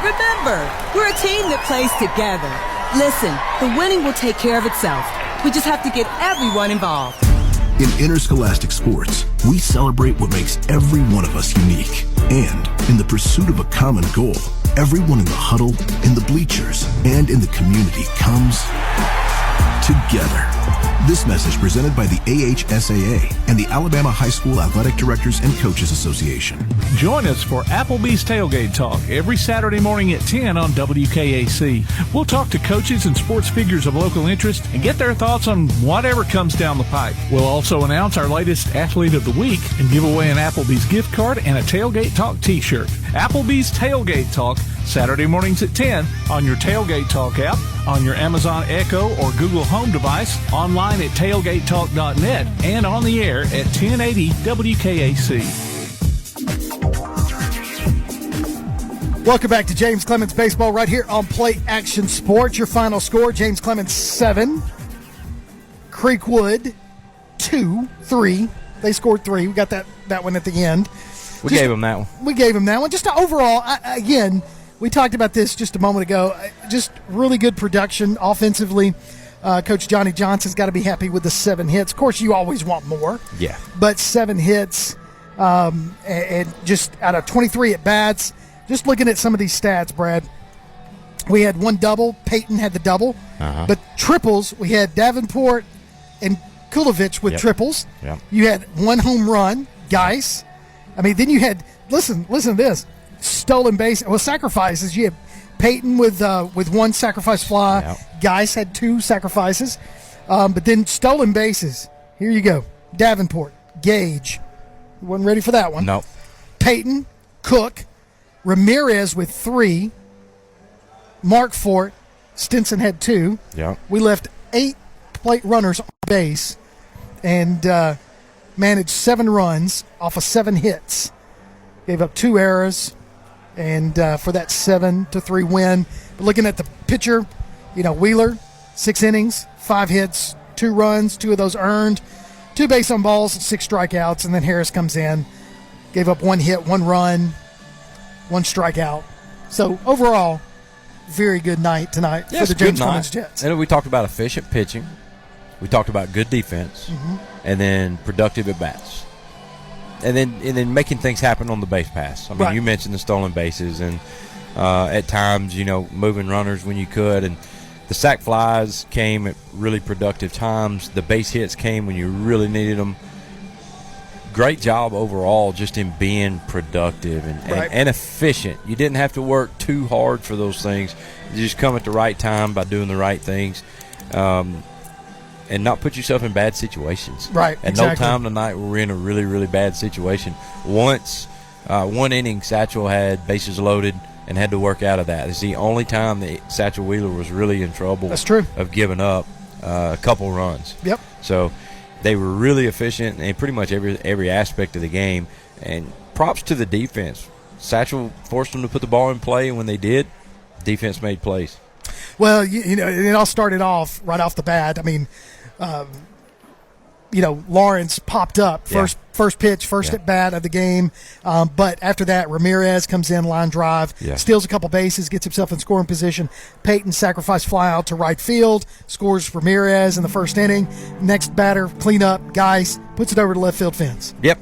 Remember, we're a team that plays together. Listen, the winning will take care of itself. We just have to get everyone involved. In interscholastic sports, we celebrate what makes every one of us unique. And in the pursuit of a common goal, everyone in the huddle, in the bleachers, and in the community comes together. This message presented by the AHSAA and the Alabama High School Athletic Directors and Coaches Association. Join us for Applebee's Tailgate Talk every Saturday morning at 10 on WKAC. We'll talk to coaches and sports figures of local interest and get their thoughts on whatever comes down the pipe. We'll also announce our latest Athlete of the Week and give away an Applebee's gift card and a Tailgate Talk t-shirt. Applebee's Tailgate Talk, Saturday mornings at 10 on your Tailgate Talk app, on your Amazon Echo or Google Home device, online at tailgatetalk.net, and on the air at 1080 WKAC. Welcome back to James Clemens Baseball right here on Play Action Sports. Your final score, James Clemens 7, Creekwood 2-3. They scored 3. We got that one at the end. We gave them that one. We gave them that one. Just overall, again, we talked about this just a moment ago. Just really good production offensively. Coach Johnny Johnson's got to be happy with the 7 hits. Of course, you always want more. Yeah. But 7 hits and just out of 23 at-bats. Just looking at some of these stats, Brad, we had 1 double. Peyton had the double. But triples, we had Davenport and Kulovich with triples. Yep. You had 1 home run, Geis. I mean, then you had, listen to this, stolen base, sacrifices. You had Peyton with 1 sacrifice fly. Yep. Geis had 2 sacrifices. But then stolen bases. Here you go. Davenport, Gage. Wasn't ready for that one. Nope. Peyton, Cook, Ramirez with 3. Mark Fort, Stinson had 2. Yep. We left 8 plate runners on base and managed 7 runs off of 7 hits. Gave up 2 errors and for that 7-3 win. But looking at the pitcher, Wheeler, 6 innings, 5 hits, 2 runs, 2 of those earned, 2 base on balls, 6 strikeouts, and then Harris comes in, gave up 1 hit, 1 run, 1 strikeout. So overall, very good night tonight for the James Clemens Jets. And we talked about efficient pitching. We talked about good defense, and then productive at bats, and then making things happen on the base pass. I mean, you mentioned the stolen bases, and at times, moving runners when you could, and the sac flies came at really productive times. The base hits came when you really needed them. Great job overall just in being productive and efficient. You didn't have to work too hard for those things. You just come at the right time by doing the right things, and not put yourself in bad situations. Right, At no time tonight were we in a really, really bad situation. Once, 1 inning, Satchel had bases loaded and had to work out of that. It's the only time that Satchel Wheeler was really in trouble. That's true. Of giving up a couple runs. Yep. So they were really efficient in pretty much every aspect of the game. And props to the defense. Satchel forced them to put the ball in play, and when they did, defense made plays. Well, it all started off right off the bat. I mean, Lawrence popped up first pitch, first at bat of the game. But after that, Ramirez comes in, line drive, steals a couple bases, gets himself in scoring position. Peyton sacrifice fly out to right field, scores Ramirez in the first inning. Next batter, clean up, guys, puts it over to left field fence. Yep.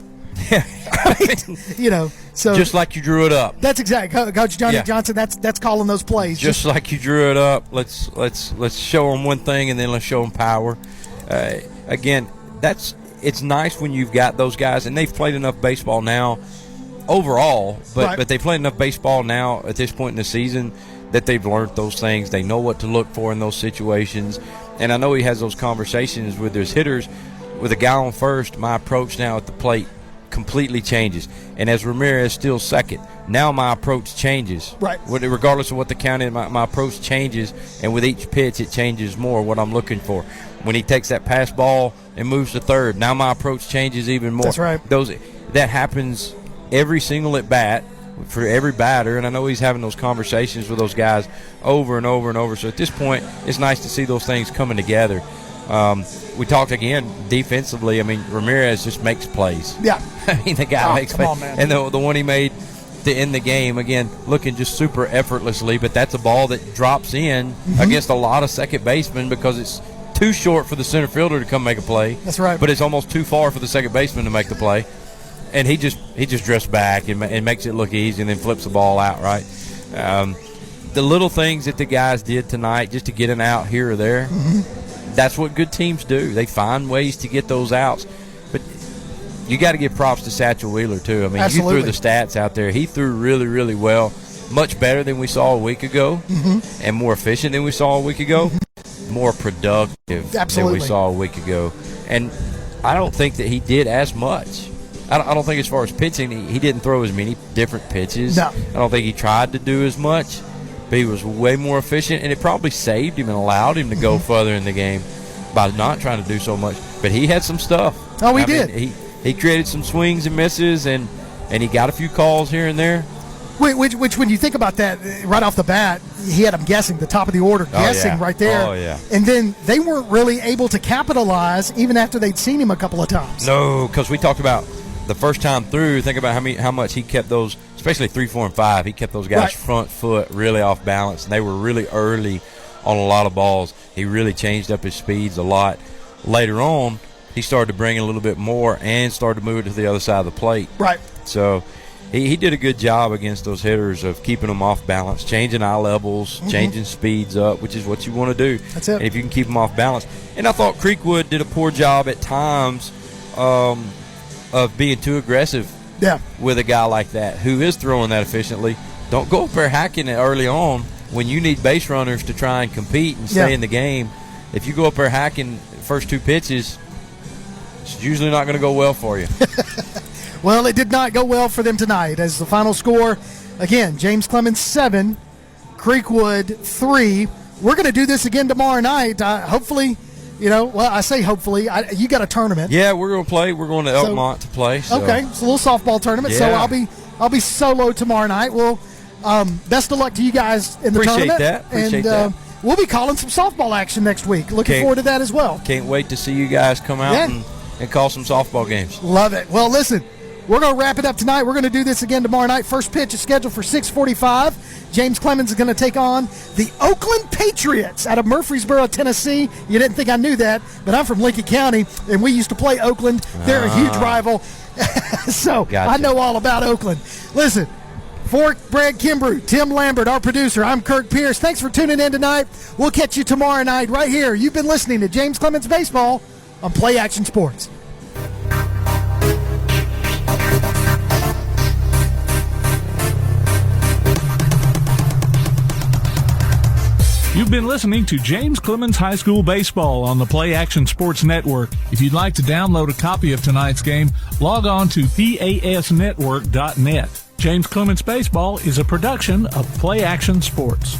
So just like you drew it up. That's exactly Coach Johnny Johnson. That's calling those plays. Just like you drew it up. Let's show them one thing, and then let's show them power. Again, it's nice when you've got those guys, and they've played enough baseball now overall, but they played enough baseball now at this point in the season that they've learned those things. They know what to look for in those situations. And I know he has those conversations with his hitters. With a guy on first, my approach now at the plate completely changes. And as Ramirez still second, now my approach changes. Right. Regardless of what the count is, my approach changes, and with each pitch it changes more what I'm looking for. When he takes that pass ball and moves to third, now my approach changes even more. That's right. That happens every single at bat for every batter, and I know he's having those conversations with those guys over and over and over. So at this point, it's nice to see those things coming together. We talked again defensively. I mean, Ramirez just makes plays. Yeah. I mean, the guy makes plays. On, man. And the one he made to end the game, again, looking just super effortlessly, but that's a ball that drops in against a lot of second basemen because it's too short for the center fielder to come make a play. That's right. But it's almost too far for the second baseman to make the play. And he just drifts back and makes it look easy and then flips the ball out, right? The little things that the guys did tonight just to get an out here or there, that's what good teams do. They find ways to get those outs. But you got to give props to Satchel Wheeler, too. I mean, Absolutely. You threw the stats out there. He threw really, really well, much better than we saw a week ago, and more efficient than we saw a week ago, more productive than we saw a week ago. And I don't think that he did as much. I don't think as far as pitching, he didn't throw as many different pitches. No. I don't think he tried to do as much. But he was way more efficient, and it probably saved him and allowed him to go further in the game by not trying to do so much. But he had some stuff. Oh, he did. He created some swings and misses, and he got a few calls here and there. Which when you think about that, right off the bat, he had them guessing, the top of the order, guessing right there. Oh, yeah. And then they weren't really able to capitalize even after they'd seen him a couple of times. No, because we talked about the first time through, think about how much he kept those, especially 3, 4, and 5. He kept those guys' front foot really off balance, and they were really early on a lot of balls. He really changed up his speeds a lot. Later on, he started to bring in a little bit more and started to move it to the other side of the plate. Right. So he did a good job against those hitters of keeping them off balance, changing eye levels, changing speeds up, which is what you want to do. That's it. And if you can keep them off balance. And I thought Creekwood did a poor job at times of being too aggressive with a guy like that who is throwing that efficiently. Don't go up there hacking it early on when you need base runners to try and compete and stay in the game. If you go up there hacking the first 2 pitches, it's usually not going to go well for you. Well, it did not go well for them tonight as the final score, again, James Clemens 7, Creekwood 3. We're going to do this again tomorrow night. Hopefully, I say hopefully. You got a tournament. Yeah, we're going to play. We're going to Elkmont to play. So. Okay, it's a little softball tournament. Yeah. So I'll be solo tomorrow night. Well, best of luck to you guys in the tournament. Appreciate that. we'll be calling some softball action next week. Looking forward to that as well. Can't wait to see you guys come out and call some softball games. Love it. Well, listen, we're going to wrap it up tonight. We're going to do this again tomorrow night. First pitch is scheduled for 6:45. James Clemens is going to take on the Oakland Patriots out of Murfreesboro, Tennessee. You didn't think I knew that, but I'm from Lincoln County, and we used to play Oakland. They're a huge rival. So gotcha. I know all about Oakland. Listen, for Brad Kimbrough, Tim Lambert, our producer, I'm Kirk Pierce. Thanks for tuning in tonight. We'll catch you tomorrow night right here. You've been listening to James Clemens Baseball on Play Action Sports. You've been listening to James Clemens High School Baseball on the Play Action Sports Network. If you'd like to download a copy of tonight's game, log on to pasnetwork.net. James Clemens Baseball is a production of Play Action Sports.